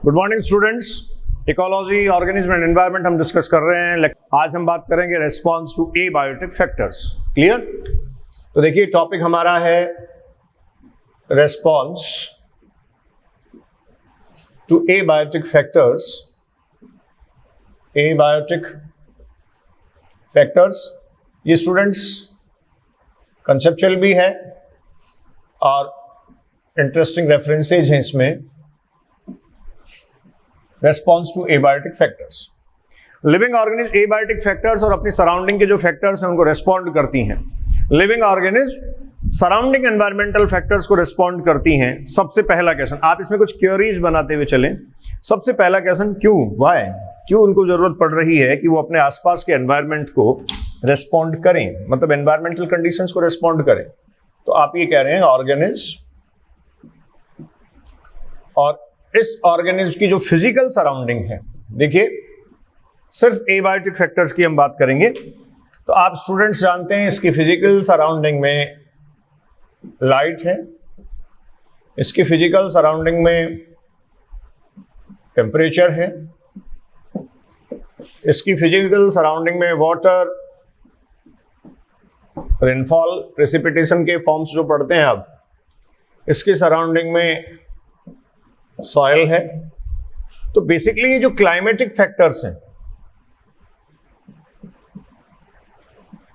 Good morning students. Ecology, organism and environment हम discuss कर रहे हैं। आज हम बात करेंगे response to abiotic factors. Clear? तो देखिए टॉपिक हमारा है response to abiotic factors. Abiotic factors ये स्टूडेंट्स कंसेप्चुअल भी है और इंटरेस्टिंग रेफरेंसेज हैं इसमें। Response to abiotic factors, living organism abiotic factors और अपनी सराउंडिंग के जो फैक्टर्स हैं उनको रेस्पॉन्ड करती हैं। Living organism surrounding environmental factors को रेस्पॉन्ड करती हैं। सबसे पहला क्वेश्चन, आप इसमें कुछ क्वेरीज बनाते हुए चलें। सबसे पहला क्वेश्चन, क्यों, व्हाई, क्यों उनको जरूरत पड़ रही है कि वो अपने आसपास के एनवायरमेंट को रेस्पॉन्ड करें, मतलब एनवायरमेंटल कंडीशंस को रेस्पॉन्ड करें। तो आप ये कह रहे हैं ऑर्गेनिज्म और इस ऑर्गेनिज्म की जो फिजिकल सराउंडिंग है, देखिए सिर्फ एबायोटिक फैक्टर्स की हम बात करेंगे तो आप स्टूडेंट्स जानते हैं इसकी फिजिकल सराउंडिंग में लाइट है, इसकी फिजिकल सराउंडिंग में टेम्परेचर है, इसकी फिजिकल सराउंडिंग में वाटर, रेनफॉल, प्रेसिपिटेशन के फॉर्म्स जो पढ़ते हैं आप, इसकी सराउंडिंग में सॉइल है। तो बेसिकली ये जो क्लाइमेटिक फैक्टर्स हैं,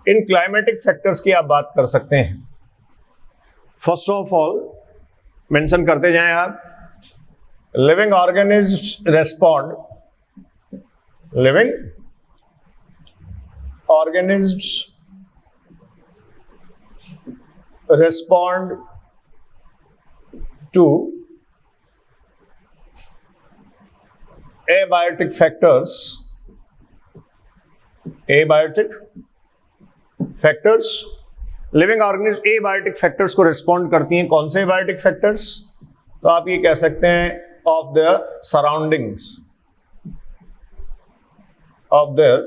इन क्लाइमेटिक फैक्टर्स की आप बात कर सकते हैं। फर्स्ट ऑफ ऑल मेंशन करते जाएं आप, living organism respond, living organisms respond to abiotic factors. Abiotic factors, living organism abiotic factors को रेस्पॉन्ड करती हैं। कौन से एबायोटिक फैक्टर्स? तो आप ये कह सकते हैं of their surroundings, of their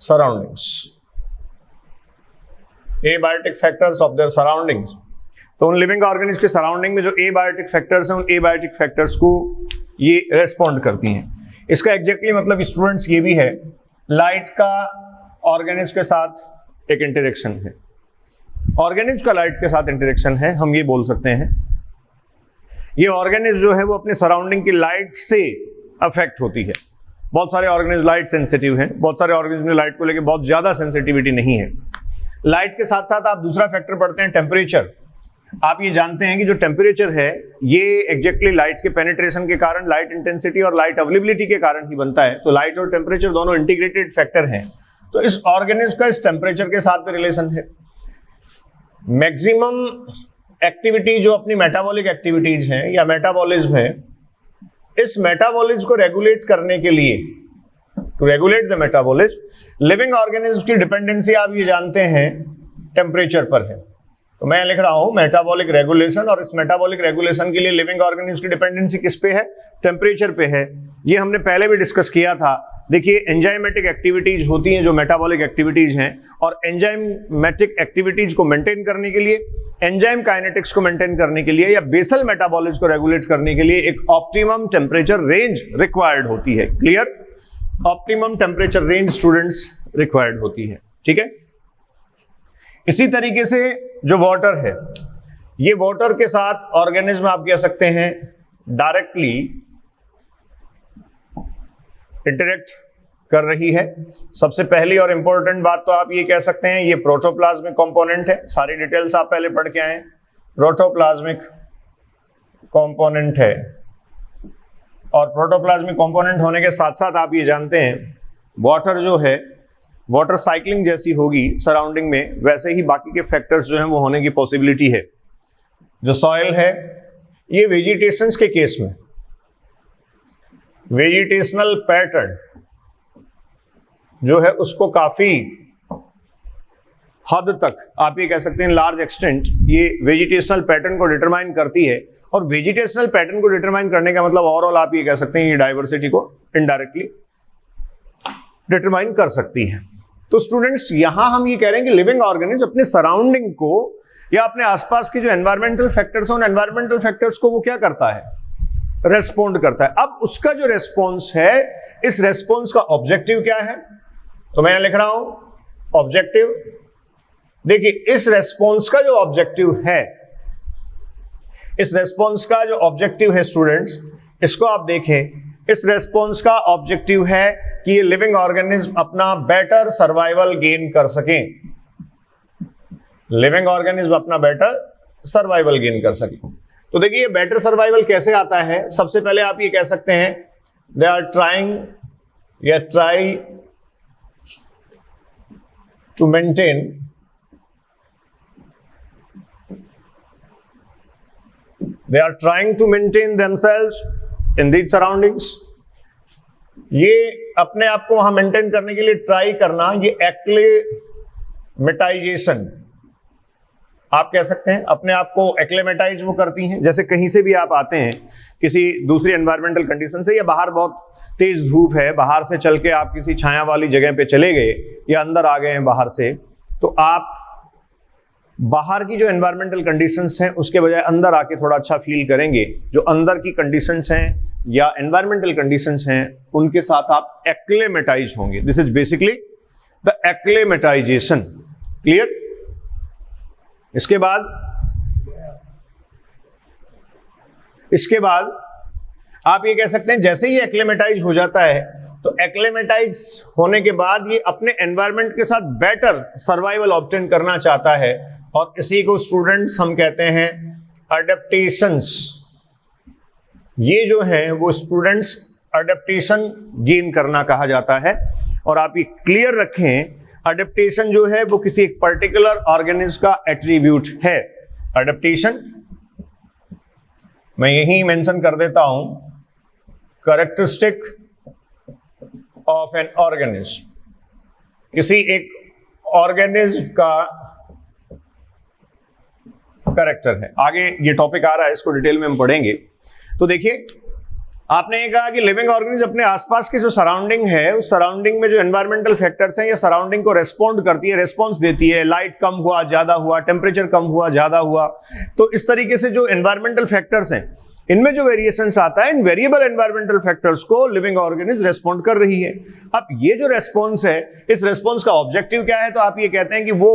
surroundings, abiotic factors of their surroundings. तो उन लिविंग ऑर्गेनिज्म के सराउंडिंग में जो एबायोटिक फैक्टर्स हैं, उन एबायोटिक फैक्टर्स को ये रेस्पॉन्ड करती हैं। इसका एग्जैक्टली मतलब स्टूडेंट्स ये भी है, लाइट का ऑर्गेनिज्म के साथ एक इंटरेक्शन है, ऑर्गेनिज्म का लाइट के साथ इंटरेक्शन है, हम ये बोल सकते हैं। ये ऑर्गेनिज्म जो है वो अपने सराउंडिंग की लाइट से अफेक्ट होती है। बहुत सारे ऑर्गेनिज्म लाइट सेंसिटिव हैं, बहुत सारे ऑर्गेनिज्म लाइट को लेकर बहुत ज्यादा सेंसिटिविटी नहीं है। लाइट के साथ साथ आप दूसरा फैक्टर पढ़ते हैं, टेम्परेचर। आप ये जानते हैं कि जो टेम्परेचर है ये एग्जैक्टली लाइट के पेनिट्रेशन के कारण, लाइट इंटेंसिटी और लाइट अवेलेबिलिटी के कारण ही बनता है। तो लाइट और टेम्परेचर दोनों इंटीग्रेटेड फैक्टर हैं। तो इस ऑर्गेनिज्म का इस टेम्परेचर के साथ भी रिलेशन है। मैक्सिमम एक्टिविटी जो अपनी मेटाबॉलिक एक्टिविटीज हैं या मेटाबॉलिज्म है, इस मेटाबॉलिज्म को रेगुलेट करने के लिए, to regulate the metabolism, living organism की डिपेंडेंसी आप ये जानते हैं टेम्परेचर पर है। तो मैं लिख रहा हूं मेटाबॉलिक रेगुलेशन, और इस मेटाबॉलिक रेगुलेशन के लिए लिविंग ऑर्गेनिज्म की डिपेंडेंसी किस पे है? टेम्परेचर पे है। ये हमने पहले भी डिस्कस किया था। देखिए एंजाइमेटिक एक्टिविटीज होती हैं जो मेटाबॉलिक एक्टिविटीज हैं, और एंजाइमेटिक एक्टिविटीज को मेंटेन करने के लिए, एंजाइम काइनेटिक्स को मेंटेन करने के लिए या बेसल मेटाबॉलिज्म को रेगुलेट करने के लिए एक ऑप्टिमम टेम्परेचर रेंज रिक्वायर्ड होती है। Clear? Optimum temperature range students required होती है। ठीक है? इसी तरीके से जो वाटर है, ये वाटर के साथ ऑर्गेनिज्म आप कह सकते हैं डायरेक्टली इंटरेक्ट कर रही है। सबसे पहली और इंपॉर्टेंट बात तो आप ये कह सकते हैं, ये प्रोटोप्लाज्मिक कंपोनेंट है। सारी डिटेल्स आप पहले पढ़ के आए। प्रोटोप्लाज्मिक कंपोनेंट है, और प्रोटोप्लाज्मिक कंपोनेंट होने के साथ साथ आप ये जानते हैं वाटर जो है, वाटर साइक्लिंग जैसी होगी सराउंडिंग में, वैसे ही बाकी के फैक्टर्स जो हैं वो होने की पॉसिबिलिटी है। जो सॉइल है, ये वेजिटेशंस के केस में वेजिटेशनल पैटर्न जो है उसको काफी हद तक आप ये कह सकते हैं, लार्ज एक्सटेंट, ये वेजिटेशनल पैटर्न को डिटरमाइन करती है। और वेजिटेशनल पैटर्न को डिटरमाइन करने का मतलब ओवरऑल आप ये कह सकते हैं ये डाइवर्सिटी को इनडायरेक्टली डिटरमाइन कर सकती है। तो स्टूडेंट्स यहां हम ये कह रहे हैं कि लिविंग ऑर्गेनिज्म अपने सराउंडिंग को या अपने आसपास के जो एनवायरमेंटल फैक्टर्स हैं उन एनवायरमेंटल फैक्टर्स को वो क्या करता है, रेस्पॉन्ड करता है। अब उसका जो रेस्पॉन्स है, इस रेस्पॉन्स का ऑब्जेक्टिव क्या है, तो मैं यहां लिख रहा हूं ऑब्जेक्टिव। देखिए इस रेस्पॉन्स का जो ऑब्जेक्टिव है, इस रेस्पॉन्स का जो ऑब्जेक्टिव है स्टूडेंट्स, इसको आप देखें, इस रेस्पॉन्स का ऑब्जेक्टिव है कि ये लिविंग ऑर्गेनिज्म अपना बेटर सर्वाइवल गेन कर सकें, लिविंग ऑर्गेनिज्म अपना बेटर सर्वाइवल गेन कर सकें। तो देखिए ये बेटर सर्वाइवल कैसे आता है, सबसे पहले आप ये कह सकते हैं दे आर ट्राइंग या try to maintain they are trying to maintain themselves in these surroundings। ये अपने आप को वहां मेंटेन करने के लिए ट्राई करना, ये एक्लेमेटाइजेशन आप कह सकते हैं, अपने आप को एक्लेमेटाइज वो करती हैं। जैसे कहीं से भी आप आते हैं किसी दूसरी एनवायरमेंटल कंडीशन से, या बाहर बहुत तेज धूप है, बाहर से चल के आप किसी छाया वाली जगह पे चले गए या अंदर आ गए हैं बाहर से, तो आप बाहर की जो एनवायरमेंटल कंडीशंस हैं उसके बजाय अंदर आके थोड़ा अच्छा फील करेंगे। जो अंदर की कंडीशंस हैं या एनवायरमेंटल कंडीशंस हैं उनके साथ आप एक्लेमेटाइज होंगे। This is basically the acclimatisation. Clear? इसके बाद आप ये कह सकते हैं जैसे ही एक्लेमेटाइज हो जाता है, तो एक्लेमेटाइज होने के बाद ये अपने एनवायरमेंट के साथ बेटर सर्वाइवल ऑब्टेन करना चाहता है, और इसी को स्टूडेंट्स हम कहते हैं अडेप्टेशंस। ये जो है वो स्टूडेंट्स अडेप्टेशन गेन करना कहा जाता है। और आप ये क्लियर रखें, अडेप्टेशन जो है वो किसी एक पर्टिकुलर ऑर्गेनिज्म का एट्रीब्यूट है। अडेप्टेशन मैं यही मेंशन कर देता हूं, कैरेक्टरिस्टिक ऑफ एन ऑर्गेनिज्म, किसी एक ऑर्गेनिज्म का कैरेक्टर है। आगे ये टॉपिक आ रहा है, इसको डिटेल में हम पढ़ेंगे। तो देखिए आपने ये कहा कि लिविंग ऑर्गेनिज्म अपने आसपास की जो सराउंडिंग है, उस सराउंडिंग में जो एनवायरमेंटल फैक्टर्स हैं, ये सराउंडिंग को रेस्पॉन्ड करती है, रेस्पॉन्स देती है। लाइट कम हुआ, ज्यादा हुआ, टेम्परेचर कम हुआ, ज्यादा हुआ, तो इस तरीके से जो एनवायरमेंटल फैक्टर्स हैं इनमें जो वेरिएशंस आता है, इन वेरिएबल एनवायरमेंटल फैक्टर्स को लिविंग ऑर्गेनिज्म रेस्पॉन्ड कर रही है। अब ये जो रेस्पॉन्स है, इस रेस्पॉन्स का ऑब्जेक्टिव क्या है, तो आप ये कहते हैं कि वो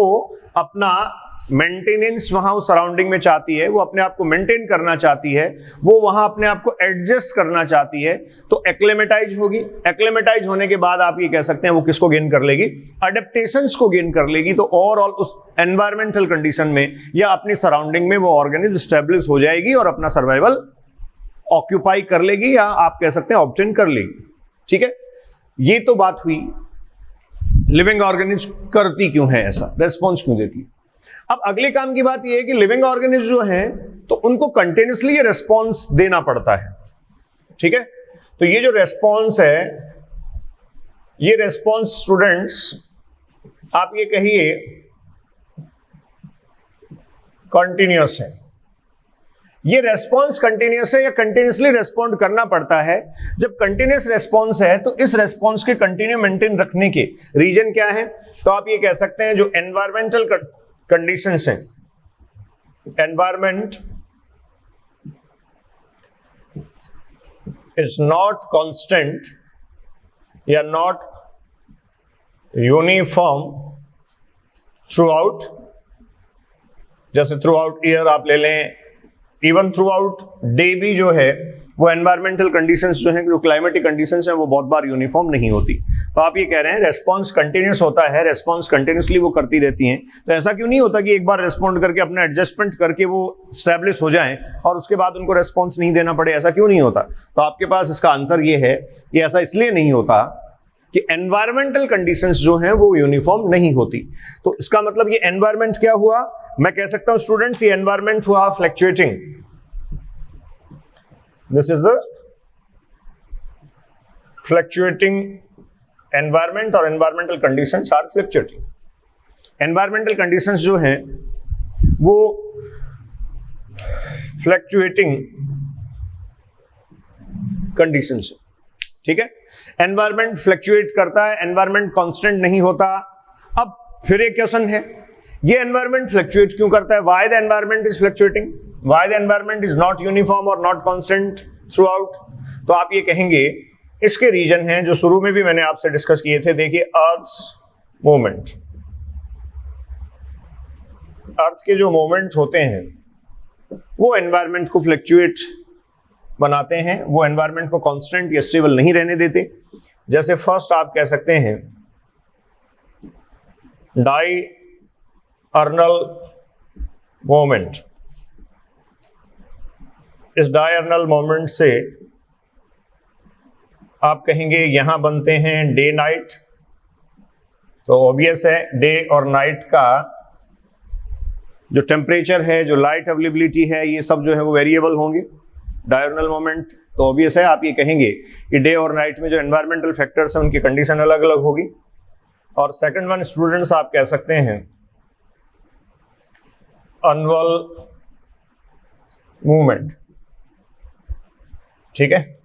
अपना मेंटेनेंस वहां उस सराउंडिंग में चाहती है, वो अपने आप को मेंटेन करना चाहती है, वो वहां अपने आप को एडजस्ट करना चाहती है, तो एक्लेमेटाइज होगी। एक्लेमेटाइज होने के बाद आप ये कह सकते हैं वो किसको गेन कर लेगी, अडेप्टेशंस को गेन कर लेगी। तो ओवरऑल उस एनवायरमेंटल कंडीशन में या अपनी सराउंडिंग में वो ऑर्गेनिज्म स्टेब्लिश हो जाएगी और अपना सर्वाइवल ऑक्यूपाई कर लेगी, या आप कह सकते हैं ऑब्टेन कर लेगी। ठीक है, ये तो बात हुई लिविंग ऑर्गेनिज्म करती क्यों है ऐसा, रेस्पॉन्स क्यों देती है। अब अगले काम की बात यह है कि लिविंग ऑर्गेनिज्म जो हैं तो उनको कंटिन्यूसली ये रेस्पॉन्स देना पड़ता है। ठीक है, तो ये जो रेस्पॉन्स है, ये रेस्पॉन्स स्टूडेंट्स आप ये कहिए कंटिन्यूअस है। ये रेस्पॉन्स कंटिन्यूअस है या कंटिन्यूसली रेस्पॉन्ड करना पड़ता है। जब कंटिन्यूअस रेस्पॉन्स है तो इस रेस्पॉन्स के कंटिन्यू मेंटेन रखने के रीजन क्या है, तो आप ये कह सकते हैं जो एनवायरमेंटल कंडीशंस हैं, एनवायरमेंट इज नॉट कांस्टेंट या नॉट यूनिफॉर्म थ्रू आउट। जैसे थ्रू आउट ईयर आप ले लें, इवन थ्रू आउट डे भी जो है वो एनवायरमेंटल कंडीशंस जो हैं, जो क्लाइमेटिक कंडीशंस हैं, वो बहुत बार यूनिफॉर्म नहीं होती। तो आप ये कह रहे हैं रेस्पॉन्स कंटिन्यूस होता है, रेस्पॉन्स कंटिन्यूसली वो करती रहती हैं। तो ऐसा क्यों नहीं होता कि एक बार रेस्पॉन्ड करके अपना एडजस्टमेंट करके वो स्टैब्लिश हो जाएं और उसके बाद उनको रेस्पॉन्स नहीं देना पड़े, ऐसा क्यों नहीं होता। तो आपके पास इसका आंसर ये है कि ऐसा इसलिए नहीं होता कि एनवायरमेंटल कंडीशंस जो हैं वो यूनिफॉर्म नहीं होती। तो इसका मतलब ये एनवायरमेंट क्या हुआ, मैं कह सकता हूं स्टूडेंट्स ये एनवायरमेंट हुआ fluctuating. This is the fluctuating environment और environmental conditions are fluctuating. Environmental conditions जो हैं वो फ्लक्चुएटिंग कंडीशंस। ठीक है, एनवायरमेंट फ्लक्चुएट करता है, एनवायरमेंट कांस्टेंट नहीं होता। अब फिर एक क्वेश्चन है, ये एनवायरमेंट फ्लक्चुएट क्यों करता है, why the environment is fluctuating, why the environment is not uniform और नॉट कांस्टेंट थ्रू आउट। तो आप ये कहेंगे इसके रीजन हैं जो शुरू में भी मैंने आपसे डिस्कस किए थे। देखिए अर्थ मूवमेंट, अर्थ के जो मोमेंट होते हैं वो एनवायरनमेंट को फ्लक्चुएट बनाते हैं, वो एनवायरनमेंट को कांस्टेंट या स्टेबल नहीं रहने देते। जैसे फर्स्ट आप कह सकते हैं डायअर्नल मोमेंट। इस डायअर्नल मोमेंट से आप कहेंगे यहां बनते हैं डे नाइट। तो ऑब्वियस है डे और नाइट का जो टेम्परेचर है, जो लाइट अवेलेबिलिटी है, ये सब जो है वो वेरिएबल होंगे डायअर्नल मोमेंट। तो ऑब्वियस है आप ये कहेंगे कि डे और नाइट में जो एनवायरमेंटल फैक्टर्स हैं उनकी कंडीशन अलग अलग होगी। और सेकंड वन स्टूडेंट्स आप कह सकते हैं अन्युअल मूवमेंट, ठीक है।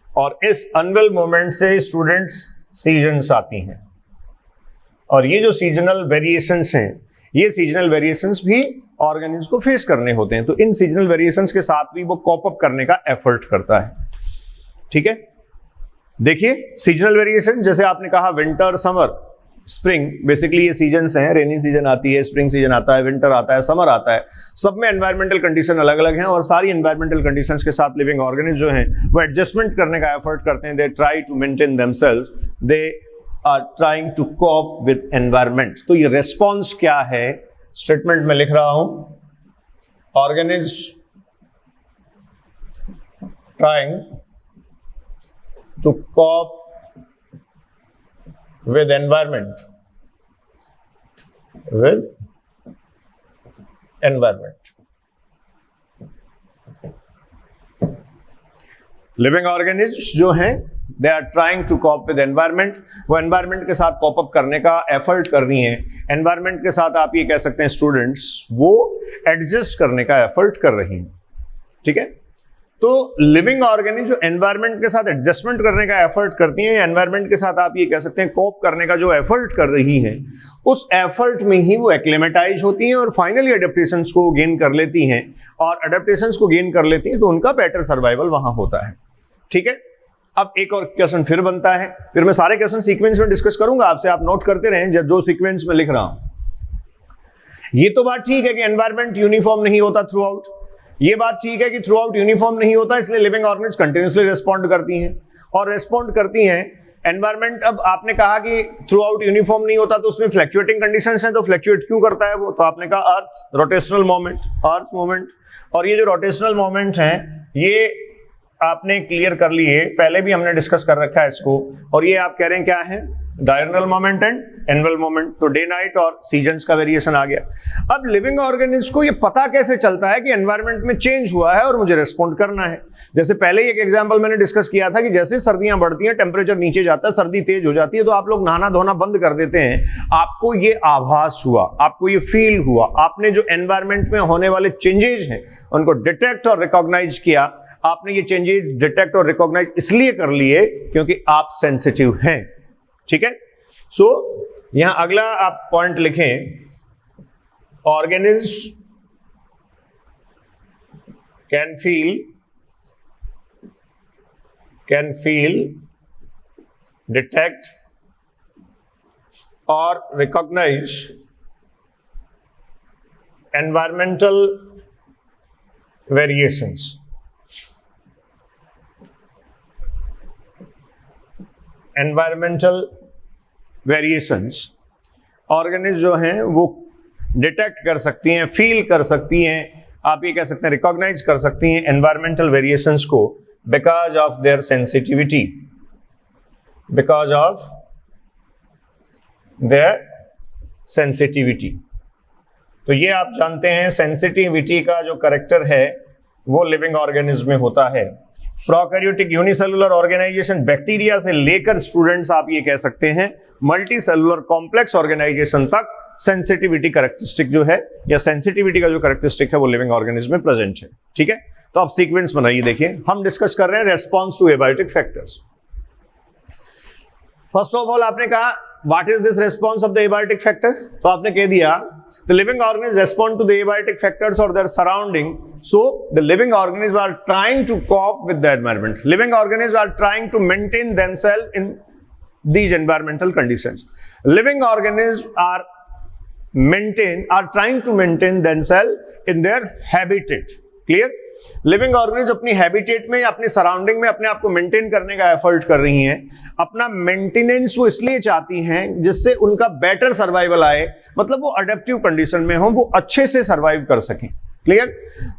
और इस अन्युअल मूवमेंट से स्टूडेंट्स सीजन्स आती हैं, और ये जो सीजनल वेरिएशंस हैं, ये सीजनल वेरिएशंस भी ऑर्गेनिज्म को फेस करने होते हैं। तो इन सीजनल वेरिएशंस के साथ भी वो कॉप अप करने का एफर्ट करता है, ठीक है। देखिए सीजनल वेरिएशन, जैसे आपने कहा विंटर, समर, स्प्रिंग, बेसिकली ये सीजन्स हैं। रेनी सीजन आती है, स्प्रिंग सीजन आता है, विंटर आता है, समर आता है। सब में एनवायरमेंटल कंडीशन अलग अलग हैं, और सारी एनवायरमेंटल कंडीशंस के साथ लिविंग ऑर्गेनिज्म जो हैं वो एडजस्टमेंट करने का एफर्ट करते हैं। They try to maintain themselves, they are trying to cope with environment. तो ये रेस्पॉन्स क्या है, स्टेटमेंट में लिख रहा हूं, organism trying to cope with environment, with environment. Living organism जो हैं they are trying to cope with environment. वो एनवायरमेंट के साथ कॉप अप करने का एफर्ट कर रही हैं। एनवायरमेंट के साथ आप ये कह सकते हैं स्टूडेंट्स वो एडजस्ट करने का एफर्ट कर रही हैं, ठीक है। तो लिविंग ऑर्गेनिज्म जो एनवायरमेंट के साथ एडजस्टमेंट करने का एफर्ट करती हैं, एनवायरमेंट के साथ आप ये कह सकते हैं कोप करने का जो एफर्ट कर रही हैं, उस एफर्ट में ही वो एक्लेमेटाइज होती हैं और फाइनली एडेप्टेशंस को गेन कर लेती हैं। और एडेप्टेशंस को गेन कर लेती हैं तो उनका बेटर सर्वाइवल वहां होता है, ठीक है। अब एक और क्वेश्चन फिर बनता है, फिर मैं सारे क्वेश्चन सीक्वेंस में डिस्कस करूंगा आपसे, आप नोट करते रहें जब जो सीक्वेंस में लिख रहा हूं। ये तो बात ठीक है कि एनवायरमेंट यूनिफॉर्म नहीं होता थ्रू आउट, ये बात ठीक है कि थ्रू आउट यूनिफॉर्म नहीं होता, इसलिए लिविंग ऑर्गेनिज्म कंटिन्यूअसली रिस्पॉन्ड करती हैं और रिस्पॉन्ड करती हैं। एनवायरमेंट, अब आपने कहा कि थ्रू आउट यूनिफॉर्म नहीं होता तो उसमें फ्लक्चुएटिंग कंडीशंस हैं, तो फ्लक्चुएट क्यों करता है वो? तो आपने कहा अर्थ रोटेशनल मोमेंट, अर्थ मोमेंट। और ये जो रोटेशनल मोमेंट हैं ये आपने क्लियर कर लिए, पहले भी हमने डिस्कस कर रखा है इसको। और ये आप कह रहे हैं क्या है? Diurnal moment and annual moment. तो डे नाइट और सीजन्स का वेरिएशन आ गया। अब लिविंग ऑर्गेनिज्म को ये पता कैसे चलता है कि एनवायरनमेंट में चेंज हुआ है और मुझे रिस्पॉन्ड करना है? जैसे पहले एक एग्जांपल मैंने डिस्कस किया था कि जैसे सर्दियां बढ़ती हैं, टेम्परेचर नीचे जाता है, सर्दी तेज हो जाती है, तो आप लोग नहाना धोना बंद कर देते हैं। आपको ये आभास हुआ, आपको ये फील हुआ, आपने जो एनवायरनमेंट में होने वाले चेंजेस हैं उनको डिटेक्ट और रिकॉग्नाइज किया। आपने ये चेंजेस डिटेक्ट और रिकॉग्नाइज इसलिए कर लिए क्योंकि आप सेंसिटिव हैं, ठीक है। सो यहां अगला आप पॉइंट लिखें, ऑर्गेनिज्म कैन फील, डिटेक्ट और recognise environmental variations. Environmental variations organism जो हैं वो डिटेक्ट कर सकती हैं, फील कर सकती हैं, आप ये कह सकते हैं रिकॉग्नाइज कर सकती हैं एनवायरमेंटल वेरिएशंस को because of their sensitivity, because of their sensitivity. तो ये आप जानते हैं सेंसिटिविटी का जो कैरेक्टर है वो लिविंग ऑर्गेनिज्म में होता है। प्रोकैरियोटिक यूनिसेलुलर ऑर्गेनाइजेशन बैक्टीरिया से लेकर स्टूडेंट्स आप ये कह सकते हैं मल्टी सेलुलर कॉम्प्लेक्स ऑर्गेनाइजेशन तक सेंसिटिविटी कैरेक्टरिस्टिक जो है या सेंसिटिविटी का जो कैरेक्टरिस्टिक है वो लिविंग ऑर्गेनिज्म में प्रेजेंट है, ठीक है। तो आप सीक्वेंस बनाइए, देखिए हम डिस्कस कर रहे हैं response to abiotic factors. First of all आपने कहा what is this response of the abiotic factor, तो आपने कह दिया the living organism respond to the abiotic factors और their surrounding, so the living organism are trying to cope with the environment, living organism are trying to maintain themself in these environmental conditions. Living organisms are trying to maintain themselves in their habitat. Clear? Living organism अपनी habitat में या अपनी surrounding में अपने आप को maintain करने का एफर्ट कर रही हैं। अपना मेंटेनेंस वो इसलिए चाहती हैं जिससे उनका बेटर सर्वाइवल आए, मतलब वो अडेप्टिव कंडीशन में हो, वो अच्छे से सर्वाइव कर सकें। क्लियर?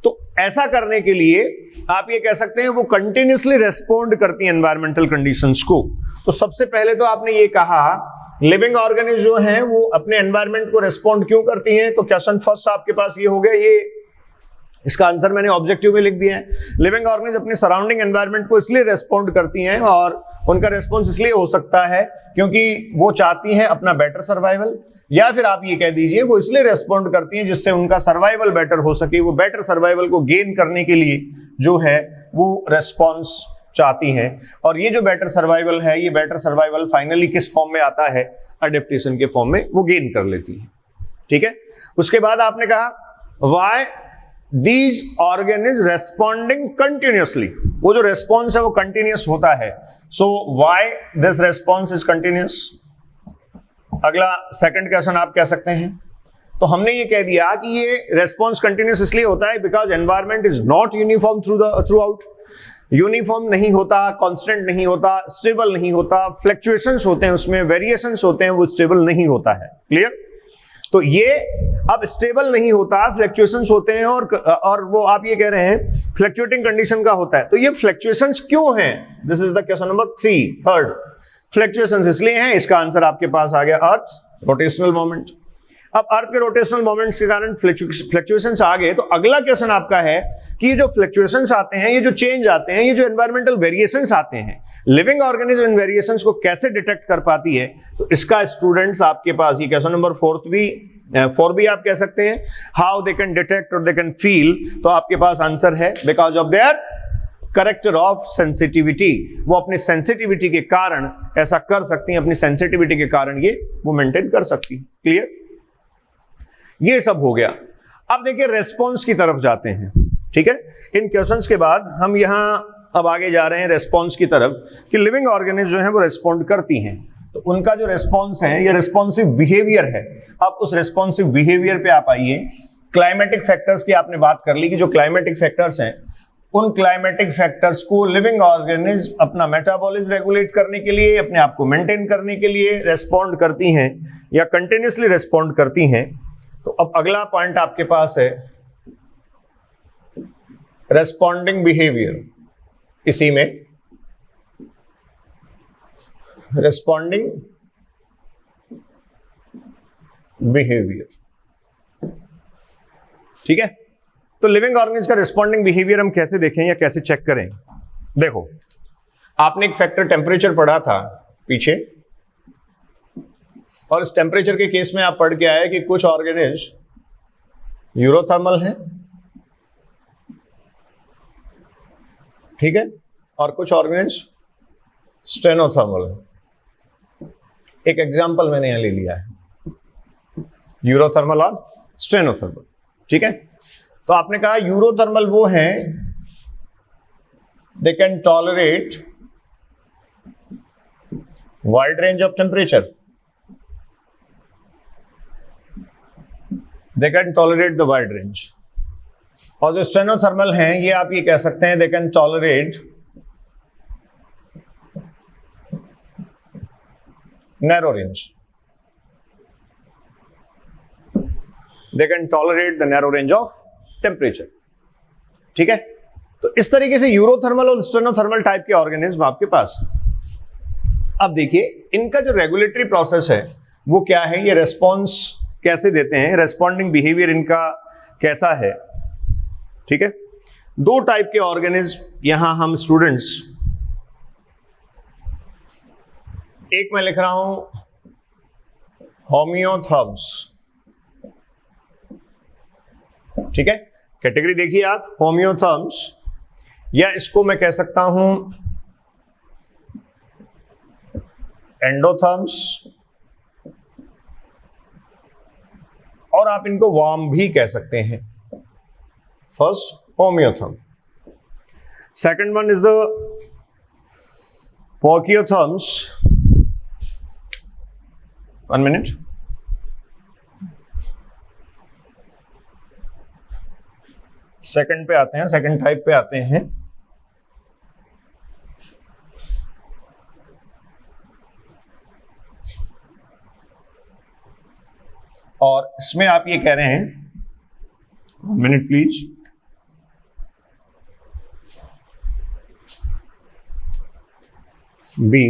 तो ऐसा करने के लिए आप ये कह सकते हैं वो कंटिन्यूसली रेस्पॉन्ड करती हैं एनवायरमेंटल कंडीशंस को। तो सबसे पहले तो आपने ये कहा लिविंग ऑर्गेनिज्म जो हैं वो अपने एनवायरमेंट को रेस्पॉन्ड क्यों करती हैं, तो क्वेश्चन फर्स्ट आपके पास ये हो गया, ये इसका आंसर मैंने ऑब्जेक्टिव में लिख दिया है। लिविंग ऑर्गेनिज्म अपने सराउंडिंग एनवायरमेंट को इसलिए रेस्पॉन्ड करती हैं और उनका रेस्पॉन्स इसलिए हो सकता है क्योंकि वो चाहती हैं अपना बेटर सर्वाइवल, या फिर आप ये कह दीजिए वो इसलिए रेस्पॉन्ड करती हैं जिससे उनका सर्वाइवल बेटर हो सके, वो बेटर सर्वाइवल को गेन करने के लिए जो है वो रेस्पॉन्स चाहती हैं। और ये जो बेटर सर्वाइवल है, ये बेटर सर्वाइवल फाइनली किस फॉर्म में आता है, अडेप्टेशन के फॉर्म में वो गेन कर लेती है। ठीक है, उसके बाद आपने कहा why these organism responding continuously, वो जो रेस्पॉन्स है वो कंटिन्यूस होता है, so why this response is continuous. अगला सेकंड क्वेश्चन आप कह सकते हैं, तो हमने ये कह दिया कि ये रेस्पॉन्स कंटिन्यूस इसलिए होता है because environment is not uniform through out, uniform नहीं होता, कांस्टेंट नहीं होता, स्टेबल नहीं होता, फ्लक्चुएशंस होते हैं उसमें, वेरिएशंस होते हैं, वो स्टेबल नहीं होता है। क्लियर? तो ये अब स्टेबल नहीं होता, फ्लक्चुएशंस होते हैं और वो आप ये कह रहे हैं फ्लक्चुएटिंग कंडीशन का होता है, तो ये फ्लक्चुएशंस क्यों हैं? This is the question number 3, third. Fluctuations इसलिए हैं, इसका आंसर आपके पास आ गया अर्थ रोटेशनल मोमेंट। अब अर्थ के रोटेशनल मोमेंट्स के कारण फ्लक्चुएशंस आ गए, तो अगला क्वेश्चन आपका है कि ये जो फ्लक्चुएशंस आते हैं, ये जो चेंज आते हैं, ये जो एनवायरमेंटल वेरिएशंस आते हैं, लिविंग ऑर्गेनिज्म इन वेरिएशंस को कैसे डिटेक्ट कर पाती है? तो इसका स्टूडेंट्स आपके पास ये क्वेश्चन नंबर 4 भी आप कह सकते हैं, हाउ दे कैन डिटेक्ट और दे कैन फील, तो आपके पास आंसर है because of their character of sensitivity, वो अपनी सेंसिटिविटी के कारण ऐसा कर सकती हैं, अपनी सेंसिटिविटी के कारण ये वो मेंटेन कर सकती। क्लियर? ये सब हो गया। अब देखिए रेस्पॉन्स की तरफ जाते हैं। ठीक है, इन क्वेश्चंस के बाद हम यहां अब आगे जा रहे हैं रेस्पॉन्स की तरफ कि लिविंग ऑर्गेनिज्म जो है वो रेस्पॉन्ड करती हैं, तो उनका जो रेस्पॉन्स है ये रेस्पॉन्सिव बिहेवियर है। अब उस रेस्पॉन्सिव बिहेवियर पे आप आइए। क्लाइमेटिक फैक्टर्स की आपने बात कर ली कि जो क्लाइमेटिक फैक्टर्स हैं, उन क्लाइमेटिक फैक्टर्स को लिविंग ऑर्गेनिज्म अपना मेटाबॉलिज्म रेगुलेट करने के लिए, अपने आप को मेंटेन करने के लिए रेस्पॉन्ड करती हैं या कंटिन्यूसली रेस्पॉन्ड करती हैं। तो अब अगला पॉइंट आपके पास है रेस्पॉन्डिंग बिहेवियर। इसी में रेस्पॉन्डिंग बिहेवियर। ठीक है, तो लिविंग ऑर्गेनिज्म का रेस्पॉन्डिंग बिहेवियर हम कैसे देखें या कैसे चेक करें? देखो, आपने एक फैक्टर टेम्परेचर पढ़ा था पीछे, और इस टेम्परेचर के केस में आप पढ़ के आए कि कुछ ऑर्गेनिज्म यूरोथर्मल है, ठीक है, और कुछ ऑर्गेनिज्म स्टेनोथर्मल है। एक एग्जांपल मैंने यहां ले लिया है, यूरोथर्मल और स्टेनोथर्मल। ठीक है, तो आपने कहा यूरोथर्मल वो हैं they can tolerate wide range of temperature, they can tolerate the wide range. और जो स्टेनोथर्मल हैं ये आप ये कह सकते हैं they can tolerate narrow range, they can tolerate the narrow range of temperature. ठीक है, तो इस तरीके से यूरोथर्मल और स्टेनोथर्मल टाइप के ऑर्गेनिज्म आपके पास। अब देखिए इनका जो रेगुलेटरी प्रोसेस है वो क्या है, ये रेस्पॉन्स कैसे देते हैं, रेस्पॉन्डिंग बिहेवियर इनका कैसा है। ठीक है, दो टाइप के ऑर्गेनिज्म यहां हम स्टूडेंट्स, एक मैं लिख रहा हूं होमियोथर्म्स। ठीक है, कैटेगरी देखिए आप, होमियोथर्म्स, या इसको मैं कह सकता हूं एंडोथर्म्स, और आप इनको वार्म भी कह सकते हैं। First homeotherm, second one is the poikilotherms. 1 minute, second पे आते हैं, सेकंड टाइप पे आते हैं। और इसमें आप ये कह रहे हैं, 1 मिनट प्लीज, बी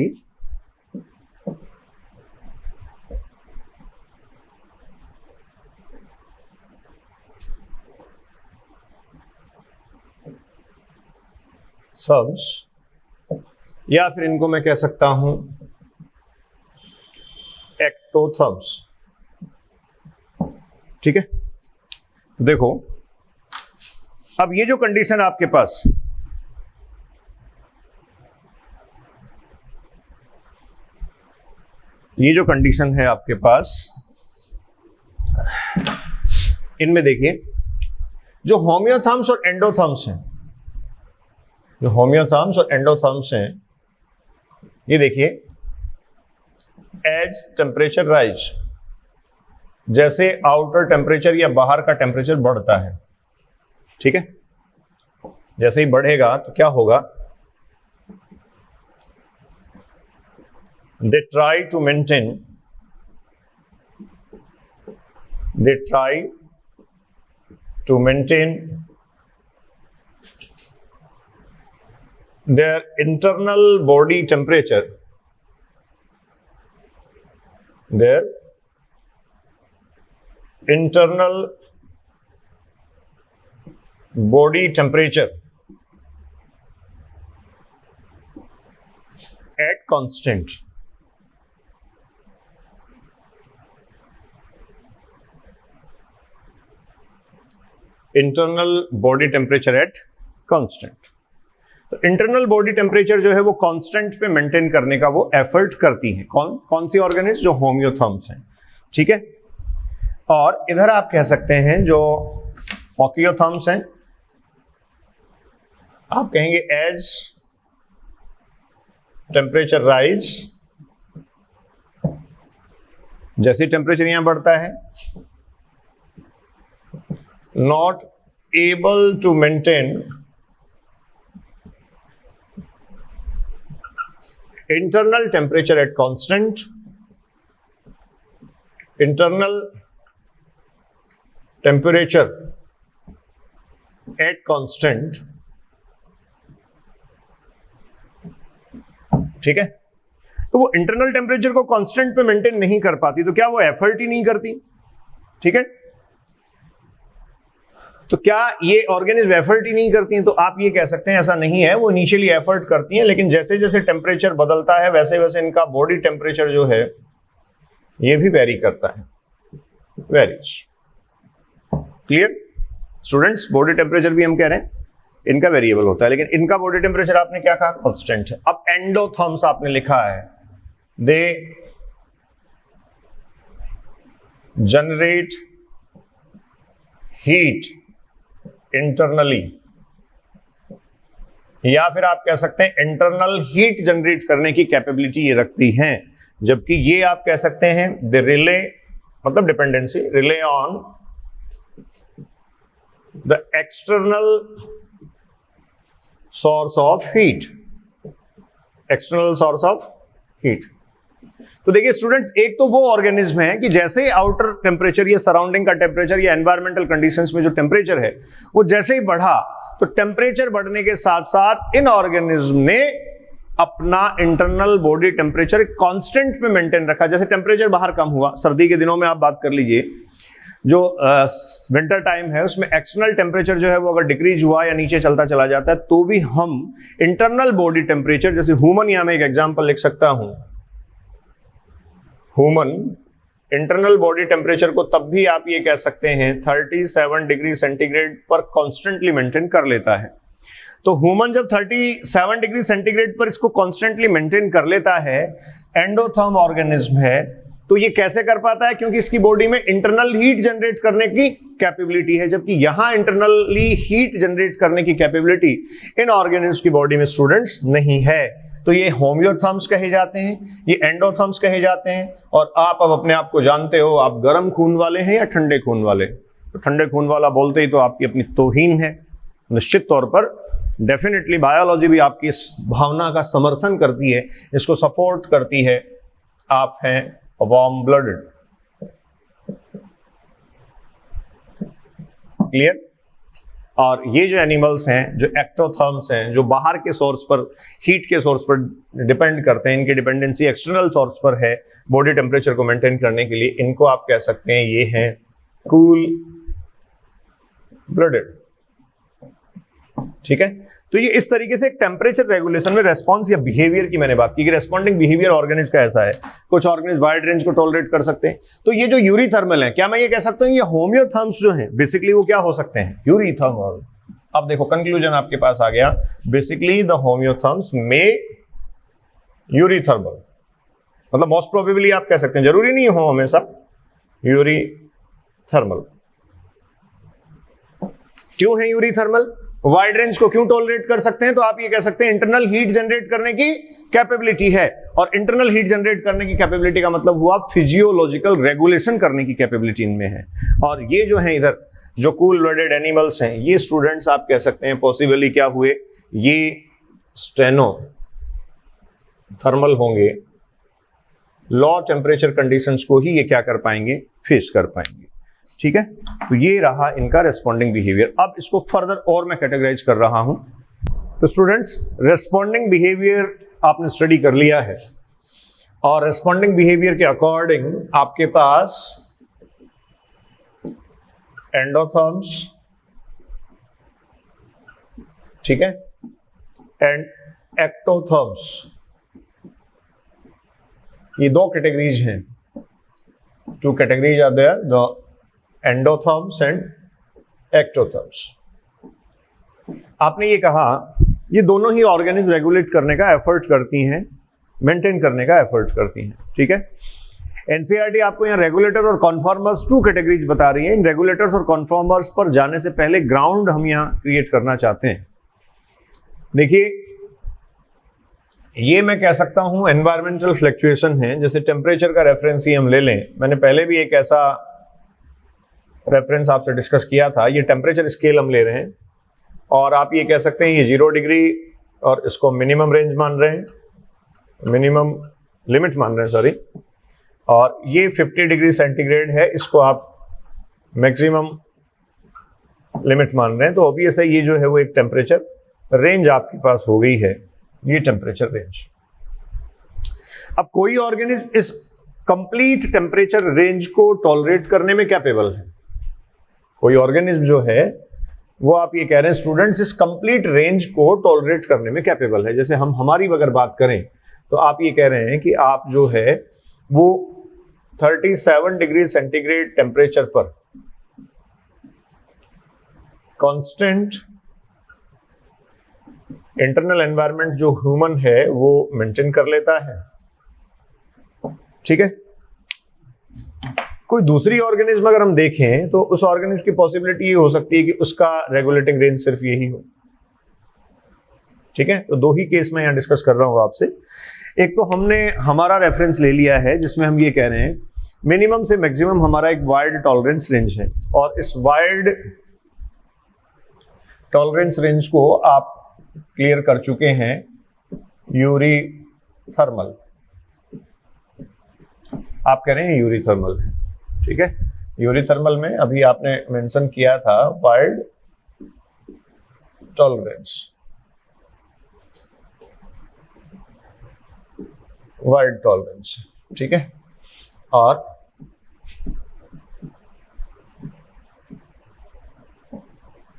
सब्स, या फिर इनको मैं कह सकता हूं एक्टोथर्म्स। ठीक है, तो देखो अब ये जो कंडीशन आपके पास, ये जो कंडीशन है आपके पास, इनमें देखिए जो होम्योथर्म्स और एंडोथर्म्स हैं, जो होम्योथर्म्स और एंडोथर्म्स हैं, ये देखिए एज टेम्परेचर राइज, जैसे आउटर टेम्परेचर या बाहर का टेम्परेचर बढ़ता है, ठीक है, जैसे ही बढ़ेगा तो क्या होगा, they try to maintain their internal body temperature, their internal body temperature at constant. Internal body temperature at constant. तो इंटरनल बॉडी टेम्परेचर जो है वो कांस्टेंट पे मेंटेन करने का वो एफर्ट करती है। कौन सी ऑर्गेनिज? जो होम्योथर्म्स हैं, ठीक है। और इधर आप कह सकते हैं जो पोकियोथर्म्स हैं, आप कहेंगे एज टेम्परेचर राइज, जैसे टेम्परेचर यहां बढ़ता है, not able to maintain internal temperature at constant, internal temperature at constant, ठीक है। तो वो इंटरनल टेम्परेचर को कांस्टेंट पे मेंटेन नहीं कर पाती, तो क्या वो एफर्ट ही नहीं करती? ठीक है, तो क्या ये ऑर्गेनिज्म एफर्ट ही नहीं करती हैं? तो आप ये कह सकते हैं ऐसा नहीं है, वो इनिशियली एफर्ट करती हैं, लेकिन जैसे जैसे टेम्परेचर बदलता है वैसे वैसे इनका बॉडी टेम्परेचर जो है ये भी वेरी करता है, varies. Clear students? Body temperature भी हम कह रहे हैं इनका वेरिएबल होता है, लेकिन इनका बॉडी टेम्परेचर आपने क्या कहा? कांस्टेंट है। अब एंडोथर्म्स आपने लिखा है, दे जनरेट हीट इंटरनली, या फिर आप कह सकते हैं इंटरनल हीट जनरेट करने की कैपेबिलिटी ये रखती हैं, जबकि ये आप कह सकते हैं दे रिले, मतलब dependency, relay on the external source of heat, external source of heat. तो देखिए स्टूडेंट्स, एक तो वो ऑर्गेनिज्म है कि जैसे ही आउटर टेम्परेचर या सराउंडिंग का टेम्परेचर या एनवायरमेंटल कंडीशंस में जो टेम्परेचर है वो जैसे ही बढ़ा, तो टेम्परेचर बढ़ने के साथ साथ इन ऑर्गेनिज्म ने अपना इंटरनल बॉडी टेम्परेचर कांस्टेंट पे मेंटेन रखा। जैसे टेम्परेचर बाहर कम हुआ, सर्दी के दिनों में आप बात कर लीजिए, जो विंटर टाइम है उसमें एक्सटर्नल टेम्परेचर जो है वो अगर डिक्रीज हुआ या नीचे चलता चला जाता है, तो भी हम इंटरनल बॉडी टेम्परेचर, जैसे ह्यूमन, यहां मैं एक एग्जांपल लिख सकता हूं, ह्यूमन इंटरनल बॉडी टेम्परेचर को तब भी आप ये कह सकते हैं 37 डिग्री सेंटीग्रेड पर कॉन्स्टेंटली मेंटेन कर लेता है। तो ह्यूमन जब 37 डिग्री सेंटीग्रेड पर इसको कॉन्स्टेंटली मेंटेन कर लेता है, एंडोथर्म ऑर्गेनिज्म है, तो ये कैसे कर पाता है? क्योंकि इसकी बॉडी में इंटरनल हीट जनरेट करने की कैपेबिलिटी है, जबकि यहां इंटरनली हीट जनरेट करने की कैपेबिलिटी इन ऑर्गेनिज्म की बॉडी में स्टूडेंट्स नहीं है। तो ये होम्योथर्म्स कहे जाते हैं, ये एंडोथर्म्स कहे जाते हैं। और आप अब अपने आप को जानते हो, आप गर्म खून वाले हैं या ठंडे खून वाले? तो ठंडे खून वाला बोलते ही तो आपकी अपनी तौहीन है। निश्चित तौर पर डेफिनेटली बायोलॉजी भी आपकी इस भावना का समर्थन करती है, इसको सपोर्ट करती है। आप हैं वार्म ब्लडेड। क्लियर? और ये जो एनिमल्स हैं, जो एक्टोथर्म्स हैं, जो बाहर के सोर्स पर, हीट के सोर्स पर डिपेंड करते हैं, इनकी डिपेंडेंसी एक्सटर्नल सोर्स पर है बॉडी टेम्परेचर को मेंटेन करने के लिए, इनको आप कह सकते हैं ये हैं कूल ब्लडेड। ठीक है? तो ये इस तरीके से एक टेम्परेचर रेगुलेशन में रेस्पॉन्स या बिहेवियर की मैंने बात की कि रेस्पॉन्डिंग बिहेवियर ऑर्गेनिज्म का ऐसा है। कुछ ऑर्गेनिज्म वाइड रेंज को टॉलरेट कर सकते हैं। तो ये जो यूरीथर्मल है, क्या मैं ये कह सकता हूं ये होम्योथर्म्स जो हैं बेसिकली वो क्या हो सकते हैं? यूरीथर्मल। अब देखो कंक्लूजन आपके पास आ गया। बेसिकली द होम्योथर्म्स में यूरीथर्मल, मतलब मोस्ट प्रोबेबली आप कह सकते हैं, जरूरी नहीं हो हमेशा, यूरीथर्मल। क्यों है यूरीथर्मल? वाइड रेंज को क्यों टॉलरेट कर सकते हैं? तो आप ये कह सकते हैं इंटरनल हीट जनरेट करने की कैपेबिलिटी है। और इंटरनल हीट जनरेट करने की कैपेबिलिटी का मतलब हुआ फिजियोलॉजिकल रेगुलेशन करने की कैपेबिलिटी इनमें है। और ये जो है इधर जो कूल ब्लडेड एनिमल्स हैं, ये स्टूडेंट्स आप कह सकते हैं पॉसिबली क्या हुए, ये स्टेनो थर्मल होंगे। लो टेम्परेचर कंडीशंस को ही ये क्या कर पाएंगे? फेस कर पाएंगे। ठीक है? तो ये रहा इनका रेस्पॉन्डिंग बिहेवियर। अब इसको फर्दर और मैं कैटेगराइज कर रहा हूं। तो स्टूडेंट्स, रेस्पॉन्डिंग बिहेवियर आपने स्टडी कर लिया है, और रेस्पॉन्डिंग बिहेवियर के अकॉर्डिंग आपके पास एंडोथर्म्स, ठीक है, एंड एक्टोथर्म्स, ये दो कैटेगरीज हैं। Two categories are there, the endotherms and ectotherms. आपने ये कहा ये दोनों ही ऑर्गेनिज्म रेगुलेट करने का एफर्ट करती हैं, मेंटेन करने का एफर्ट करती हैं। ठीक है? एनसीईआरटी आपको यहाँ रेगुलेटर और कॉन्फॉर्मर्स टू कैटेगरीज बता रही है। इन रेगुलेटर्स और कॉन्फॉर्मर्स पर जाने से पहले ग्राउंड हम यहाँ क्रिएट करना चाहते हैं। देखिए, ये मैं कह सकता हूं एनवायरमेंटल फ्लक्चुएशन है। जैसे टेम्परेचर का रेफरेंस ही हम ले लें, मैंने पहले भी एक ऐसा रेफरेंस आपसे डिस्कस किया था। ये टेम्परेचर स्केल हम ले रहे हैं, और आप ये कह सकते हैं ये 0 डिग्री और इसको मिनिमम रेंज मान रहे हैं, मिनिमम लिमिट मान रहे हैं, सॉरी, और ये 50 डिग्री सेंटीग्रेड है, इसको आप मैक्सिमम लिमिट मान रहे हैं। तो ऑब्वियस है ये जो है वो एक टेम्परेचर रेंज आपके पास हो गई है, ये टेम्परेचर रेंज। अब कोई ऑर्गेनिज्म इस कंप्लीट टेम्परेचर रेंज को टॉलरेट करने में कैपेबल है। कोई ऑर्गेनिज्म जो है वो आप ये कह रहे हैं स्टूडेंट्स इस कंप्लीट रेंज को टॉलरेट करने में कैपेबल है। जैसे हम हमारी अगर बात करें तो आप ये कह रहे हैं कि आप जो है वो 37 डिग्री सेंटीग्रेड टेम्परेचर पर कांस्टेंट इंटरनल एनवायरनमेंट जो ह्यूमन है वो मेंटेन कर लेता है। ठीक है? कोई दूसरी ऑर्गेनिज्म अगर हम देखें तो उस ऑर्गेनिज्म की पॉसिबिलिटी ये हो सकती है कि उसका रेगुलेटिंग रेंज सिर्फ यही हो। ठीक है? तो दो ही केस में यहां डिस्कस कर रहा हूं आपसे। एक तो हमने हमारा रेफरेंस ले लिया है जिसमें हम ये कह रहे हैं मिनिमम से मैक्सिमम हमारा एक वाइड टॉलरेंस रेंज है, और इस वाइड टॉलरेंस रेंज को आप क्लियर कर चुके हैं यूरीथर्मल। आप कह रहे हैं यूरीथर्मल है। ठीक है? यूरीथर्मल में अभी आपने मेंशन किया था वाइड टॉलरेंस, वाइड टॉलरेंस। ठीक है? और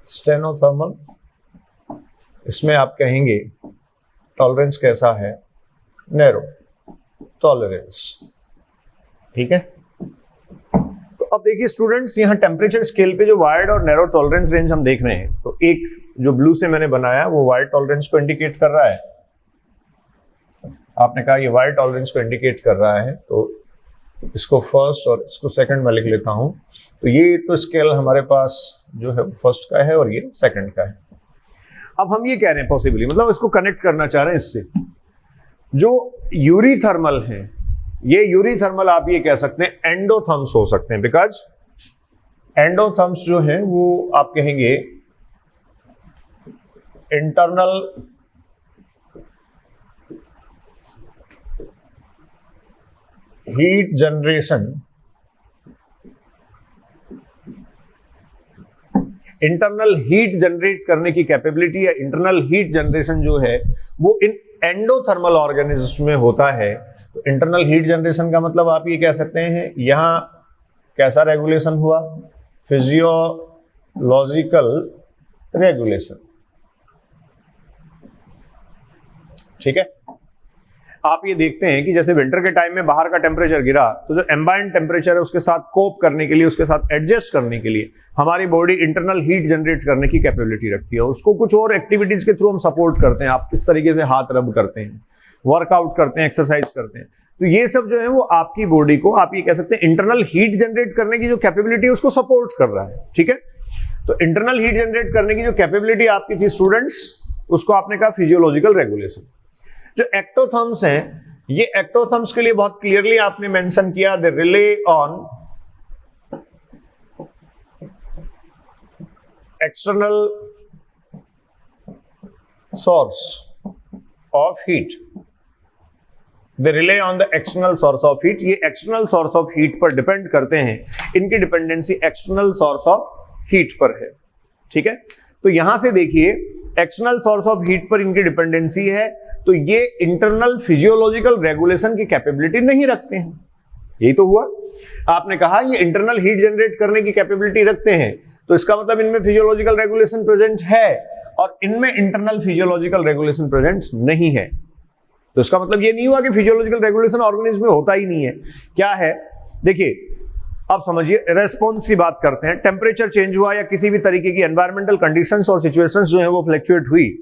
स्टेनोथर्मल, इसमें आप कहेंगे टॉलरेंस कैसा है? Narrow tolerance. ठीक है? तो अब देखिए स्टूडेंट्स, यहाँ टेम्परेचर स्केल पे जो वाइड और नैरो टॉलरेंस रेंज हम देख रहे हैं, तो एक जो ब्लू से मैंने बनाया वो वाइड टॉलरेंस को इंडिकेट कर रहा है। आपने कहा ये वाइड टॉलरेंस को इंडिकेट कर रहा है, तो इसको फर्स्ट और इसको सेकंड में लिख लेता हूं। तो ये तो स्केल हमारे पास जो है फर्स्ट का है और ये सेकंड का है। अब हम ये कह रहे हैं पॉसिबली, मतलब इसको कनेक्ट करना चाह रहे हैं इससे, जो यूरीथर्मल है, ये यूरीथर्मल आप ये कह सकते हैं एंडोथर्म्स हो सकते हैं, बिकॉज एंडोथर्म्स जो है वो आप कहेंगे internal heat generation, internal heat generate करने की कैपेबिलिटी या इंटरनल हीट जनरेशन जो है वो इन एंडोथर्मल ऑर्गेनिज्म में होता है। तो इंटरनल हीट जनरेशन का मतलब आप ये कह सकते हैं, यहां कैसा रेगुलेशन हुआ, फिजियोलॉजिकल रेगुलेशन, ठीक है। आप ये देखते हैं कि जैसे विंटर के टाइम में बाहर का टेम्परेचर गिरा, तो जो एम्बाइंड टेम्परेचर है उसके साथ कोप करने के लिए, उसके साथ एडजस्ट करने के लिए हमारी बॉडी इंटरनल हीट जनरेट करने की कैपेबिलिटी रखती है। उसको कुछ और एक्टिविटीज के थ्रू हम सपोर्ट करते हैं। आप इस तरीके से हाथ रब करते हैं, वर्कआउट करते हैं, एक्सरसाइज करते हैं, तो ये सब जो है वो आपकी बॉडी को आप ये कह सकते हैं इंटरनल हीट जनरेट करने की जो कैपेबिलिटी है उसको सपोर्ट कर रहा है, ठीक है। तो इंटरनल हीट जनरेट करने की जो कैपेबिलिटी आपकी थी स्टूडेंट्स, उसको आपने कहा फिजियोलॉजिकल रेगुलेशन। जो एक्टोथर्म्स हैं, ये एक्टोथर्म्स के लिए बहुत क्लियरली आपने मेंशन किया, they rely on external source of heat, they rely on the external source of heat. ये एक्सटर्नल सोर्स ऑफ हीट पर डिपेंड करते हैं, इनकी dependency external source of heat पर है, ठीक है। तो यहां से देखिए एक्सटर्नल सोर्स ऑफ हीट पर इनकी डिपेंडेंसी है, तो ये इंटरनल फिजियोलॉजिकल रेगुलेशन की कैपेबिलिटी नहीं रखते हैं। यही तो हुआ, आपने कहा ये इंटरनल हीट जनरेट करने की कैपेबिलिटी रखते हैं, तो इसका मतलब इनमें फिजियोलॉजिकल रेगुलेशन प्रेजेंट है और इनमें इंटरनल फिजियोलॉजिकल रेगुलेशन प्रेजेंट नहीं है। तो इसका मतलब ये नहीं हुआ कि फिजियोलॉजिकल रेगुलेशन ऑर्गेनिज्म में होता ही नहीं है। क्या है, देखिए अब समझिए, रेस्पॉन्स की बात करते हैं। टेम्परेचर चेंज हुआ या किसी भी तरीके की एनवायरमेंटल कंडीशंस और सिचुएशंस जो है वो फ्लक्चुएट हुई,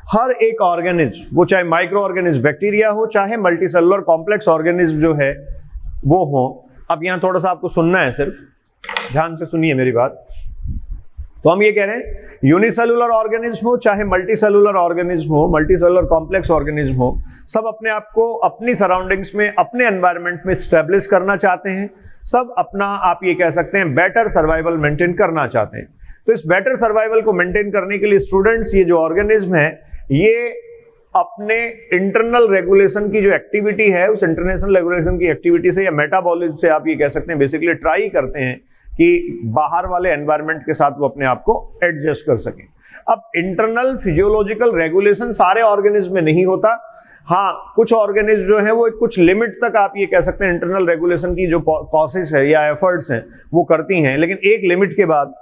हर एक ऑर्गेनिज्म, वो चाहे माइक्रो ऑर्गेनिज्म बैक्टीरिया हो, चाहे मल्टीसेलुलर कॉम्प्लेक्स ऑर्गेनिज्म जो है वो हो। अब यहां थोड़ा सा आपको सुनना है, सिर्फ ध्यान से सुनिए मेरी बात। तो हम ये कह रहे हैं यूनिसेलुलर ऑर्गेनिज्म हो, चाहे मल्टीसेलुलर ऑर्गेनिज्म हो, मल्टीसेलुलर कॉम्प्लेक्स ऑर्गेनिज्म हो, सब अपने आप को अपनी सराउंडिंग्स में, अपने एनवायरनमेंट में स्टैब्लिश करना चाहते हैं। सब अपना आप ये कह सकते हैं बेटर सर्वाइवल मेंटेन करना चाहते हैं। तो इस बेटर सर्वाइवल को मेंटेन करने के लिए स्टूडेंट्स, ये जो ऑर्गेनिज्म है ये अपने इंटरनल रेगुलेशन की जो एक्टिविटी है, उस इंटरनेशनल रेगुलेशन की एक्टिविटी से या मेटाबॉलिज्म से आप ये कह सकते हैं बेसिकली ट्राई करते हैं कि बाहर वाले एनवायरनमेंट के साथ वो अपने आप को एडजस्ट कर सकें। अब इंटरनल फिजियोलॉजिकल रेगुलेशन सारे ऑर्गेनिज्म में नहीं होता। हाँ, कुछ ऑर्गेनिज्म जो है वो कुछ लिमिट तक आप ये कह सकते हैं इंटरनल रेगुलेशन की जो कॉसेस है या एफर्ट्स हैं वो करती हैं, लेकिन एक लिमिट के बाद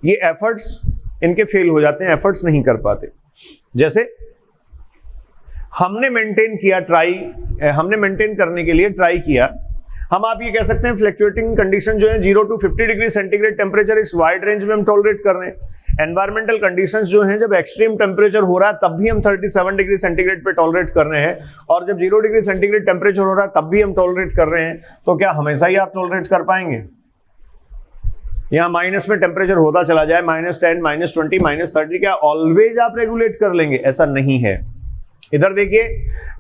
ये एफर्ट्स इनके फेल हो जाते हैं, एफर्ट्स नहीं कर पाते। जैसे हमने मेंटेन करने के लिए ट्राई किया, हम आप ये कह सकते हैं फ्लक्चुएटिंग कंडीशन जो है 0 to 50 डिग्री सेंटीग्रेड टेम्परेचर, इस वाइड रेंज में हम टॉलरेट कर रहे हैं। एनवायरमेंटल कंडीशंस जो हैं, जब एक्सट्रीम टेम्परेचर हो रहा है तब भी हम 37 डिग्री सेंटीग्रेड पे टॉलरेट कर रहे हैं, और जब 0 डिग्री सेंटीग्रेड टेम्परेचर हो रहा है तब भी हम टॉलरेट कर रहे हैं। तो क्या हमेशा ही आप टॉलरेट कर पाएंगे? यहां माइनस में टेम्परेचर होता चला जाए, -10, -20, -30, क्या ऑलवेज आप रेगुलेट कर लेंगे? ऐसा नहीं है। इधर देखिए,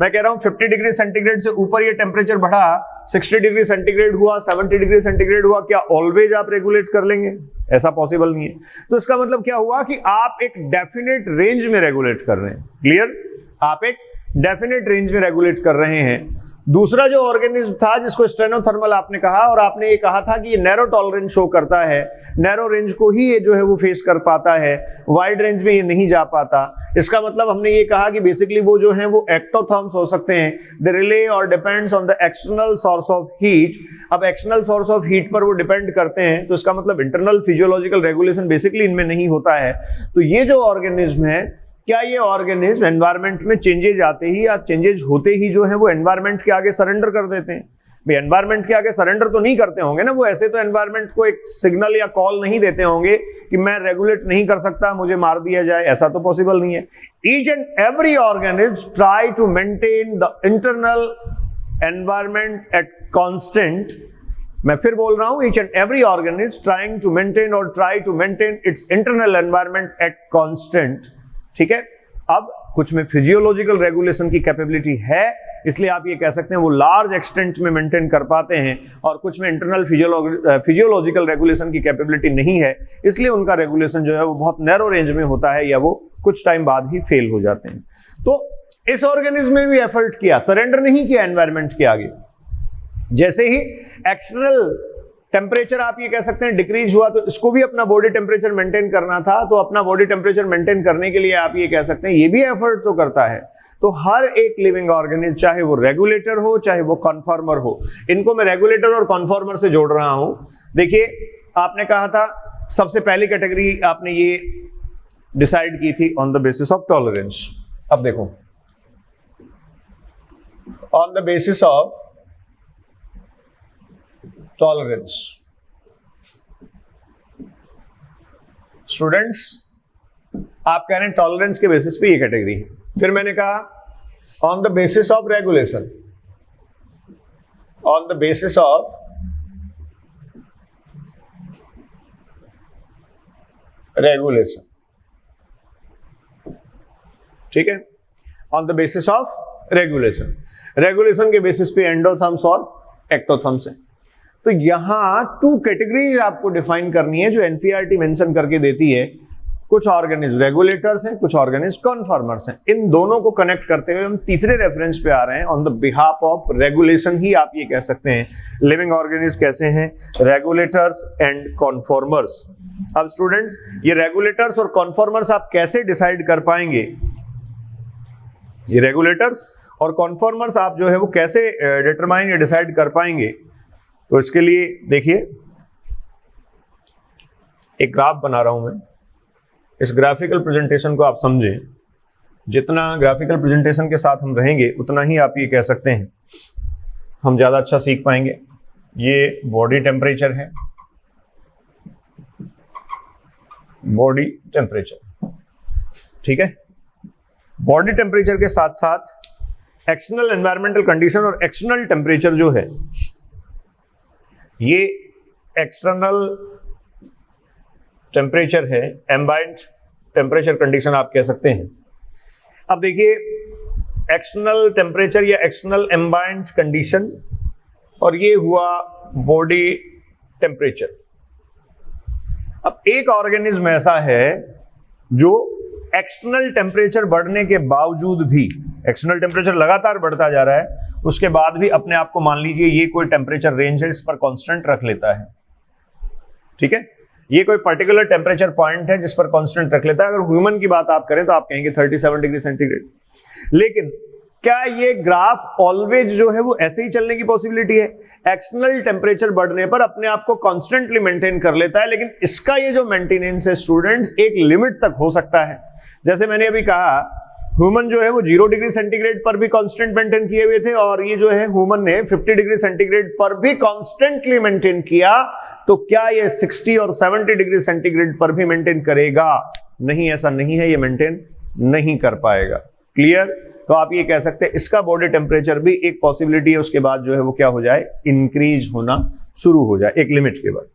मैं कह रहा हूं 50 डिग्री सेंटीग्रेड से ऊपर ये टेम्परेचर बढ़ा, 60 डिग्री सेंटीग्रेड हुआ, 70 डिग्री सेंटीग्रेड हुआ, क्या ऑलवेज आप रेगुलेट कर लेंगे? ऐसा पॉसिबल नहीं है। तो इसका मतलब क्या हुआ कि आप एक डेफिनेट रेंज में रेगुलेट कर रहे हैं। क्लियर? आप एक डेफिनेट रेंज में रेगुलेट कर रहे हैं। दूसरा जो ऑर्गेनिज्म था जिसको स्टेनोथर्मल आपने कहा, और आपने ये कहा था कि ये नैरो टॉलरेंस शो करता है, नैरो रेंज को ही ये जो है वो फेस कर पाता है, वाइड रेंज में ये नहीं जा पाता। इसका मतलब हमने ये कहा कि बेसिकली वो जो है वो एक्टोथर्म्स हो सकते हैं, दे रिले और depends on the external source of heat. अब एक्सटर्नल सोर्स ऑफ हीट पर वो डिपेंड करते हैं, तो इसका मतलब इंटरनल फिजियोलॉजिकल रेगुलेशन बेसिकली इनमें नहीं होता है। तो ये जो ऑर्गेनिज्म है, क्या ये ऑर्गेनिज्म एनवायरनमेंट में चेंजेज आते ही या चेंजेज होते ही जो है वो एनवायरनमेंट के आगे सरेंडर कर देते हैं? भाई एनवायरनमेंट के आगे सरेंडर तो नहीं करते होंगे ना वो, ऐसे तो एनवायरनमेंट को एक सिग्नल या कॉल नहीं देते होंगे कि मैं रेगुलेट नहीं कर सकता, मुझे मार दिया जाए, ऐसा तो पॉसिबल नहीं है। Each and every organism try to maintain the internal environment at constant, मैं फिर बोल रहा हूं, each and every organism trying to maintain और try to maintain its internal environment at constant. ठीक है, अब कुछ में फिजियोलॉजिकल रेगुलेशन की कैपेबिलिटी है, इसलिए आप ये कह सकते हैं वो लार्ज एक्सटेंट में मेंटेन कर पाते हैं, और कुछ में इंटरनल फिजियोलॉजिकल रेगुलेशन की कैपेबिलिटी नहीं है, इसलिए उनका रेगुलेशन जो है वो बहुत नैरो रेंज में होता है या वो कुछ टाइम बाद ही फेल हो जाते हैं। तो इस ऑर्गेनिज्म में भी एफर्ट किया, सरेंडर नहीं किया एनवायरनमेंट के आगे। जैसे ही एक्सटर्नल टेम्परेचर आप ये कह सकते हैं डिक्रीज हुआ, तो इसको भी अपना बॉडी टेम्परेचर मेंटेन करना था, तो अपना बॉडी टेम्परेचर मेंटेन करने के लिए आप ये कह सकते हैं ये भी एफर्ट तो करता है। तो हर एक लिविंग ऑर्गेनिज्म, चाहे वो रेगुलेटर हो चाहे वो कॉन्फॉर्मर हो, इनको मैं रेगुलेटर और कॉन्फॉर्मर से जोड़ रहा हूं। देखिए, आपने कहा था सबसे पहली कैटेगरी आपने ये डिसाइड की थी on the basis of tolerance. अब देखो, on the basis of tolerance, students आप कह रहे हैं टॉलरेंस के बेसिस पे ये कैटेगरी है। फिर मैंने कहा on the basis of regulation, on the basis of regulation, ठीक है, on the basis of regulation, regulation के बेसिस पे एंडोथर्म्स और एक्टोथर्म्स है। तो यहां टू कैटेगरीज आपको डिफाइन करनी है जो एनसीईआरटी मेंशन करके देती है। कुछ ऑर्गेनिज्म रेगुलेटर्स हैं, कुछ ऑर्गेनिज्म कॉन्फॉर्मर्स हैं। इन दोनों को कनेक्ट करते हुए हम तीसरे रेफरेंस पे आ रहे हैं, on the behalf of regulation ही आप ये कह सकते हैं लिविंग ऑर्गेनिज्म कैसे हैं, रेगुलेटर्स एंड कॉन्फॉर्मर्स। अब स्टूडेंट्स, ये रेगुलेटर्स और कॉन्फॉर्मर्स आप कैसे डिसाइड कर पाएंगे, ये रेगुलेटर्स और कॉन्फॉर्मर्स आप जो है वो कैसे डिटरमाइन या डिसाइड कर पाएंगे? तो इसके लिए देखिए, एक ग्राफ बना रहा हूं मैं। इस ग्राफिकल प्रेजेंटेशन को आप समझें, जितना ग्राफिकल प्रेजेंटेशन के साथ हम रहेंगे उतना ही आप ये कह सकते हैं हम ज्यादा अच्छा सीख पाएंगे। ये बॉडी टेम्परेचर है, बॉडी टेम्परेचर, ठीक है। बॉडी टेम्परेचर के साथ साथ एक्सटर्नल एनवायरमेंटल कंडीशन और एक्सटर्नल टेम्परेचर जो है, ये एक्सटर्नल टेम्परेचर है, एम्बाइंट टेम्परेचर कंडीशन आप कह सकते हैं। अब देखिए, एक्सटर्नल टेम्परेचर या एक्सटर्नल एम्बाइंट कंडीशन, और ये हुआ बॉडी टेम्परेचर। अब एक ऑर्गेनिज्म ऐसा है जो एक्सटर्नल टेम्परेचर बढ़ने के बावजूद भी, एक्सटर्नल टेम्परेचर लगातार बढ़ता जा रहा है, उसके बाद भी अपने आप को मान लीजिए ये कोई टेम्परेचर रेंज है, इस पर कांस्टेंट रख लेता है, ठीक है। ये कोई पर्टिकुलर टेम्परेचर पॉइंट है जिस पर कांस्टेंट रख लेता है। अगर ह्यूमन की बात आप करें तो आप कहेंगे 37 डिग्री सेंटीग्रेड। लेकिन क्या ये ग्राफ ऑलवेज जो है वो ऐसे ही चलने की पॉसिबिलिटी है? एक्सटर्नल टेम्परेचर बढ़ने पर अपने आप को कांस्टेंटली मेंटेन कर लेता है, लेकिन इसका ये जो मेंटेनेंस है स्टूडेंट्स, एक लिमिट तक हो सकता है। जैसे मैंने अभी कहा, ह्यूमन जो है वो 0 डिग्री सेंटीग्रेड पर भी कांस्टेंट मेंटेन किए हुए थे, और ये जो है ह्यूमन ने 50 डिग्री सेंटीग्रेड पर भी कांस्टेंटली मेंटेन किया। तो क्या ये 60 और 70 डिग्री सेंटीग्रेड पर भी मेंटेन करेगा? नहीं, ऐसा नहीं है, ये मेंटेन नहीं कर पाएगा। क्लियर? तो आप ये कह सकते हैं इसका बॉडी टेम्परेचर भी एक पॉसिबिलिटी है, उसके बाद जो है वो क्या हो जाए, इंक्रीज होना शुरू हो जाए एक लिमिट के बाद।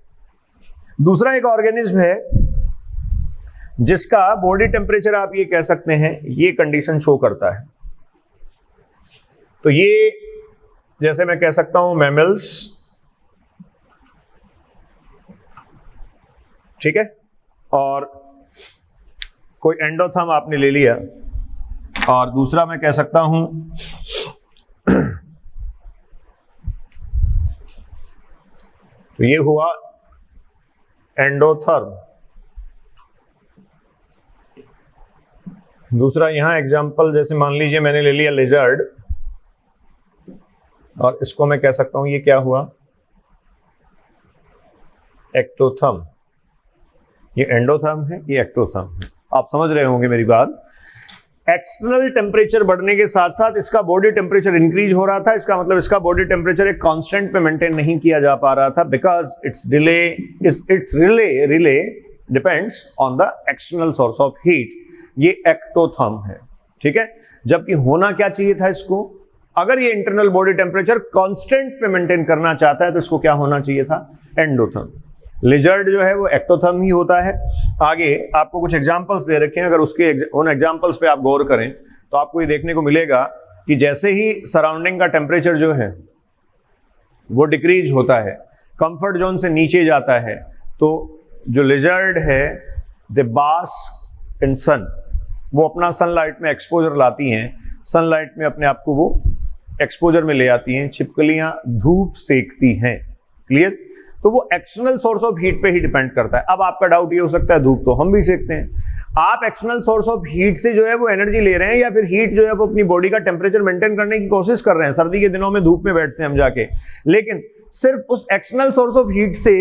दूसरा एक ऑर्गेनिज्म है जिसका बॉडी टेम्परेचर आप ये कह सकते हैं ये कंडीशन शो करता है। तो ये जैसे मैं कह सकता हूं मैमल्स, ठीक है, और कोई एंडोथर्म आपने ले लिया, और दूसरा मैं कह सकता हूं तो ये हुआ एंडोथर्म। दूसरा यहां एग्जांपल, जैसे मान लीजिए मैंने ले लिया लिजर्ड, और इसको मैं कह सकता हूं ये क्या हुआ, एक्टोथर्म। ये एंडोथर्म है, ये एक्टोथर्म है। आप समझ रहे होंगे मेरी बात। एक्सटर्नल टेम्परेचर बढ़ने के साथ साथ इसका बॉडी टेम्परेचर इंक्रीज हो रहा था, इसका मतलब इसका बॉडी टेम्परेचर एक कांस्टेंट पे मेंटेन नहीं किया जा पा रहा था, because it's relay depends on the external source of heat. ये एक्टोथर्म है, ठीक है। जबकि होना क्या चाहिए था इसको, अगर ये इंटरनल बॉडी टेम्परेचर कांस्टेंट पे मेंटेन करना चाहता है तो इसको क्या होना चाहिए था, एंडोथर्म। लिजर्ड जो है वो एक्टोथर्म ही होता है। आगे आपको कुछ एग्जांपल्स दे रखे हैं, अगर उसके उन एग्जांपल्स पे आप गौर करें तो आपको ये देखने को मिलेगा कि जैसे ही सराउंडिंग का टेम्परेचर जो है वो डिक्रीज होता है, कंफर्ट जोन से नीचे जाता है, तो जो लिजर्ड है दे बास्क इन सन, वो अपना सनलाइट में एक्सपोजर लाती हैं, सनलाइट में अपने आप को वो एक्सपोजर में ले आती हैं। छिपकलियां धूप सेकती हैं, क्लियर। तो वो एक्सटर्नल सोर्स ऑफ हीट पे ही डिपेंड करता है। अब आपका डाउट ये हो सकता है धूप तो हम भी सेकते हैं, आप एक्सटर्नल सोर्स ऑफ हीट से जो है वो एनर्जी ले रहे हैं या फिर हीट जो है वो अपनी बॉडी का टेम्परेचर मेंटेन करने की कोशिश कर रहे हैं। सर्दी के दिनों में धूप में बैठते हैं हम जाके, लेकिन सिर्फ उस एक्सटर्नल सोर्स ऑफ हीट से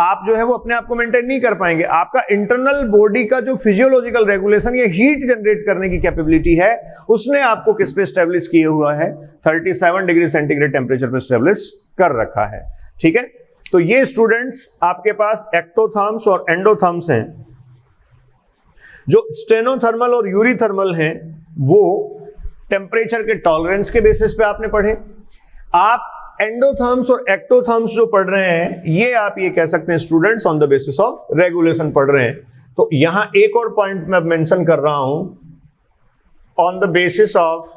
आप जो है वो अपने आप को मेंटेन नहीं कर पाएंगे। आपका इंटरनल बॉडी का जो फिजियोलॉजिकल रेगुलेशन, ये हीट जनरेट करने की कैपेबिलिटी है, उसने आपको किस पे स्टेब्लिश किया हुआ है, 37 डिग्री सेंटीग्रेड टेम्परेचर पे स्टेब्लिश कर रखा है, ठीक है। तो ये स्टूडेंट्स आपके पास एक्टोथर्म्स और एंडोथर्म्स हैं। जो स्टेनोथर्मल और यूरीथर्मल हैं वो टेम्परेचर के टॉलरेंस के बेसिस पे आपने पढ़े। आप एंडोथर्म्स और एक्टोथर्म्स जो पढ़ रहे हैं ये आप ये कह सकते हैं students on the basis of regulation पढ़ रहे हैं। तो यहां एक और पॉइंट मैं मेंशन कर रहा हूं, on the basis of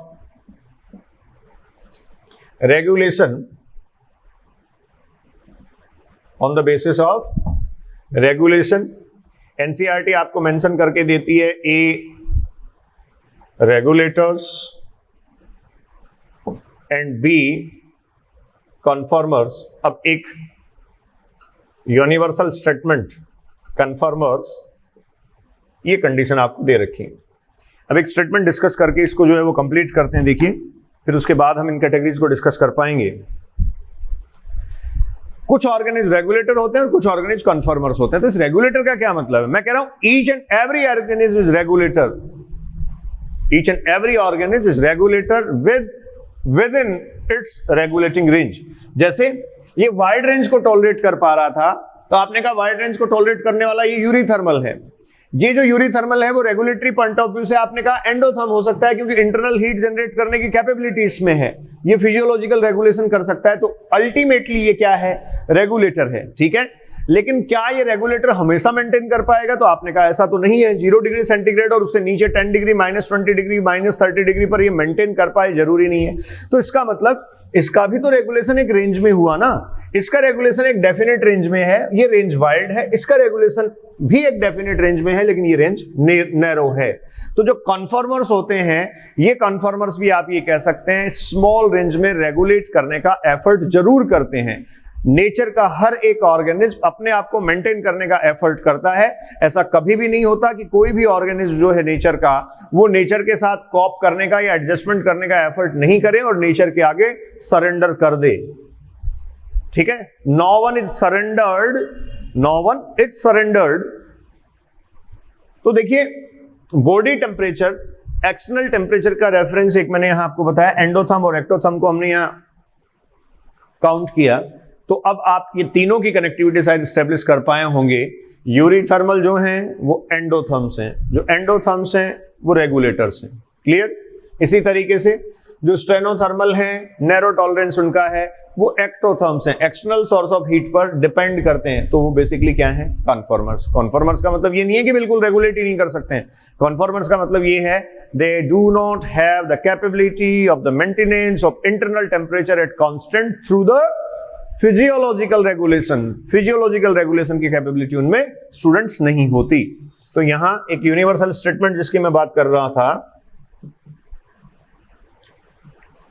regulation, on the basis of regulation NCERT आपको मेंशन करके देती है ए रेगुलेटर्स एंड बी कन्फर्मर्स। अब एक यूनिवर्सल स्टेटमेंट कन्फर्मर्स, ये कंडीशन आपको दे रखी है। अब एक स्टेटमेंट डिस्कस करके इसको जो है वो कंप्लीट करते हैं, देखिए, फिर उसके बाद हम इन कैटेगरीज को डिस्कस कर पाएंगे। कुछ ऑर्गेनिज्म रेगुलेटर होते हैं और कुछ ऑर्गेनिज्म कन्फर्मर्स होते हैं। तो इस रेगुलेटर का क्या मतलब है, मैं कह रहा हूं each and every organism is regulator, each and every organism is regulator within its regulating range. जैसे ये वाइड रेंज को टॉलरेट कर पा रहा था, तो आपने कहा वाइड रेंज को टॉलरेट करने वाला ये यूरीथर्मल है। ये जो यूरीथर्मल है वो रेगुलेटरी पॉइंट ऑफ व्यू से आपने कहा एंडोथर्म हो सकता है, क्योंकि इंटरनल हीट जनरेट करने की कैपेबिलिटी इसमें है, ये फिजियोलॉजिकल रेगुलेशन कर सकता है। तो अल्टीमेटली ये क्या है, रेगुलेटर है, ठीक है। लेकिन क्या ये रेगुलेटर हमेशा मेंटेन कर पाएगा, तो आपने कहा ऐसा तो नहीं है। 0 डिग्री सेंटीग्रेड और उससे नीचे 10 डिग्री, -20 डिग्री, -30 डिग्री पर ये मेंटेन कर पाए, जरूरी नहीं है। तो इसका मतलब इसका भी तो रेगुलेशन एक रेंज में हुआ ना, इसका रेगुलेशन एक डेफिनेट रेंज में है, ये रेंज वाइड है, इसका रेगुलेशन भी एक डेफिनेट रेंज में है, लेकिन ये रेंज नैरो है। तो जो कन्फर्मर्स होते हैं, ये कन्फर्मर्स भी आप ये कह सकते हैं स्मॉल रेंज में रेगुलेट करने का एफर्ट जरूर करते हैं। नेचर का हर एक ऑर्गेनिज्म अपने आप को मेंटेन करने का एफर्ट करता है। ऐसा कभी भी नहीं होता कि कोई भी ऑर्गेनिज्म जो है नेचर का, वो नेचर के साथ कॉप करने का या एडजस्टमेंट करने का एफर्ट नहीं करे और नेचर के आगे सरेंडर कर दे, ठीक है। No one is surrendered, no one is surrendered. तो देखिए, बॉडी टेम्परेचर, एक्सटर्नल टेम्परेचर का रेफरेंस एक मैंने यहां आपको बताया, एंडोथर्म और एक्टोथर्म को हमने यहां काउंट किया। तो अब आप ये तीनों की कनेक्टिविटी शायद स्टेब्लिश कर पाए होंगे। यूरीथर्मल जो हैं वो एंडोथर्म्स हैं, जो एंडोथर्म्स हैं वो रेगुलेटर्स हैं, क्लियर। इसी तरीके से जो स्टेनोथर्मल हैं, नैरो टॉलरेंस उनका है, वो एक्टोथर्म्स हैं, एक्सटर्नल सोर्स ऑफ हीट पर डिपेंड करते हैं। तो वो बेसिकली क्या है, कन्फर्मर्स। कन्फर्मर्स का मतलब ये नहीं है कि बिल्कुल रेगुलेट ही नहीं कर सकते हैं। कन्फर्मर्स का मतलब ये है they do not have the capability of the maintenance of internal temperature at constant through the physiological regulation. Physiological regulation की कैपेबिलिटी उनमें स्टूडेंट्स नहीं होती। तो यहां एक यूनिवर्सल स्टेटमेंट जिसकी मैं बात कर रहा था,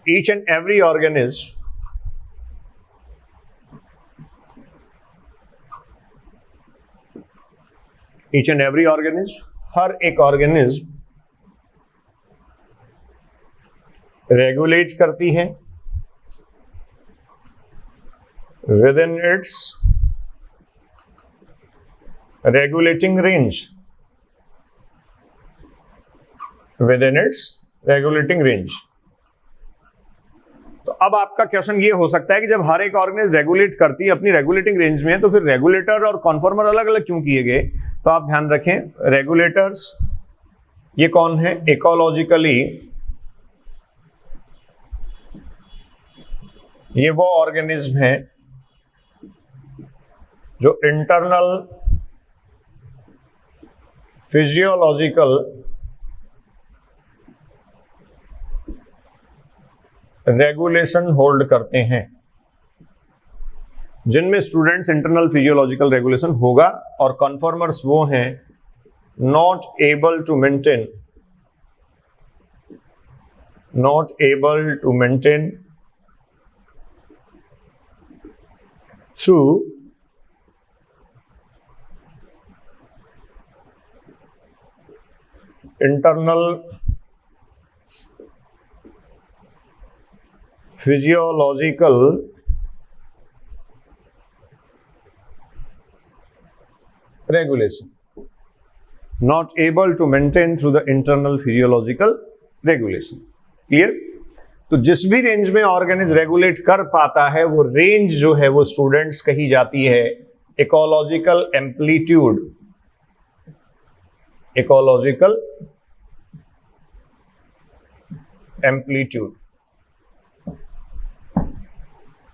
each and every organism each and every organism, हर एक ऑर्गेनिज्म रेगुलेट करती है within its regulating range, within its regulating range. तो अब आपका क्वेश्चन ये हो सकता है कि जब हर एक ऑर्गेनाइज रेगुलेट करती है अपनी रेगुलेटिंग रेंज में, तो फिर रेगुलेटर और कॉन्फॉर्मर अलग अलग क्यों किए गए? तो आप ध्यान रखें, रेगुलेटर्स ये कौन है? इकोलॉजिकली ये वो ऑर्गेनिज्म है जो इंटरनल फिजियोलॉजिकल रेगुलेशन होल्ड करते हैं, जिनमें स्टूडेंट्स इंटरनल फिजियोलॉजिकल रेगुलेशन होगा, और कन्फॉर्मर्स वो हैं not able to maintain through internal physiological regulation, not able to maintain through the internal physiological regulation. Clear? तो जिस भी रेंज में ऑर्गेनिज्म रेगुलेट कर पाता है वो रेंज जो है वो स्टूडेंट्स कही जाती है इकोलॉजिकल एम्पलीट्यूड। इकोलॉजिकल एम्पलीट्यूड,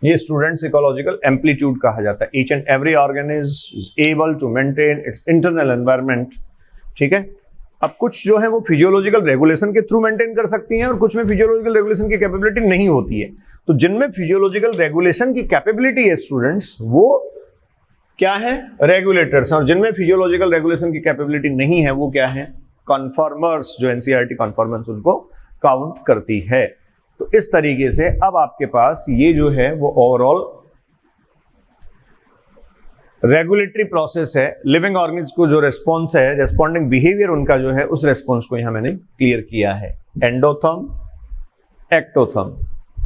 ये स्टूडेंट्स इकोलॉजिकल एम्पलीट्यूड कहा जाता है। Each and every organism is able to maintain its internal environment. ठीक है, अब कुछ जो है वो फिजियोलॉजिकल रेगुलेशन के थ्रू मेंटेन कर सकती हैं और कुछ में फिजियोलॉजिकल रेगुलेशन की कैपेबिलिटी नहीं होती है। तो जिनमें फिजियोलॉजिकल रेगुलेशन की कैपेबिलिटी है स्टूडेंट्स, वो क्या है? रेगुलेटर्स। और जिनमें फिजियोलॉजिकल रेगुलेशन की कैपेबिलिटी नहीं है वो क्या है? कन्फॉर्मर्स, जो एनसीईआरटी कन्फॉर्मेंस उनको काउंट करती है। तो इस तरीके से अब आपके पास ये जो है वो ओवरऑल रेगुलेटरी प्रोसेस है। लिविंग ऑर्गेनिज्म को जो रेस्पॉन्स है, रेस्पॉन्डिंग बिहेवियर उनका जो है, उस रेस्पॉन्स को यहां मैंने क्लियर किया है। Endotherm, ectotherm.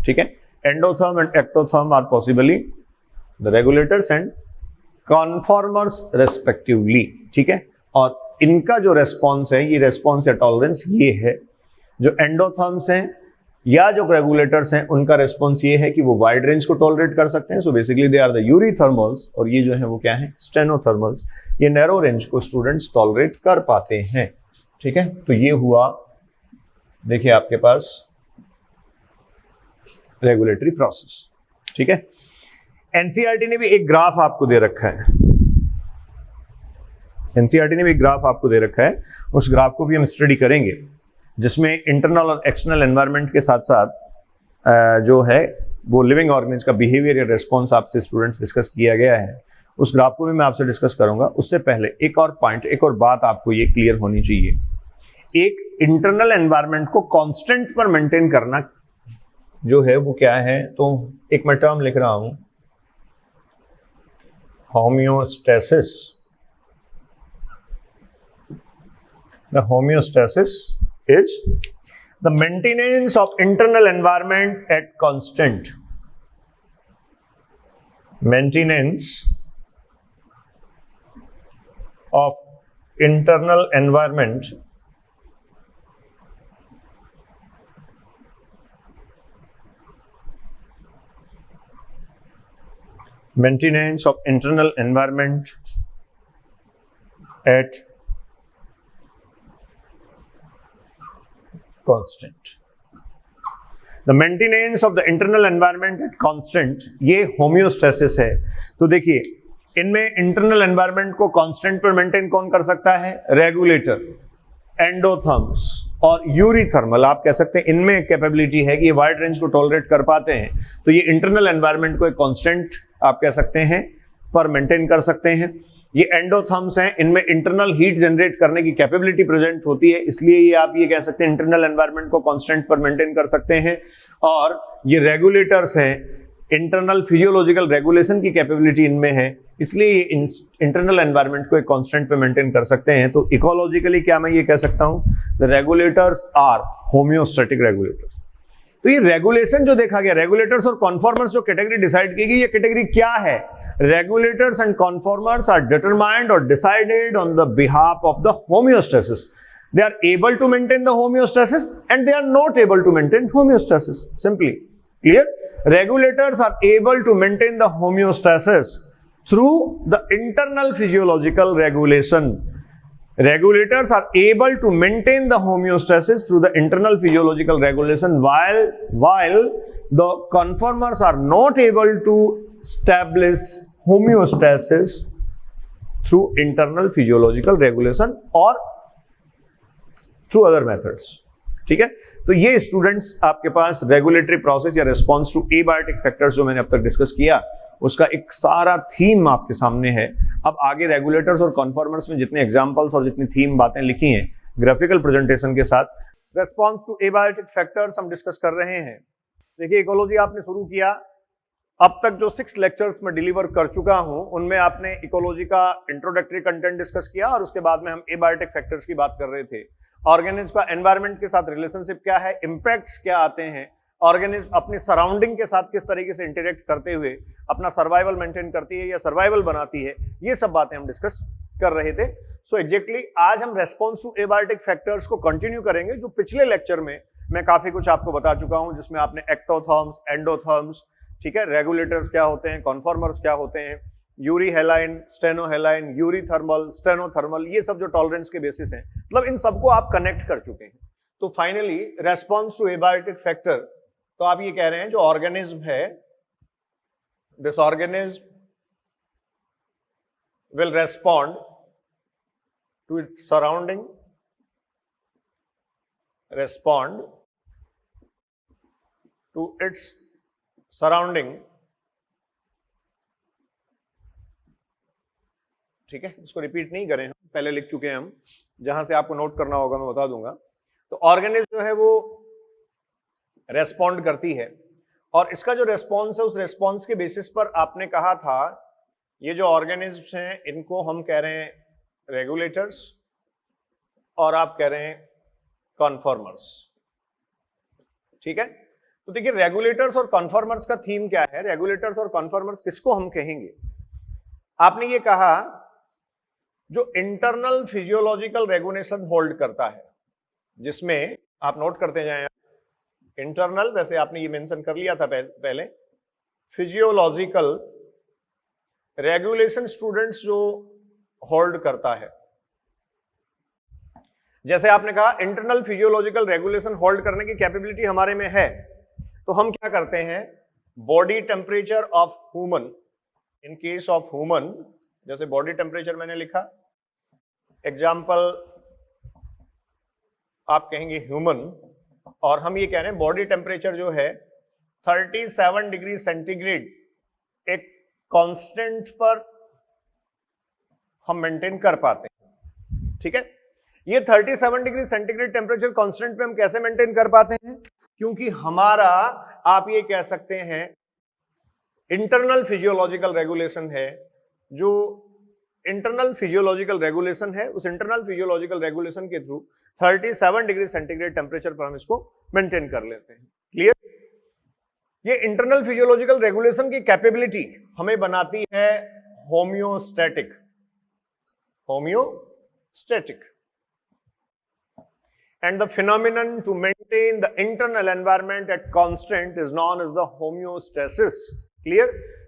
ठीक है, endotherm and ectotherm are possibly the regulators and conformers respectively. ठीक है, और इनका जो रेस्पॉन्स है, ये रेस्पॉन्स या टॉलरेंस ये है। जो एंडोथर्म्स हैं या जो रेगुलेटर्स हैं उनका रेस्पॉन्स ये है कि वो वाइड रेंज को टॉलरेट कर सकते हैं। So basically they are the eurythermals, और ये जो है वो क्या है? स्टेनोथर्मल्स। ये नैरो रेंज को स्टूडेंट्स टॉलरेट कर पाते हैं। ठीक है, तो ये हुआ, देखिए आपके पास रेगुलेटरी प्रोसेस। ठीक है, एनसीईआरटी ने भी एक ग्राफ आपको दे रखा है। एनसीईआरटी ने भी एक ग्राफ आपको दे रखा है, उस ग्राफ को भी हम स्टडी करेंगे, जिसमें इंटरनल और एक्सटर्नल एनवायरनमेंट के साथ साथ जो है वो लिविंग ऑर्गेनिज्म का बिहेवियर या रिस्पॉन्स आपसे स्टूडेंट्स डिस्कस किया गया है। उस ग्राफ को भी मैं आपसे डिस्कस करूंगा। उससे पहले एक और पॉइंट, एक और बात आपको ये क्लियर होनी चाहिए। एक इंटरनल एनवायरनमेंट को कांस्टेंट पर मेंटेन करना जो है वो क्या है? तो एक मैं टर्म लिख रहा हूं, homeostasis. The homeostasis is the maintenance of internal environment at constant. Maintenance of internal environment at constant. The maintenance of the internal environment at constant, ये होम्योस्टेसिस है। तो देखिए, इनमें इंटरनल एनवायरनमेंट को कांस्टेंट पर मेंटेन कौन कर सकता है? रेगुलेटर, एंडोथर्म्स और यूरीथर्मल। आप कह सकते हैं इनमें कैपेबिलिटी है कि ये वाइड रेंज को टॉलरेट कर पाते हैं। तो ये इंटरनल एनवायरनमेंट को एक कांस्टेंट आप कह सकते हैं पर मेंटेन कर सकते हैं। ये एंडोथर्म्स हैं, इनमें इंटरनल हीट जनरेट करने की कैपेबिलिटी प्रेजेंट होती है, इसलिए ये आप ये कह सकते हैं इंटरनल एनवायरनमेंट को कांस्टेंट पर मेंटेन कर सकते हैं। और ये रेगुलेटर्स हैं, इंटरनल फिजियोलॉजिकल रेगुलेशन की कैपेबिलिटी इनमें है, इसलिए ये इंटरनल एनवायरनमेंट को एक कांस्टेंट पे मेंटेन कर सकते हैं। तो इकोलॉजिकली क्या मैं ये कह सकता हूं? The regulators are homeostatic regulators. तो ये रेगुलेशन जो देखा गया, रेगुलेटर्स और कॉन्फॉर्मर्स जो कैटेगरी डिसाइड की गई, ये कैटेगरी क्या है? Regulators and conformers are determined और decided on the behalf of the homeostasis. They are able to maintain the homeostasis and they are not able to maintain homeostasis. Simply. Clear? Regulators are able to maintain the homeostasis through the internal physiological regulation. Regulators are able to maintain the homeostasis through the internal physiological regulation while the conformers are not able to establish homeostasis through internal physiological regulation or through other methods. ठीक है, तो ये students आपके पास regulatory process या response to abiotic factors जो मैंने अब तक डिस्कस किया उसका एक सारा थीम आपके सामने है। अब आगे रेगुलेटर्स और कॉन्फॉर्मर्स में जितने एग्जांपल्स और जितनी थीम बातें लिखी हैं ग्राफिकल प्रेजेंटेशन के साथ, रिस्पॉन्स टू एबायोटिक फैक्टर्स हम डिस्कस कर रहे हैं। देखिए इकोलॉजी आपने शुरू किया, अब तक जो 6 लेक्चर्स में डिलीवर कर चुका हूं उनमें आपने इकोलॉजी का इंट्रोडक्टरी कंटेंट डिस्कस किया और उसके बाद में हम एबायोटिक फैक्टर्स की बात कर रहे थे। ऑर्गेनिज्म का एनवायरनमेंट के साथ रिलेशनशिप क्या है, इंपैक्ट्स क्या आते हैं, ऑर्गेनिज्म अपनी सराउंडिंग के साथ किस तरीके से इंटरेक्ट करते हुए अपना सर्वाइवल मेंटेन करती है या सर्वाइवल बनाती है, ये सब बातें हम डिस्कस कर रहे थे। सो एग्जैक्टली आज हम रेस्पॉन्स टू एबायोटिक फैक्टर्स को कंटिन्यू करेंगे, जो पिछले लेक्चर में मैं काफी कुछ आपको बता चुका हूं, जिसमें आपने एक्टोथर्म्स, एंडोथर्म्स, ठीक है, रेगुलेटर्स क्या होते हैं, कॉन्फॉर्मर्स क्या होते हैं, यूरी हेलाइन, स्टेनोहेलाइन, यूरी थर्मल, स्टेनोथर्मल, ये सब जो टॉलरेंस के बेसिस हैं, मतलब इन सबको आप कनेक्ट कर चुके हैं। तो finally response to abiotic factor, तो आप ये कह रहे हैं जो ऑर्गेनिज्म है, this organism will respond to its surrounding, respond to its surrounding, ठीक है, इसको रिपीट नहीं करें, हम पहले लिख चुके हैं, हम जहां से आपको नोट करना होगा मैं बता दूंगा। तो ऑर्गेनिज्म जो है वो रेस्पॉन्ड करती है और इसका जो रेस्पॉन्स है उस रेस्पॉन्स के बेसिस पर आपने कहा था ये जो ऑर्गेनिज्म हैं इनको हम कह रहे हैं रेगुलेटर्स और आप कह रहे हैं कॉन्फॉर्मर्स। ठीक है, तो देखिए रेगुलेटर्स और कॉन्फॉर्मर्स का थीम क्या है, रेगुलेटर्स और कॉन्फॉर्मर्स किसको हम कहेंगे। आपने ये कहा जो इंटरनल फिजियोलॉजिकल रेगुलेशन होल्ड करता है, जिसमें आप नोट करते जाएं इंटरनल, वैसे आपने ये मेंशन कर लिया था पहले, फिजियोलॉजिकल रेगुलेशन स्टूडेंट्स जो होल्ड करता है, जैसे आपने कहा इंटरनल फिजियोलॉजिकल रेगुलेशन होल्ड करने की कैपेबिलिटी हमारे में है, तो हम क्या करते हैं, body temperature of human, in case of human, जैसे बॉडी टेम्परेचर मैंने लिखा, एग्जाम्पल आप कहेंगे ह्यूमन, और हम ये कह रहे हैं बॉडी टेम्परेचर जो है 37 डिग्री सेंटीग्रेड एक कांस्टेंट पर हम मेंटेन कर पाते हैं। ठीक है, ये 37 डिग्री सेंटीग्रेड टेम्परेचर कांस्टेंट पे हम कैसे मेंटेन कर पाते हैं, क्योंकि हमारा आप ये कह सकते हैं इंटरनल फिजियोलॉजिकल रेगुलेशन है, जो इंटरनल फिजियोलॉजिकल रेगुलेशन है, उस इंटरनल फिजियोलॉजिकल रेगुलेशन के थ्रू 37 डिग्री सेंटीग्रेड टेम्परेचर पर हम इसको मेंटेन कर लेते हैं। क्लियर, ये इंटरनल फिजियोलॉजिकल रेगुलेशन की कैपेबिलिटी हमें बनाती है homeostatic, homeostatic, and the phenomenon to maintain the internal environment at constant is known as the homeostasis. Clear?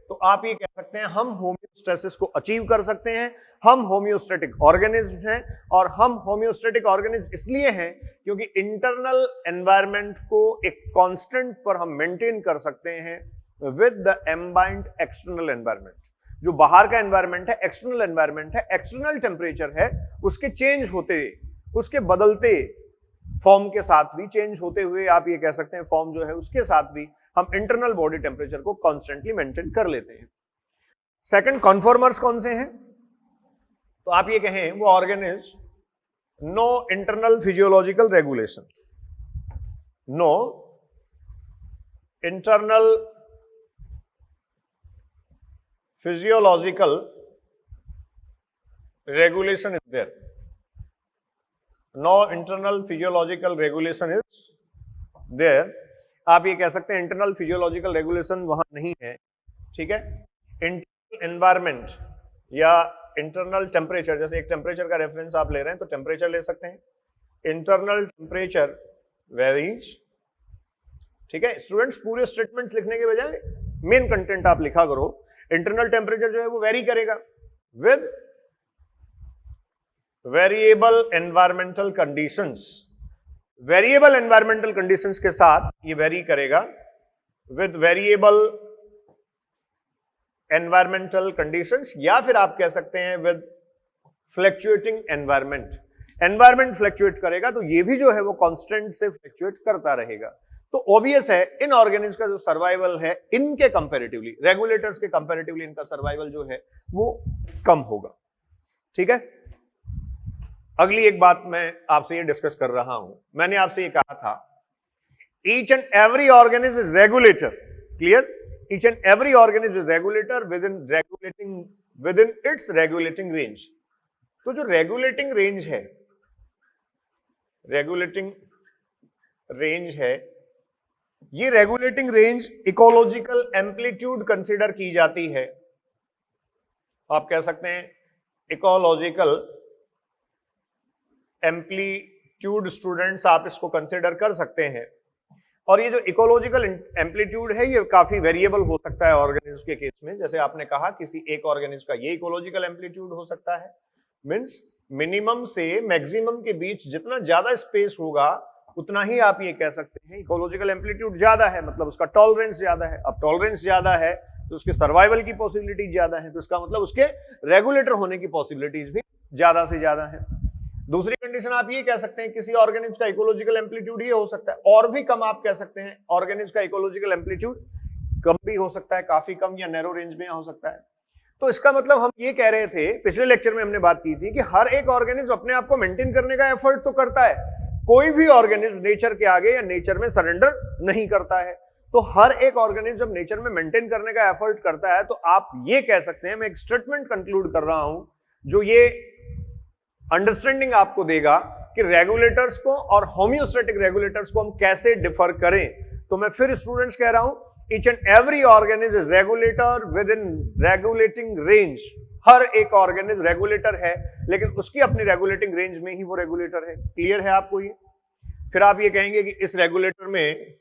तो आप ये कह सकते हैं हम होम्योस्टेसिस को अचीव कर सकते हैं, हम होम्योस्टैटिक ऑर्गेनिज्म हैं, और हम होम्योस्टैटिक ऑर्गेनिज्म इसलिए हैं क्योंकि इंटरनल एनवायरनमेंट को एक कांस्टेंट पर हम मेंटेन कर सकते हैं विद द एम्बाइंड एक्सटर्नल एनवायरनमेंट। जो बाहर का एनवायरनमेंट है, एक्सटर्नल एनवायरनमेंट है, एक्सटर्नल टेम्परेचर है, उसके चेंज होते, उसके बदलते फॉर्म के साथ भी, चेंज होते हुए आप ये कह सकते हैं फॉर्म जो है उसके साथ भी हम इंटरनल बॉडी टेम्परेचर को कांस्टेंटली मेंटेन कर लेते हैं। सेकंड, कॉन्फॉर्मर्स कौन से हैं, तो आप ये कहें वो organism no internal physiological regulation, no internal physiological regulation is there, no internal physiological regulation is there. आप ये कह सकते हैं इंटरनल फिजियोलॉजिकल रेगुलेशन वहां नहीं है। ठीक है, इंटरनल एनवायरनमेंट या इंटरनल टेम्परेचर, जैसे एक टेम्परेचर का रेफरेंस आप ले रहे हैं तो टेम्परेचर ले सकते हैं, इंटरनल टेम्परेचर वेरीज। ठीक है स्टूडेंट्स, पूरे स्टेटमेंट्स लिखने के बजाय मेन कंटेंट आप लिखा करो। इंटरनल टेम्परेचर जो है वो वेरी करेगा with variable environmental conditions. Variable environmental conditions के साथ ये वेरी करेगा विद वेरिएबल एनवायरमेंटल कंडीशंस, या फिर आप कह सकते हैं with fluctuating environment. Environment fluctuate करेगा तो ये भी जो है वो कांस्टेंट से फ्लैक्चुएट करता रहेगा। तो ऑब्वियस है इन ऑर्गेनिज्म का जो सर्वाइवल है इनके कंपैरेटिवली, रेगुलेटर्स के कंपैरेटिवली इनका सर्वाइवल जो है वो कम होगा। ठीक है, अगली एक बात मैं आपसे ये डिस्कस कर रहा हूं, मैंने आपसे ये कहा था each and every organism is regulator. Clear? Each and every organism is regulator within its regulating range. तो जो रेगुलेटिंग रेंज है, रेगुलेटिंग रेंज है, ये regulating range ecological amplitude consider की जाती है। आप कह सकते हैं इकोलॉजिकल एम्पलीट्यूड, स्टूडेंट्स आप इसको कंसीडर कर सकते हैं। और ये जो इकोलॉजिकल एम्पलीट्यूड है ये काफी वेरिएबल हो सकता है ऑर्गेनिज्म के केस में। जैसे आपने कहा किसी एक ऑर्गेनिज्म का ये इकोलॉजिकल एम्पलीट्यूड हो सकता है, मींस मिनिमम से मैक्सिमम के बीच जितना ज्यादा स्पेस होगा उतना ही आप ये कह सकते हैं इकोलॉजिकल एम्पलीट्यूड ज्यादा है, मतलब उसका टॉलरेंस ज्यादा है। अब टॉलरेंस ज्यादा है तो उसके सर्वाइवल की पॉसिबिलिटी ज्यादा है, तो इसका मतलब उसके रेगुलेटर होने की पॉसिबिलिटीज भी ज्यादा से ज्यादा है। दूसरी कंडीशन आप ये कह सकते हैं किसी ऑर्गेनिज्म का इकोलॉजिकल एम्पलीट्यूड ये हो सकता है, और भी कम आप कह सकते हैं ऑर्गेनिज्म का इकोलॉजिकल एम्पलीट्यूड कम भी हो सकता है, काफी कम या नैरो रेंज में हो सकता है। तो इसका मतलब हम ये कह रहे थे, पिछले लेक्चर में हमने बात की थी कि हर एक ऑर्गेनिज्म अपने आप को मेंटेन करने का एफर्ट तो करता है, कोई भी ऑर्गेनिज्म नेचर के आगे या नेचर में सरेंडर नहीं करता है। तो हर एक ऑर्गेनिज्म जब नेचर में मेंटेन करने का एफर्ट करता है तो आप ये कह सकते हैं, मैं एक स्टेटमेंट कंक्लूड कर रहा हूं जो ये अंडरस्टैंडिंग आपको देगा कि रेगुलेटर्स को और होम्योस्टैटिक रेगुलेटर्स को हम कैसे डिफर करें। तो मैं फिर स्टूडेंट्स कह रहा हूं, each and every organism is regulator within regulating range. हर एक ऑर्गेनिज्म रेगुलेटर है, लेकिन उसकी अपनी रेगुलेटिंग रेंज में ही वो रेगुलेटर है। क्लियर है आपको ये? फिर आप ये कहेंगे कि इस रेगुलेटर में,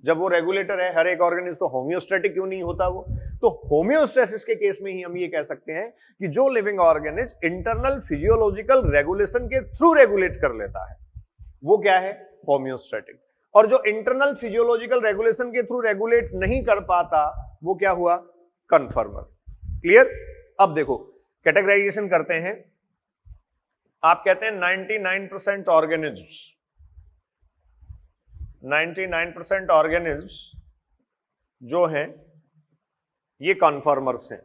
जब वो रेगुलेटर है हर एक ऑर्गेनिज्म, तो होम्योस्टैटिक क्यों नहीं होता वो? तो होम्योस्टेसिस के केस में ही हम ये कह सकते हैं कि जो living organism internal physiological regulation के थ्रू रेगुलेट कर लेता है वो क्या है? होम्योस्टैटिक। और जो इंटरनल फिजियोलॉजिकल रेगुलेशन के थ्रू रेगुलेट नहीं कर पाता वो क्या हुआ? कन्फर्मर। क्लियर? अब देखो कैटेगराइजेशन करते हैं। आप कहते हैं 99% ऑर्गेनिज्म्स, 99% ऑर्गेनिज्म्स जो हैं ये कन्फर्मर्स हैं।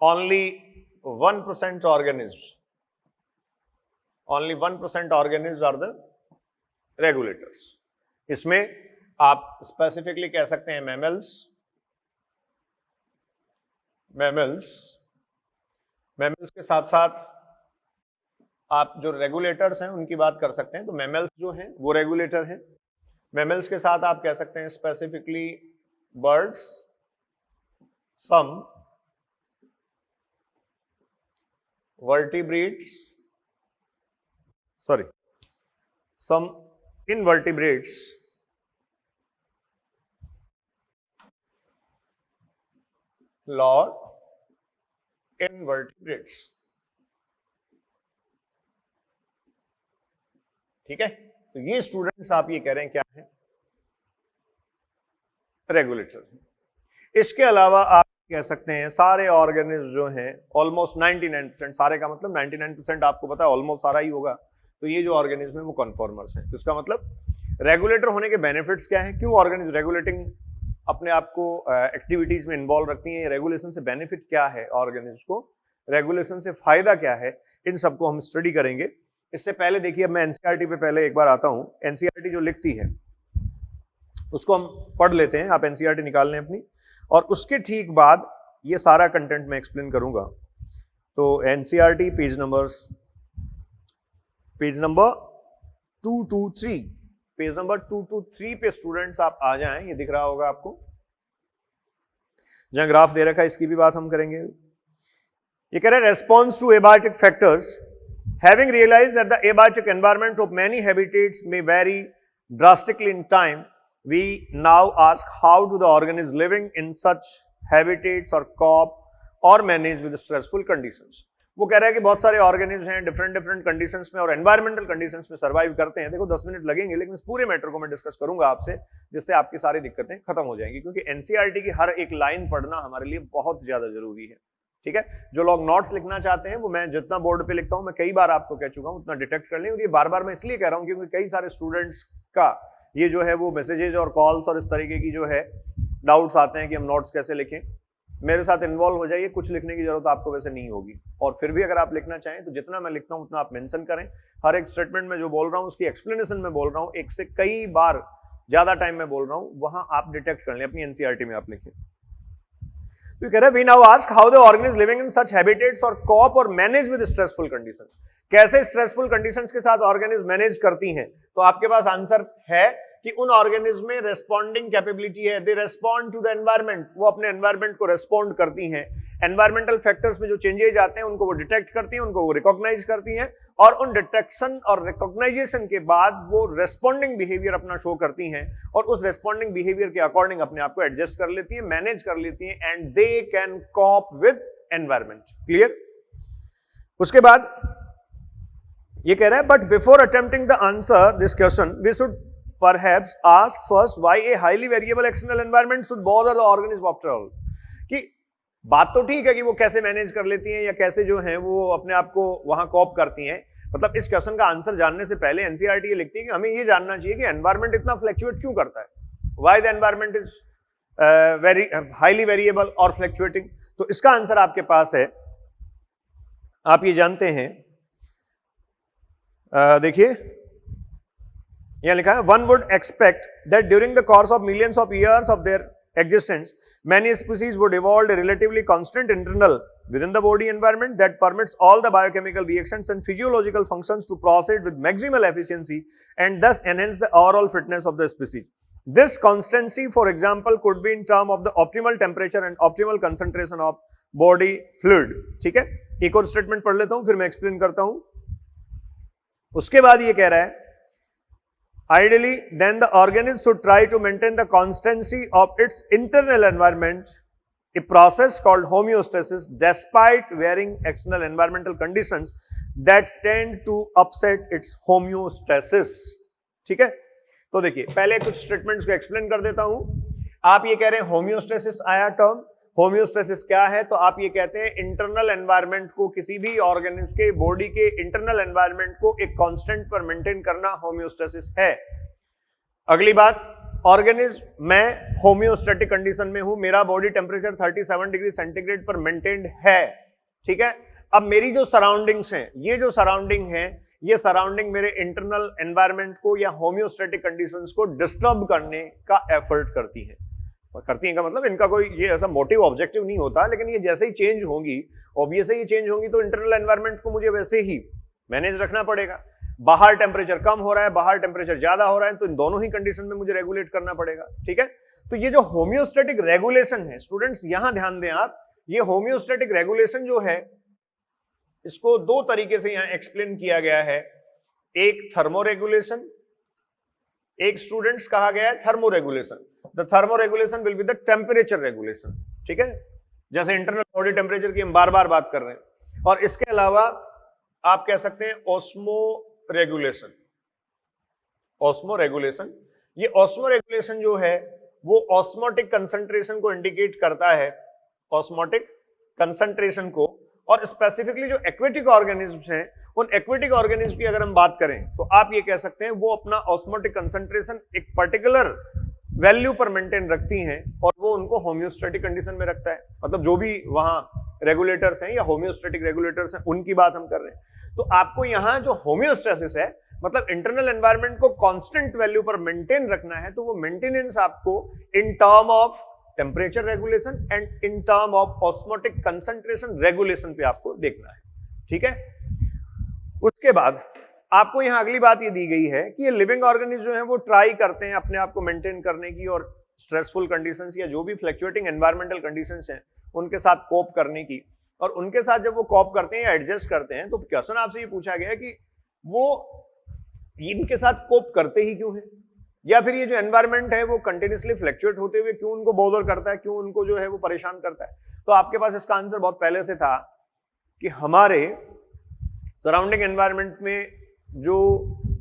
Only 1% organisms, only 1% organisms are the regulators. इसमें आप स्पेसिफिकली कह सकते हैं मैमल्स, मैमल्स के साथ साथ आप जो रेगुलेटर्स हैं उनकी बात कर सकते हैं। तो मैमल्स जो हैं वो रेगुलेटर हैं। मैमल्स के साथ आप कह सकते हैं स्पेसिफिकली बर्ड्स, सम वर्टिब्रेट्स, सॉरी सम इनवर्टिब्रेट्स, लॉर इनवर्टिब्रेट्स। ठीक है, तो ये स्टूडेंट्स आप ये कह रहे हैं क्या है? रेगुलेटर। इसके अलावा आप कह सकते हैं सारे ऑर्गेनिज्म जो हैं ऑलमोस्ट 99%, सारे का मतलब 99% आपको पता है ऑलमोस्ट सारा ही होगा, तो ये जो ऑर्गेनिज्म है वो कन्फॉर्मर्स हैं। तो इसका मतलब रेगुलेटर होने के बेनिफिट्स क्या है? क्यों ऑर्गेनिज्म रेगुलेटिंग अपने आप को एक्टिविटीज में इन्वॉल्व रखती हैं? रेगुलेशन से बेनिफिट क्या है ऑर्गेनिज्म को, रेगुलेशन से फायदा क्या है, इन सबको हम स्टडी करेंगे। इससे पहले देखिए, अब मैं एनसीईआरटी पे पहले एक बार आता हूं। एनसीईआरटी जो लिखती है उसको हम पढ़ लेते हैं। आप एनसीईआरटी निकाल लें अपनी, और उसके ठीक बाद ये सारा कंटेंट मैं एक्सप्लेन करूंगा। तो NCERT page number 223, page number 223 पे स्टूडेंट्स आप आ जाएं। ये दिख रहा होगा आपको, जहां ग्राफ दे रखा है इसकी भी बात हम करेंगे। ये कह रहे हैं response to abiotic factors Having realized that the abiotic environment of many habitats may vary drastically in time, we now ask how do the organisms living in such habitats or cope or manage with stressful conditions. वो कह रहा है कि बहुत सारे organism हैं different conditions में और एनवायरमेंटल कंडीशंस में सर्वाइव करते हैं। देखो 10 मिनट लगेंगे, लेकिन इस पूरे मैटर को मैं डिस्कस करूंगा आपसे, जिससे आपकी सारी दिक्कतें खत्म हो जाएंगी, क्योंकि एनसीईआरटी की हर एक लाइन पढ़ना हमारे लिए बहुत ज्यादा जरूरी है। ठीक है, जो लोग नोट्स लिखना चाहते हैं वो मैं जितना बोर्ड पे लिखता हूं, मैं कई बार आपको कह चुका हूं, उतना डिटेक्ट कर लें। और ये बार बार मैं इसलिए कह रहा हूं क्योंकि कई सारे स्टूडेंट्स का ये जो है वो मैसेजेस और कॉल्स और इस तरीके की जो है डाउट्स आते हैं कि हम नोट्स कैसे लिखें। मेरे साथ इन्वॉल्व हो जाइए, कुछ लिखने की जरूरत आपको वैसे नहीं होगी, और फिर भी अगर आप लिखना चाहें तो जितना मैं लिखता हूं उतना आप मेंशन करें। हर एक स्टेटमेंट में जो बोल रहा हूं उसकी एक्सप्लेनेशन में बोल रहा हूं, एक से कई बार ज्यादा टाइम में बोल रहा हूं, वहां आप डिटेक्ट कर लें, अपनी एनसीईआरटी में आप लिखें। तो कह रहा है, we now ask how the organism living in such habitats or cope or manage with stressful conditions. कैसे स्ट्रेसफुल कंडीशंस के साथ ऑर्गेनिज्म मैनेज करती हैं? तो आपके पास आंसर है कि उन ऑर्गेनिज्म में रेस्पॉन्डिंग कैपेबिलिटी है, दे रेस्पॉन्ड टू द एनवायरमेंट, वो अपने एनवायरमेंट को रेस्पॉन्ड करती हैं। एनवायरमेंटल फैक्टर्स में जो चेंजेज आते हैं उनको वो डिटेक्ट करती हैं, उनको वो रिकॉग्नाइज करती हैं, और उन डिटेक्शन और रिकॉग्नाइजेशन के बाद वो रेस्पॉन्डिंग बिहेवियर अपना शो करती हैं, और उस रेस्पॉन्डिंग बिहेवियर के अकॉर्डिंग अपने आप को एडजस्ट कर लेती हैं, मैनेज कर लेती हैं, and they can cope with environment. Clear? उसके बाद ये कह रहा है, but before attempting the answer this question we should perhaps ask first why a highly variable external environment should bother the organism after all. कि बात तो ठीक है कि वो कैसे मैनेज कर लेती हैं या कैसे जो है वो अपने आप को वहां कॉप करती हैं, मतलब इस क्वेश्चन का आंसर जानने से पहले एनसीईआरटी ये लिखती है कि हमें ये जानना चाहिए कि एनवायरमेंट इतना फ्लक्चुएट क्यों करता है, why the environment is very highly variable और फ्लक्चुएटिंग। तो इसका आंसर आपके पास है, आप ये जानते हैं, देखिए यहां लिखा है, one would expect that during the course of millions of years of their existence, many species would evolve a relatively constant internal within the body environment that permits all the biochemical reactions and physiological functions to proceed with maximal efficiency and thus enhance the overall fitness of the species. This constancy, for example, could be in terms of the optimal temperature and optimal concentration of body fluid. ठीक है, एक और statement पढ़ लेता हूं, फिर मैं explain करता हूं। उसके बाद ये कह रहा है, ideally then the organism should try to maintain the constancy of its internal environment, a process called homeostasis, despite varying external environmental conditions that tend to upset its homeostasis. ठीक है, तो देखिए पहले कुछ स्टेटमेंट्स को एक्सप्लेन कर देता हूं। आप ये कह रहे हैं होम्योस्टेसिस आया टर्म, होम्योस्टेसिस क्या है? तो आप ये कहते हैं इंटरनल एनवायरनमेंट को, किसी भी ऑर्गेनिज्म के बॉडी के इंटरनल एनवायरनमेंट को एक कांस्टेंट पर मेंटेन करना होम्योस्टेसिस है। अगली बात, ऑर्गेनिज्म मैं होम्योस्टैटिक कंडीशन में हूं, मेरा बॉडी टेम्परेचर 37 डिग्री सेंटीग्रेड पर मेंटेन्ड है। ठीक है, अब मेरी जो सराउंडिंग्स हैं, ये जो सराउंडिंग है, ये सराउंडिंग मेरे इंटरनल एनवायरनमेंट को या होम्योस्टैटिक कंडीशंस को डिस्टर्ब करने का एफर्ट करती है। करती हैं का मतलब इनका कोई ये ऐसा मोटिव ऑब्जेक्टिव नहीं होता, लेकिन ये जैसे ही चेंज होंगी, ऑब्वियसली ये चेंज होंगी, तो इंटरनल एनवायरनमेंट को मुझे वैसे ही मैनेज रखना पड़ेगा। बाहर टेम्परेचर कम हो रहा है, बाहर टेम्परेचर ज्यादा हो रहा है, तो इन दोनों ही कंडीशन में मुझे रेगुलेट करना पड़ेगा। ठीक है, तो ये जो होम्योस्टैटिक रेगुलेशन है, स्टूडेंट्स यहां ध्यान दें आप, ये होम्योस्टैटिक रेगुलेशन जो है इसको दो तरीके से यहां एक्सप्लेन किया गया है। एक थर्मोरेगुलेशन, एक स्टूडेंट्स कहा गया है thermoregulation. The thermoregulation will be the temperature regulation. ठीक है, जैसे इंटरनल बॉडी टेम्परेचर की हम बार बार बात कर रहे हैं। और इसके अलावा आप कह सकते हैं ऑस्मो रेगुलेशन। ऑस्मो रेगुलेशन, ये ऑस्मो रेगुलेशन जो है वो ऑस्मोटिक कंसंट्रेशन को इंडिकेट करता है, ऑस्मोटिक कंसंट्रेशन को। और स्पेसिफिकली जो एक्वेटिक ऑर्गेनिज्म्स हैं, उन एक्वेटिक ऑर्गेनिज्म की अगर हम बात करें तो आप ये कह सकते हैं वो अपना ऑस्मोटिक कंसंट्रेशन एक पर्टिकुलर वैल्यू पर मेंटेन रखती हैं और वो उनको होम्योस्टैटिक कंडीशन में रखता है। मतलब जो भी वहां रेगुलेटर्स हैं या होम्योस्टैटिक रेगुलेटर्स हैं, उनकी बात हम कर रहे हैं। तो आपको यहां जो होम्योस्टेसिस है, मतलब इंटरनल एनवायरनमेंट को कांस्टेंट वैल्यू पर मेंटेन रखना है, तो वो मेंटेनेंस आपको in term of temperature regulation and in term of osmotic concentration regulation पे आपको देखना है। ठीक है, उसके बाद आपको यहां अगली बात ये दी गई है कि ये लिविंग ऑर्गेनिज्म जो है वो ट्राई करते हैं अपने आप को मेंटेन करने की और स्ट्रेसफुल कंडीशंस या जो भी फ्लक्चुएटिंग एनवायरमेंटल कंडीशंस हैं उनके साथ कोप करने की। और उनके साथ जब वो कॉप करते हैं या एडजस्ट करते हैं, तो क्वेश्चन आपसे ये पूछा गया कि वो इनके साथ कोप करते ही क्यों है, या फिर ये जो एनवायरमेंट है वो कंटिन्यूसली फ्लक्चुएट होते हुए क्यों उनको बोदर करता है, क्यों उनको जो है वो परेशान करता है। तो आपके पास इसका आंसर बहुत पहले से था कि हमारे सराउंडिंग एनवायरमेंट में जो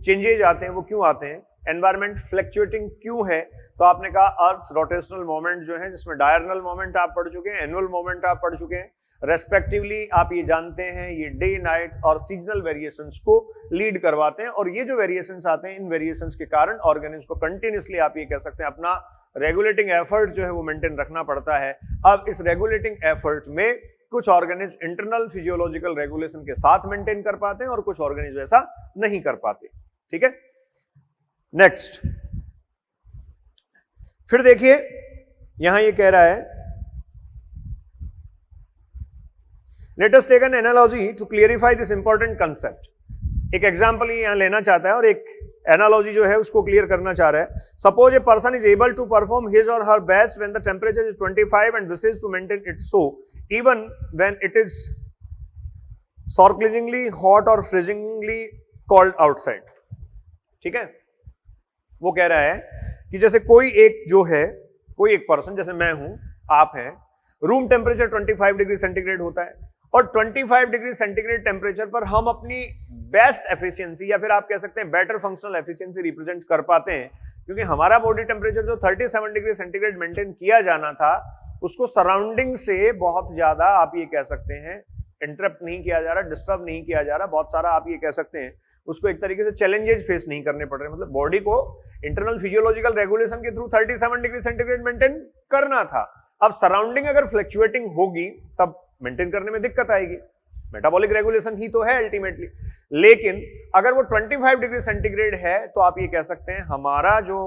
चेंजेज आते हैं वो क्यों आते हैं, एनवायरमेंट फ्लक्चुएटिंग क्यों है। तो आपने कहा अर्थ रोटेशनल मोमेंट जो है, जिसमें डायरनल मोमेंट आप पढ़ चुके हैं, एनुअल मोमेंट आप पढ़ चुके हैं, रेस्पेक्टिवली आप ये जानते हैं ये डे नाइट और सीजनल वेरिएशंस को लीड करवाते हैं। और ये जो वेरिएशंस आते हैं, इन वेरिएशंस के कारण ऑर्गेनिज्म को कंटिन्यूसली आप ये कह सकते हैं अपना रेगुलेटिंग एफर्ट जो है वो मेंटेन रखना पड़ता है। अब इस रेगुलेटिंग एफर्ट में कुछ ऑर्गेनिज्म इंटरनल फिजियोलॉजिकल रेगुलेशन के साथ मेंटेन कर पाते हैं और कुछ ऑर्गेनिज्म ऐसा नहीं कर पाते। ठीक है, नेक्स्ट फिर देखिए यहां ये कह रहा है, let us take an analogy to clarify this important concept. एक एग्जांपल ही यहां लेना चाहता है और एक एनालॉजी जो है उसको क्लियर करना चाह रहा है। Suppose a person is able to perform his or her best when the temperature is 25 and wishes to maintain it so even when it is scorchingly hot or freezingly cold outside. ठीक है, वो कह रहा है कि जैसे कोई एक जो है, कोई एक पर्सन, जैसे मैं हूं, आप हैं, रूम टेम्परेचर 25 डिग्री सेंटीग्रेड होता है और 25 डिग्री सेंटीग्रेड टेम्परेचर पर हम अपनी बेस्ट एफिशिएंसी या फिर आप कह सकते हैं बेटर फंक्शनल एफिशिएंसी रिप्रेजेंट कर पाते हैं, क्योंकि हमारा बॉडी टेम्परेचर जो 37 डिग्री सेंटीग्रेड मेंटेन किया जाना था उसको सराउंडिंग से बहुत ज्यादा आप ये कह सकते हैं इंटरप्ट नहीं किया जा रहा, डिस्टर्ब नहीं किया जा रहा, बहुत सारा आप ये कह सकते हैं उसको एक तरीके से चैलेंजेस फेस नहीं करने पड़ रहे। मतलब बॉडी को इंटरनल फिजियोलॉजिकल रेगुलेशन के थ्रू 37 डिग्री सेंटीग्रेड मेंटेन करना था। अब सराउंडिंग अगर फ्लक्चुएटिंग होगी तब मेंटेन करने में दिक्कत आएगी, मेटाबॉलिक रेगुलेशन ही तो है अल्टीमेटली। लेकिन अगर वो 25 डिग्री सेंटीग्रेड है तो आप ये कह सकते हैं हमारा जो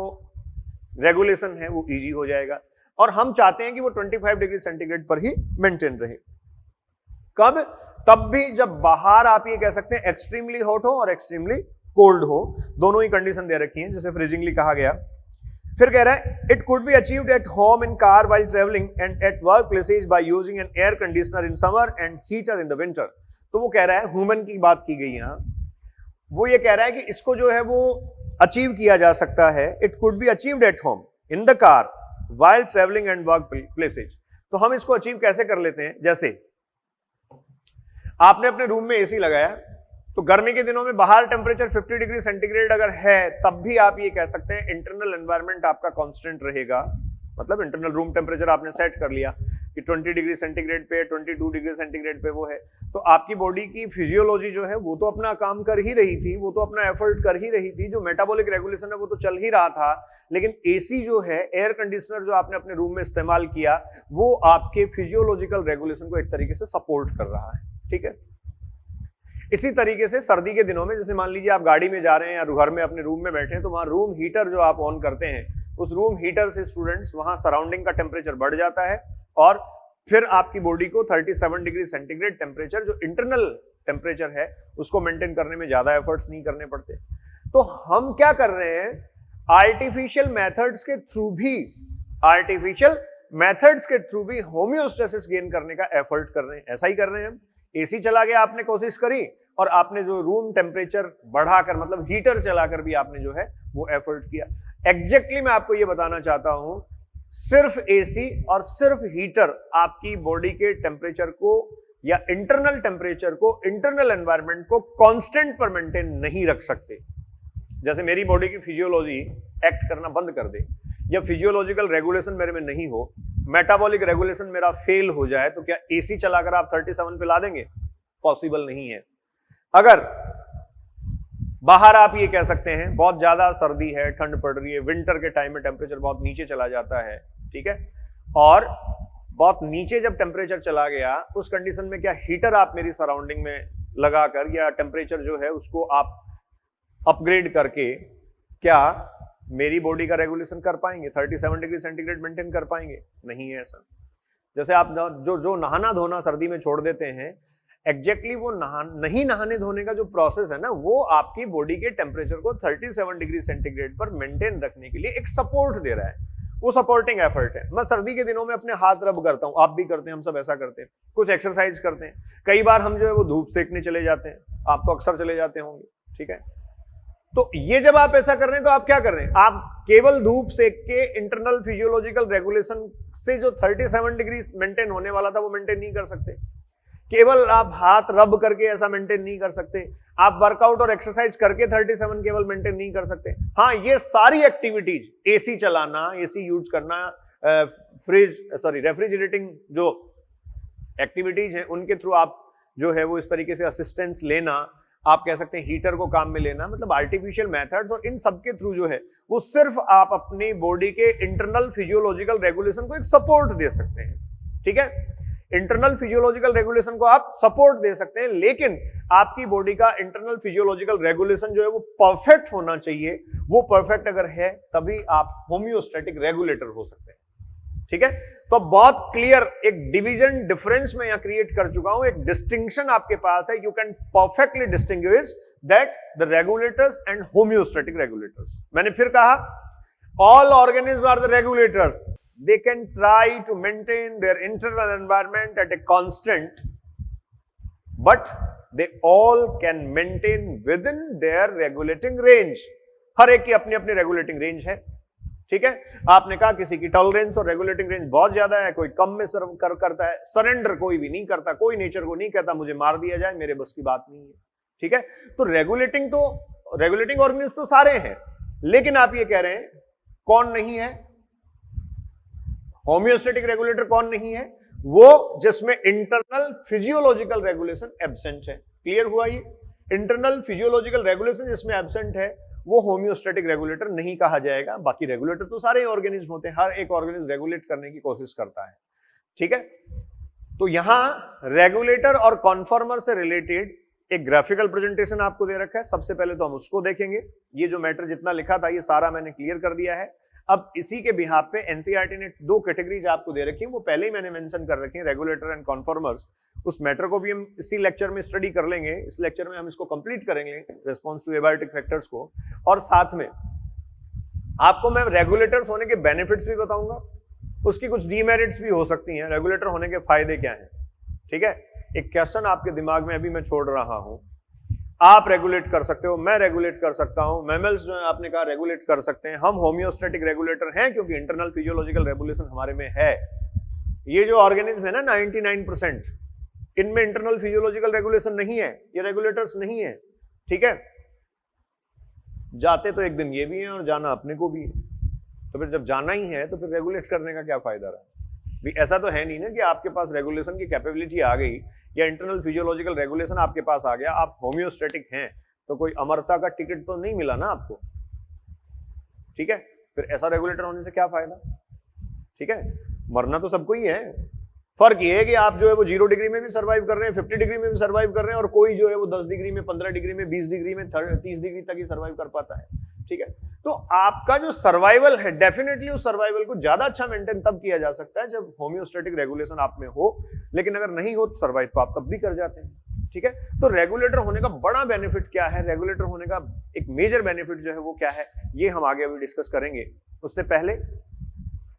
रेगुलेशन है वो इजी हो जाएगा, और हम चाहते हैं कि वो 25 डिग्री सेंटीग्रेड पर ही मेंटेन रहे। कब? तब भी जब बाहर आप ये कह सकते हैं एक्सट्रीमली हॉट हो और एक्सट्रीमली कोल्ड हो, दोनों ही कंडीशन दे रखी है, जैसे फ्रीजिंगली कहा गया। फिर कह रहा है it could be achieved at home in car while travelling and at work places by using an air conditioner in summer and heater in the winter. तो वो कह रहा है, ह्यूमन की बात की गई यहां, वो ये कह रहा है कि इसको जो है वो अचीव किया जा सकता है, it could be achieved at home in the car while travelling and work places. तो हम इसको अचीव कैसे कर लेते हैं, जैसे आपने अपने रूम में एसी लगाया, तो गर्मी के दिनों में बाहर टेम्परेचर 50 डिग्री सेंटीग्रेड अगर है तब भी आप ये कह सकते हैं इंटरनल एनवायरनमेंट आपका कांस्टेंट रहेगा। मतलब इंटरनल रूम टेम्परेचर आपने सेट कर लिया कि 20 डिग्री सेंटीग्रेड पे, 22 डिग्री सेंटीग्रेड पे वो है, तो आपकी बॉडी की फिजियोलॉजी जो है वो तो अपना काम कर ही रही थी, वो तो अपना एफर्ट कर ही रही थी, जो मेटाबॉलिक रेगुलेशन है वो तो चल ही रहा था। लेकिन एसी जो है, एयर कंडीशनर जो आपने अपने रूम में इस्तेमाल किया, वो आपके फिजियोलॉजिकल रेगुलेशन को एक तरीके से सपोर्ट कर रहा है। ठीक है, इसी तरीके से सर्दी के दिनों में, जैसे मान लीजिए आप गाड़ी में जा रहे हैं या घर में अपने रूम में बैठे हैं, तो वहां रूम हीटर जो आप ऑन करते हैं, उस रूम हीटर से स्टूडेंट्स वहां सराउंडिंग का टेम्परेचर बढ़ जाता है और फिर आपकी बॉडी को 37 डिग्री सेंटीग्रेड टेम्परेचर जो इंटरनल टेम्परेचर है उसको मेंटेन करने में ज्यादा एफर्ट्स नहीं करने पड़ते। तो हम क्या कर रहे हैं, आर्टिफिशियल मेथड्स के थ्रू भी होम्योस्टेसिस गेन करने का एफर्ट कर रहे हैं। ऐसा ही कर रहे हैं हम। एसी चला गया, आपने कोशिश करी और आपने जो रूम टेम्परेचर बढ़ाकर, मतलब हीटर चलाकर भी आपने जो है वो एफर्ट किया। एग्जैक्टली मैं आपको ये बताना चाहता हूं, सिर्फ एसी और सिर्फ हीटर आपकी बॉडी के टेम्परेचर को या इंटरनल टेम्परेचर को, इंटरनल एनवायरनमेंट को कांस्टेंट पर मेंटेन नहीं रख सकते। जैसे मेरी बॉडी की फिजियोलॉजी एक्ट करना बंद कर दे या फिजियोलॉजिकल रेगुलेशन मेरे में नहीं हो, मेटाबॉलिक रेगुलेशन मेरा फेल हो जाए, तो क्या एसी चलाकर आप 37 पे ला देंगे? पॉसिबल नहीं है। अगर बाहर आप ये कह सकते हैं बहुत ज्यादा सर्दी है, ठंड पड़ रही है, विंटर के टाइम में टेम्परेचर बहुत नीचे चला जाता है, ठीक है, और बहुत नीचे जब टेम्परेचर चला गया, उस कंडीशन में क्या हीटर आप मेरी सराउंडिंग में लगाकर या टेम्परेचर जो है उसको आप अपग्रेड करके क्या मेरी बॉडी का रेगुलेशन कर पाएंगे? 37 डिग्री सेंटीग्रेड मेंटेन कर पाएंगे? नहीं है ऐसा। जैसे आप जो नहाना धोना सर्दी में छोड़ देते हैं, एग्जैक्टली वो नहीं नहाने धोने का जो प्रोसेस है ना, वो आपकी बॉडी के टेम्परेचर को 37 डिग्री सेंटीग्रेड पर मेंटेन रखने के लिए एक सपोर्ट दे रहा है। वो सपोर्टिंग एफर्ट है। मैं सर्दी के दिनों में अपने हाथ रब करता हूं, आप भी करते हैं, हम सब ऐसा करते हैं, कुछ एक्सरसाइज करते हैं। कई बार हम जो है वो धूप सेकने चले जाते हैं, आप तो अक्सर चले जाते होंगे, ठीक है। तो ये जब आप ऐसा कर रहे हैं तो आप क्या कर रहे हैं, आप केवल धूप सेक के इंटरनल फिजियोलॉजिकल रेगुलेशन से जो 37 डिग्री मेंटेन होने वाला था वो मेंटेन नहीं कर सकते। केवल आप हाथ रब करके ऐसा मेंटेन नहीं कर सकते। आप वर्कआउट और एक्सरसाइज करके 37 केवल मेंटेन नहीं कर सकते। हाँ, ये सारी एक्टिविटीज, एसी चलाना, एसी यूज करना, रेफ्रिजरेटिंग जो एक्टिविटीज हैं उनके थ्रू आप जो है वो इस तरीके से असिस्टेंस लेना, आप कह सकते हैं हीटर को काम में लेना, मतलब आर्टिफिशियल मेथड्स, और इन सब के थ्रू जो है वो सिर्फ आप अपनी बॉडी के इंटरनल फिजियोलॉजिकल रेगुलेशन को एक सपोर्ट दे सकते हैं, ठीक है। इंटरनल फिजियोलॉजिकल रेगुलेशन को आप सपोर्ट दे सकते हैं, लेकिन आपकी बॉडी का इंटरनल फिजियोलॉजिकल रेगुलेशन जो है वो परफेक्ट होना चाहिए। वो परफेक्ट अगर है तभी आप होम्योस्टैटिक रेगुलेटर हो सकते हैं, ठीक है। तो बहुत क्लियर एक डिवीजन डिफरेंस में यहां क्रिएट कर चुका हूं, एक डिस्टिंक्शन आपके पास है। You can perfectly distinguish that the regulators and homeostatic regulators. मैंने फिर कहा, all organism are the regulators. They can try to maintain their internal environment at a constant, but they all can maintain within their regulating range. हर एक की अपनी अपनी regulating range है, ठीक है। आपने कहा किसी की टॉलरेंस और रेगुलेटिंग रेंज बहुत ज्यादा है, कोई कम में करता है। सरेंडर कोई भी नहीं करता, कोई नेचर को नहीं कहता मुझे मार दिया जाए, मेरे बस की बात नहीं है, ठीक है। तो रेगुलेटिंग ऑर्गेनिज्म तो सारे हैं, लेकिन आप ये कह रहे हैं कौन नहीं है, होम्योस्टैटिक रेगुलेटर कौन नहीं है, वो जिसमें इंटरनल फिजियोलॉजिकल रेगुलेशन एब्सेंट है। क्लियर हुआ ये? इंटरनल फिजियोलॉजिकल रेगुलेशन जिसमें एब्सेंट है वो होम्योस्टैटिक रेगुलेटर नहीं कहा जाएगा। बाकी रेगुलेटर तो सारे ऑर्गेनिज्म होते हैं, हर एक ऑर्गेनिज्म रेगुलेट करने की कोशिश करता है, ठीक है। तो यहां रेगुलेटर और कॉन्फॉर्मर से रिलेटेड एक ग्राफिकल प्रेजेंटेशन आपको दे रखा है। सबसे पहले तो हम उसको देखेंगे। ये जो मैटर जितना लिखा था ये सारा मैंने क्लियर कर दिया है। अब इसी के बिहाफ पे एनसीईआरटी ने दो कैटेगरीज आपको दे रखी है, वो पहले ही मैंने मेंशन कर रखी है, रेगुलेटर एंड कॉन्फॉर्मर्स। उस मैटर को भी हम इसी लेक्चर में स्टडी कर लेंगे। इस लेक्चर में हम इसको कंप्लीट करेंगे, रिस्पॉन्स टू एबायोटिक फैक्टर्स को, और साथ में आपको मैं रेगुलेटर्स होने के बेनिफिट्स भी बताऊंगा, उसकी कुछ डीमेरिट्स भी हो सकती हैं, रेगुलेटर होने के फायदे क्या हैं, ठीक है। एक क्वेश्चन आपके दिमाग में अभी मैं छोड़ रहा हूं, आप रेगुलेट कर सकते हो, मैं रेगुलेट कर सकता हूं, मैमल्स जो है आपने कहा रेगुलेट कर सकते हैं, हम होम्योस्टैटिक रेगुलेटर हैं क्योंकि इंटरनल फिजियोलॉजिकल रेगुलेशन हमारे में है। ये जो ऑर्गेनिज्म है ना 99%, इनमें इंटरनल फिजियोलॉजिकल रेगुलेशन नहीं है, ये रेगुलेटर्स नहीं है, ठीक है। जाते तो एक दिन ये भी है और जाना अपने को भी है, तो फिर जब जाना ही है तो फिर रेगुलेट करने का क्या फायदा रहा। भी ऐसा तो है नहीं ना कि आपके पास रेगुलेशन की कैपेबिलिटी आ गई या इंटरनल फिजियोलॉजिकल रेगुलेशन आपके पास आ गया, आप होम्योस्टैटिक हैं तो कोई अमरता का टिकट तो नहीं मिला ना आपको, ठीक है। फिर ऐसा रेगुलेटर होने से क्या फायदा, ठीक है। मरना तो सबको ही है, फर्क ये है कि आप जो है वो 0 डिग्री में भी सर्वाइव कर रहे हैं, 50 डिग्री में भी सर्वाइव कर रहे हैं, और कोई जो है वो 10 डिग्री में, 15 डिग्री में, 20 डिग्री में, 30 डिग्री तक ही सर्वाइव कर पाता है, ठीक है। तो आपका जो सर्वाइवल है, डेफिनेटली उस सर्वाइवल को ज्यादा अच्छा मेंटेन तब किया जा सकता है जब होम्योस्टैटिक रेगुलेशन आप में हो, लेकिन अगर नहीं हो तो सर्वाइव तो आप तब भी कर जाते हैं, ठीक है। तो रेगुलेटर होने का बड़ा बेनिफिट क्या है, रेगुलेटर होने का एक मेजर बेनिफिट जो है वो क्या है, ये हम आगे अभी डिस्कस करेंगे। उससे पहले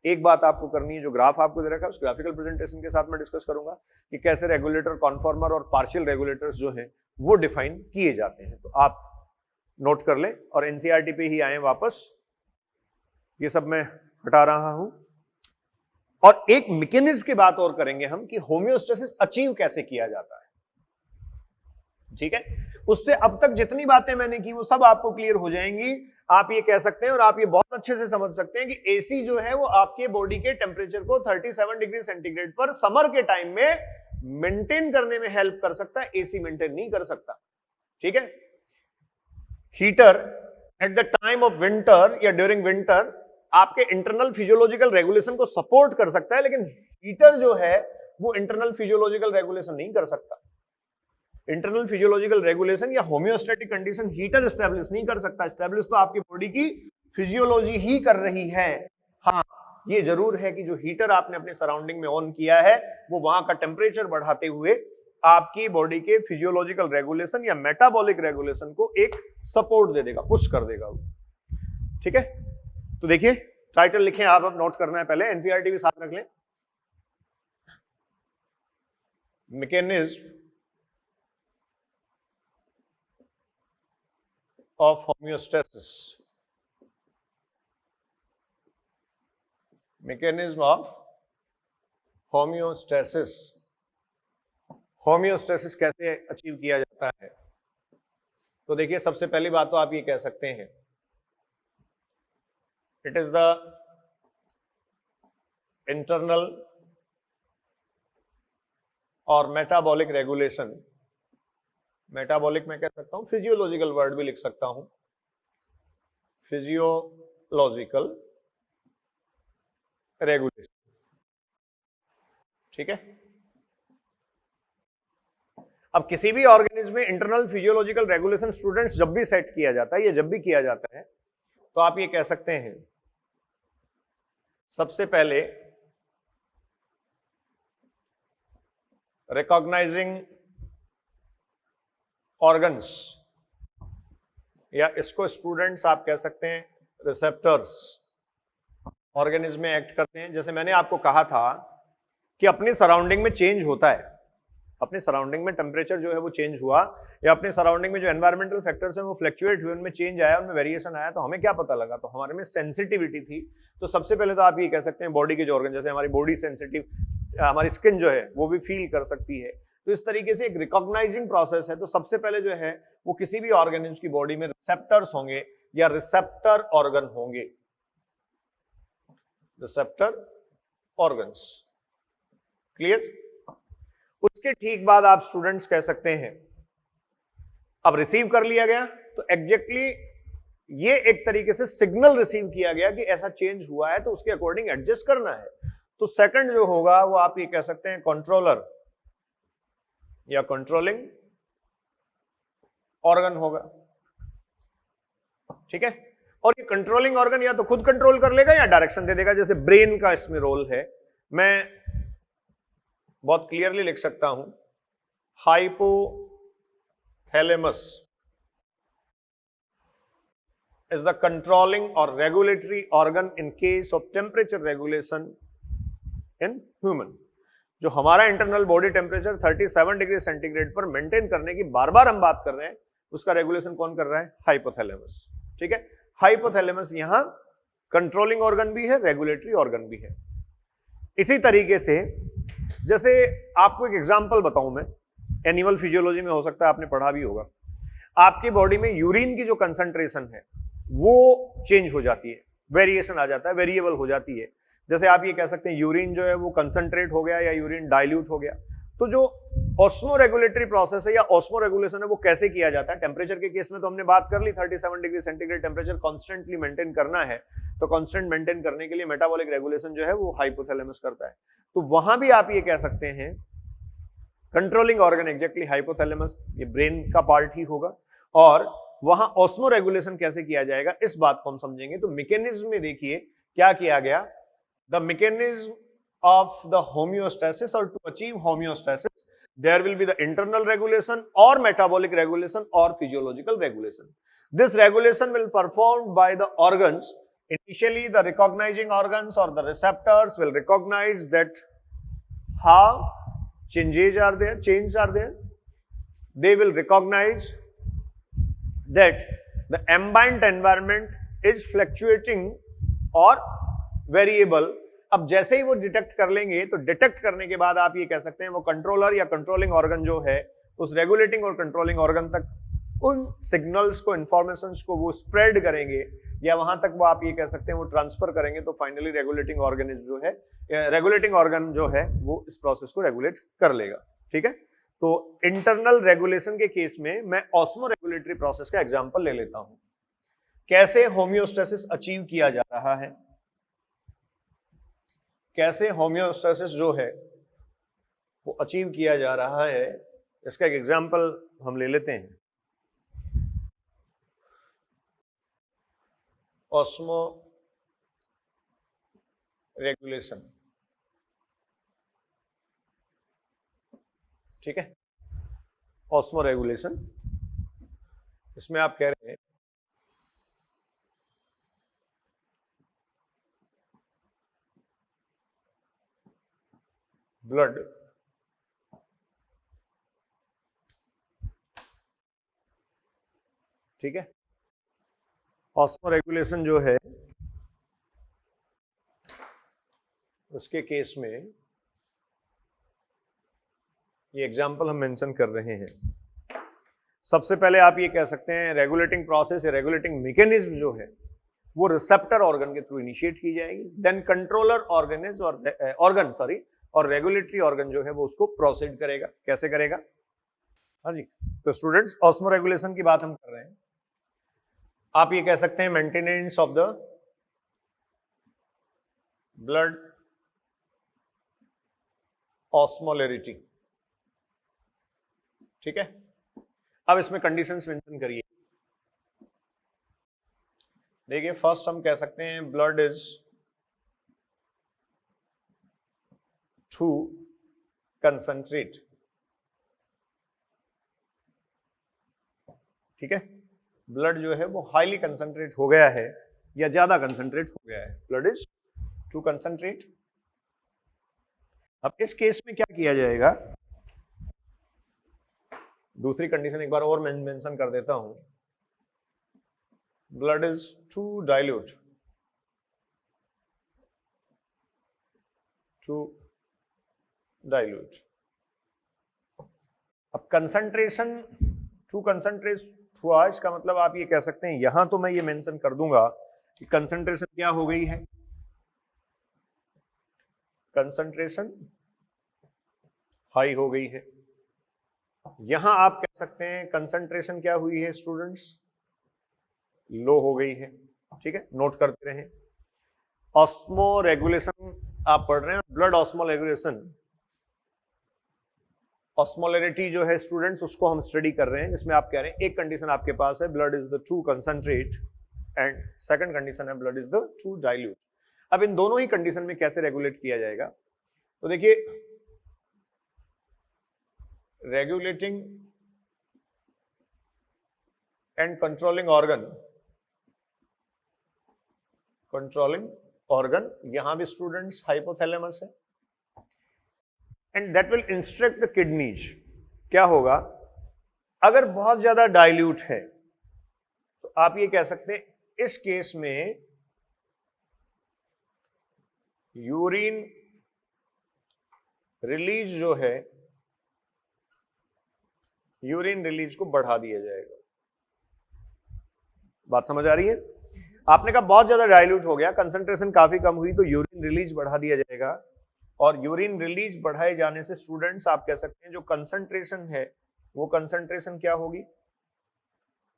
एक बात आपको करनी है, जो ग्राफ आपको दे रखा है उस ग्राफिकल प्रेजेंटेशन के साथ मैं डिस्कस करूंगा कि कैसे रेगुलेटर, कॉन्फॉर्मर और पार्शियल रेगुलेटर्स जो हैं वो डिफाइन किए जाते हैं। तो आप नोट कर लें और एनसीईआरटी पे ही आए वापस, ये सब मैं हटा रहा हूं। और एक मैकेनिज्म की बात और करेंगे हम कि होम्योस्टेसिस अचीव कैसे किया जाता है, ठीक है। उससे अब तक जितनी बातें मैंने की वो सब आपको क्लियर हो जाएंगी। आप ये कह सकते हैं और आप ये बहुत अच्छे से समझ सकते हैं कि एसी जो है वो आपके बॉडी के टेम्परेचर को 37 डिग्री सेंटीग्रेड पर समर के टाइम में मेंटेन करने में हेल्प कर सकता है, एसी मेंटेन नहीं कर सकता, ठीक है। Heater at the time of winter या ड्यूरिंग विंटर आपके इंटरनल फिजियोलॉजिकल रेगुलेशन को सपोर्ट कर सकता है, लेकिन हीटर जो है वो इंटरनल फिजियोलॉजिकल रेगुलेशन नहीं कर सकता। इंटरनल फिजियोलॉजिकल रेगुलेशन या होम्योस्टैटिक कंडीशन हीटर एस्टैब्लिश नहीं कर सकता। एस्टैब्लिश तो आपकी बॉडी की फिजियोलॉजी ही कर रही है। हाँ, ये जरूर है कि जो हीटर आपने अपने सराउंडिंग में ऑन किया है वो वहां का टेम्परेचर बढ़ाते हुए आपकी बॉडी के फिजियोलॉजिकल रेगुलेशन या मेटाबॉलिक रेगुलेशन को एक सपोर्ट दे देगा, पुश कर देगा वो, ठीक है। तो देखिए टाइटल लिखें आप, अब नोट करना है पहले, एनसीईआरटी भी साथ रख लें। Mechanism of homeostasis, mechanism of homeostasis. Homeostasis कैसे अचीव किया जाता है? तो देखिए, सबसे पहली बात तो आप ये कह सकते हैं, इट इज द इंटरनल और मेटाबॉलिक रेगुलेशन। मेटाबॉलिक मैं कह सकता हूं, फिजियोलॉजिकल वर्ड भी लिख सकता हूं, फिजियोलॉजिकल रेगुलेशन। ठीक है। अब किसी भी ऑर्गेनिज्म में इंटरनल फिजियोलॉजिकल रेगुलेशन स्टूडेंट्स जब भी सेट किया जाता है, या जब भी किया जाता है, तो आप ये कह सकते हैं, सबसे पहले रिकॉग्नाइजिंग ऑर्गन्स, या इसको स्टूडेंट्स आप कह सकते हैं रिसेप्टर्स, ऑर्गेनिज्म में एक्ट करते हैं। जैसे मैंने आपको कहा था कि अपनी सराउंडिंग में चेंज होता है, अपने सराउंडिंग में टेम्परेचर जो है वो चेंज हुआ, या अपने सराउंडिंग में जो एनवायरमेंटल फैक्टर्स हैं वो फ्लक्चुएट हुए, उनमें चेंज आया, उनमें वेरिएशन आया, तो हमें क्या पता लगा? तो हमारे में सेंसिटिविटी थी। तो सबसे पहले तो आप ये कह सकते हैं बॉडी के जो ऑर्गन, जैसे हमारी बॉडी सेंसिटिव, हमारी स्किन जो है वो भी फील कर सकती है, तो इस तरीके से एक रिकॉग्नाइजिंग प्रोसेस है। तो सबसे पहले जो है वो किसी भी ऑर्गेनिज्म की बॉडी में रिसेप्टर्स होंगे या रिसेप्टर ऑर्गन होंगे, रिसेप्टर ऑर्गन्स। क्लियर? उसके ठीक बाद आप स्टूडेंट्स कह सकते हैं, अब रिसीव कर लिया गया, तो एग्जैक्टली ये एक तरीके से सिग्नल रिसीव किया गया कि ऐसा चेंज हुआ है, तो उसके अकॉर्डिंग एडजस्ट करना है। तो सेकंड जो होगा वो आप ये कह सकते हैं कंट्रोलर या कंट्रोलिंग ऑर्गन होगा। ठीक है। और ये कंट्रोलिंग ऑर्गन या तो खुद कंट्रोल कर लेगा या डायरेक्शन दे देगा, जैसे ब्रेन का इसमें रोल है। मैं बहुत क्लियरली लिख सकता हूं, hypothalamus is the controlling or regulatory organ in case of temperature regulation in human। जो हमारा internal body temperature 37 degree centigrade पर मेंटेन करने की बार बार हम बात कर रहे हैं, उसका रेगुलेशन कौन कर रहा है? हाइपोथैलेमस। ठीक है। हाइपोथैलेमस यहां कंट्रोलिंग ऑर्गन भी है, रेगुलेटरी ऑर्गन भी है। इसी तरीके से, जैसे आपको एक एग्जांपल बताऊं मैं, एनिमल फिजियोलॉजी में हो सकता है आपने पढ़ा भी होगा, आपकी बॉडी में यूरिन की जो कंसंट्रेशन है वो चेंज हो जाती है, वेरिएशन आ जाता है, वेरिएबल हो जाती है। जैसे आप ये कह सकते हैं यूरिन जो है वो कंसंट्रेट हो गया या यूरिन डाइल्यूट हो गया। तो जो ऑस्मो रेगुलेटरी प्रोसेस है या ऑस्मो रेगुलेशन है वो कैसे किया जाता है? टेम्परेचर के केस में तो हमने बात कर ली, 37 degree centigrade temperature constantly maintain करना है, तो कॉन्स्टेंट मेंटेन करने के लिए मेटाबॉलिक रेगुलेशन जो है वो हाइपोथैलेमस करता है। तो वहां भी आप ये कह सकते हैं कंट्रोलिंग ऑर्गन एग्जैक्टली हाइपोथैलेमस, ये ब्रेन का पार्ट ही होगा। और वहां ऑस्मो रेगुलेशन कैसे किया जाएगा, इस बात को हम समझेंगे। तो मैकेनिज्म में देखिए क्या किया गया, the mechanism of the homeostasis, और to achieve homeostasis there will be the internal regulation और मेटाबॉलिक रेगुलेशन और physiological regulation. This regulation will performed by the organs. Initially, the recognizing organs or the receptors will recognize that how changes are there. They will recognize that the ambient environment is fluctuating or variable। अब जैसे ही वो detect कर लेंगे, तो detect करने के बाद आप ये कह सकते हैं वो कंट्रोलर या कंट्रोलिंग ऑर्गन जो है उस रेगुलेटिंग और कंट्रोलिंग ऑर्गन तक उन सिग्नल्स को, इंफॉर्मेशंस को वो स्प्रेड करेंगे, या वहां तक वो आप ये कह सकते हैं वो ट्रांसफर करेंगे। तो फाइनली रेगुलेटिंग ऑर्गन जो है, रेगुलेटिंग ऑर्गन जो है वो इस प्रोसेस को रेगुलेट कर लेगा। ठीक है। तो इंटरनल रेगुलेशन के केस में मैं ऑस्मो रेगुलेटरी प्रोसेस का एग्जांपल ले लेता हूं, कैसे होम्योस्टेसिस अचीव किया जा रहा है, कैसे होम्योस्टेसिस जो है वो अचीव किया जा रहा है, इसका एक एग्जांपल हम ले लेते हैं। Osmo regulation. ठीक है। ऑस्मो रेगुलेशन, इसमें आप कह रहे हैं ब्लड ठीक है। ऑस्मोरेगुलेशन जो है उसके केस में ये एग्जाम्पल हम मेंशन कर रहे हैं। सबसे पहले आप ये कह सकते हैं रेगुलेटिंग प्रोसेस या रेगुलेटिंग मैकेनिज्म जो है वो रिसेप्टर ऑर्गन के थ्रू इनिशिएट की जाएगी, देन कंट्रोलर और रेगुलेटरी ऑर्गन जो है वो उसको प्रोसीड करेगा। कैसे करेगा? हाँ जी, तो स्टूडेंट्स ऑस्मोरेगुलेशन की बात हम कर रहे हैं। आप ये कह सकते हैं maintenance of the blood osmolarity, ठीक है। अब इसमें कंडीशंस मेंशन करिए। देखिए फर्स्ट हम कह सकते हैं ब्लड इज टू कंसंट्रेट, ठीक है। ब्लड जो है वो हाईली कंसंट्रेट हो गया है या ज्यादा कंसंट्रेट हो गया है, ब्लड इज टू कंसंट्रेट। अब इस केस में क्या किया जाएगा? दूसरी कंडीशन एक बार और मैं मेंशन कर देता हूं, ब्लड इज टू डाइल्यूट, अब कंसंट्रेशन टू कंसंट्रेट हुआ, इसका मतलब आप ये कह सकते हैं, यहां तो मैं ये मेंशन कर दूंगा कि कंसंट्रेशन क्या हो गई है, कंसंट्रेशन हाई हो गई है। यहां आप कह सकते हैं कंसंट्रेशन क्या हुई है स्टूडेंट्स, लो हो गई है, ठीक है। नोट करते रहें। ऑस्मो रेगुलेशन आप पढ़ रहे हैं, ब्लड ऑस्मो रेगुलेशन, ऑस्मोलैरिटी जो है स्टूडेंट्स उसको हम स्टडी कर रहे हैं, जिसमें आप कह रहे हैं एक कंडीशन आपके पास है blood is the too concentrate and second condition है blood is the too dilute. अब इन दोनों ही कंडीशन में कैसे रेगुलेट किया जाएगा? तो देखिए रेगुलेटिंग एंड कंट्रोलिंग ऑर्गन यहां भी स्टूडेंट्स हाइपोथैलेमस है, and that will instruct the kidneys. क्या होगा अगर बहुत ज्यादा डाइल्यूट है? तो आप ये कह सकते हैं इस केस में यूरिन रिलीज जो है, यूरिन रिलीज को बढ़ा दिया जाएगा। बात समझ आ रही है? आपने कहा बहुत ज्यादा डाइल्यूट हो गया, कंसंट्रेशन काफी कम हुई, तो यूरिन रिलीज बढ़ा दिया जाएगा, और यूरिन रिलीज बढ़ाए जाने से स्टूडेंट्स आप कह सकते हैं जो कंसंट्रेशन है वो कंसंट्रेशन क्या होगी,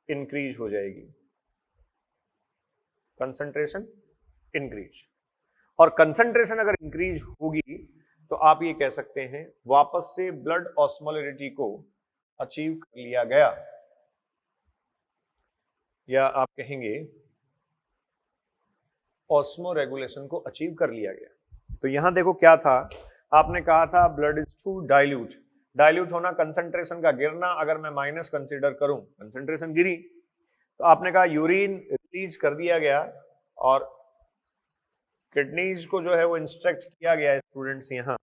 इंक्रीज हो जाएगी, कंसंट्रेशन इंक्रीज। और कंसंट्रेशन अगर इंक्रीज होगी तो आप ये कह सकते हैं वापस से ब्लड ऑस्मोलैरिटी को अचीव कर लिया गया, या आप कहेंगे ऑस्मो रेगुलेशन को अचीव कर लिया गया। तो यहां देखो क्या था, आपने कहा था blood is too dilute, dilute होना कंसंट्रेशन का गिरना, अगर मैं माइनस कंसीडर करूं कंसंट्रेशन गिरी, तो आपने कहा यूरिन रिलीज कर दिया गया और किडनीज को जो है वो इंस्ट्रक्ट किया गया है स्टूडेंट्स। यहाँ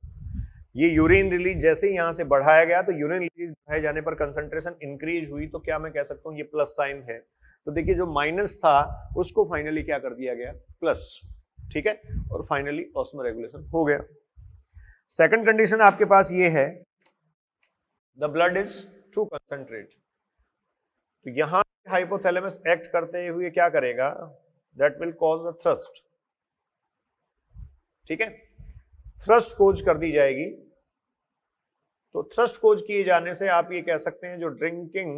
ये यूरिन रिलीज जैसे ही यहां से बढ़ाया गया तो यूरिन रिलीज बढ़ाए जाने पर कंसंट्रेशन इंक्रीज हुई, तो क्या मैं कह सकता हूं ये प्लस साइन है। तो देखिए जो माइनस था उसको फाइनली क्या कर दिया गया, प्लस, ठीक है, और फाइनली ऑस्मो रेगुलेशन हो गया। सेकंड कंडीशन आपके पास ये है the blood is too concentrate, तो यहां हाइपोथैलेमस एक्ट करते हुए क्या करेगा, that will cause a thrust, ठीक है, थ्रस्ट कोज कर दी जाएगी। तो थ्रस्ट कोज किए जाने से आप ये कह सकते हैं जो ड्रिंकिंग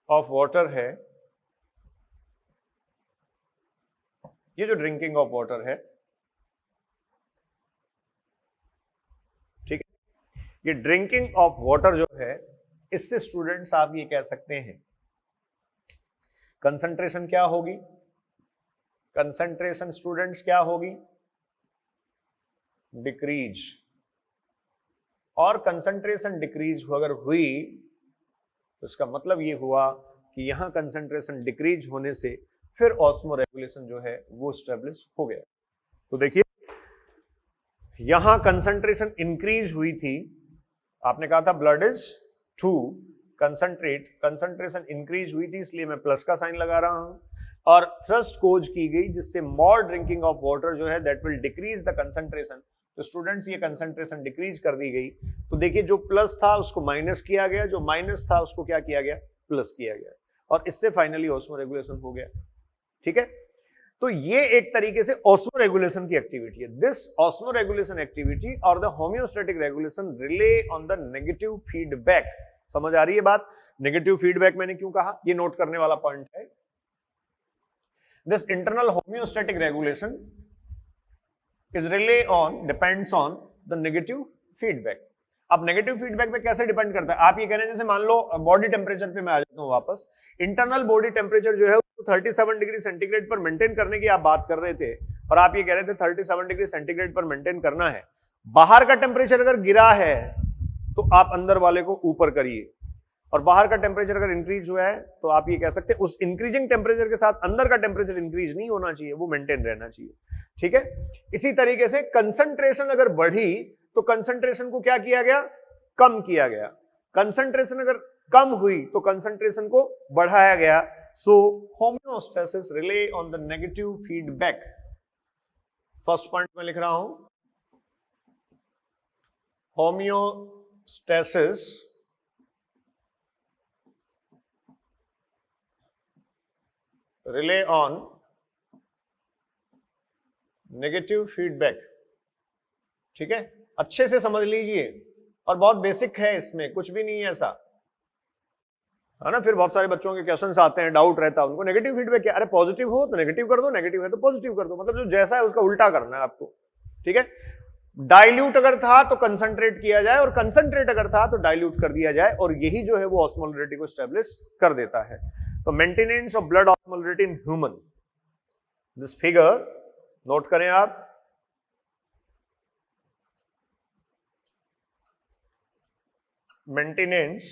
ऑफ वाटर है, ये जो ड्रिंकिंग ऑफ वाटर है, ठीक है, ये ड्रिंकिंग ऑफ वाटर जो है इससे स्टूडेंट्स आप ये कह सकते हैं कंसंट्रेशन क्या होगी, कंसंट्रेशन स्टूडेंट्स क्या होगी, डिक्रीज। और कंसंट्रेशन डिक्रीज अगर हुई तो इसका मतलब ये हुआ कि यहां कंसंट्रेशन डिक्रीज होने से फिर ऑस्मो रेगुलेशन जो है वो स्टेब्लिश हो गया। तो देखिए यहां कंसंट्रेशन इंक्रीज हुई थी, आपने कहा था blood is too concentrate, concentration increase हुई थी इसलिए मैं प्लस का साइन लगा रहा हूं, और थ्रस्ट खोज की गई जिससे मोर ड्रिंकिंग ऑफ वाटर जो है that will decrease the concentration. तो स्टूडेंट्स ये कंसंट्रेशन डिक्रीज कर दी गई। तो देखिए जो प्लस था उसको माइनस किया गया, जो माइनस था उसको क्या किया गया, प्लस किया गया, और इससे फाइनली ऑस्मो रेगुलेशन हो गया। ठीक है, तो ये एक तरीके से ऑस्मो रेगुलेशन की एक्टिविटी है। दिस ऑस्मो रेगुलेशन एक्टिविटी और the homeostatic regulation relay on the negative feedback. समझ आ रही है बात? नेगेटिव फीडबैक मैंने क्यों कहा, ये नोट करने वाला पॉइंट है। This internal homeostatic regulation is relay on depends on the negative feedback। अब नेगेटिव फीडबैक पे कैसे डिपेंड करता है, आप ये कह रहे हैं जैसे मान लो बॉडी टेम्परेचर पे मैं आ जाता हूं वापस, इंटरनल बॉडी टेम्परेचर जो है 37 डिग्री सेंटीग्रेड पर मेंटेन करने की आप बात कर रहे थे, और आप ये कह रहे थे 37 डिग्री सेंटीग्रेड पर मेंटेन करना है। बाहर का टेम्परेचर अगर गिरा है तो आप अंदर वाले को ऊपर करिए, और बाहर का टेम्परेचर अगर इंक्रीज हुआ है तो आप ये कह सकते हैं उस इंक्रीजिंग टेम्परेचर के साथ अंदर का टेम्परेचर इंक्रीज नहीं होना चाहिए, वो मेंटेन रहना चाहिए। ठीक है, इसी तरीके से कंसंट्रेशन अगर बढ़ी तो कंसंट्रेशन को क्या किया गया, कम किया गया। कंसंट्रेशन अगर कम हुई तो कंसंट्रेशन को बढ़ाया गया। So homeostasis rely on the negative feedback. First point में लिख रहा हूं, homeostasis rely on negative feedback. ठीक है, अच्छे से समझ लीजिए, और बहुत बेसिक है, इसमें कुछ भी नहीं है ऐसा, है ना। फिर बहुत सारे बच्चों के क्वेश्चंस आते हैं, डाउट रहता है उनको, नेगेटिव फीडबैक क्या, अरे पॉजिटिव हो तो नेगेटिव कर दो, नेगेटिव है तो पॉजिटिव कर दो, मतलब जो जैसा है उसका उल्टा करना है आपको। ठीक है, डाइल्यूट अगर था तो कंसंट्रेट किया जाए, और कंसंट्रेट अगर था तो डाइल्यूट कर दिया जाए, और यही जो है वो ऑस्मोलरिटी को स्टैब्लिश कर देता है। तो maintenance of blood osmolarity in human, this figure note करें आप, maintenance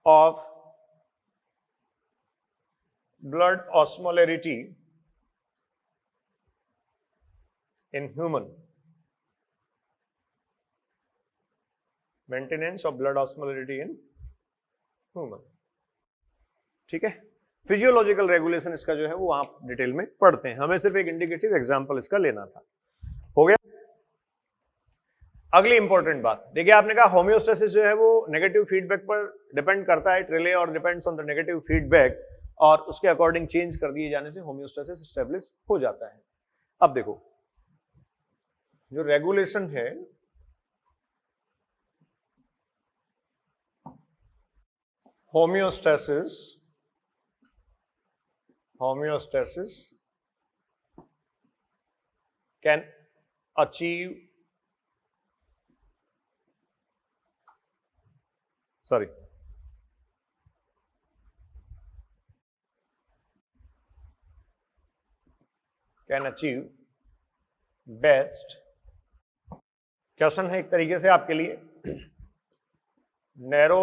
of blood osmolarity in human, maintenance of blood osmolarity in human। ठीक है, फिजियोलॉजिकल रेगुलेशन इसका जो है वो आप डिटेल में पढ़ते हैं, हमें सिर्फ एक इंडिकेटिव एग्जांपल इसका लेना था। हो गया। अगली इंपॉर्टेंट बात देखिए, आपने कहा होम्योस्टेसिस जो है वो नेगेटिव फीडबैक पर डिपेंड करता है, इट रिले और depends on the negative feedback, और उसके अकॉर्डिंग चेंज कर दिए जाने से होम्योस्टेसिस स्टेब्लिश हो जाता है। अब देखो जो रेगुलेशन है, homeostasis can achieve can achieve best. Question है एक तरीके से आपके लिए, नैरो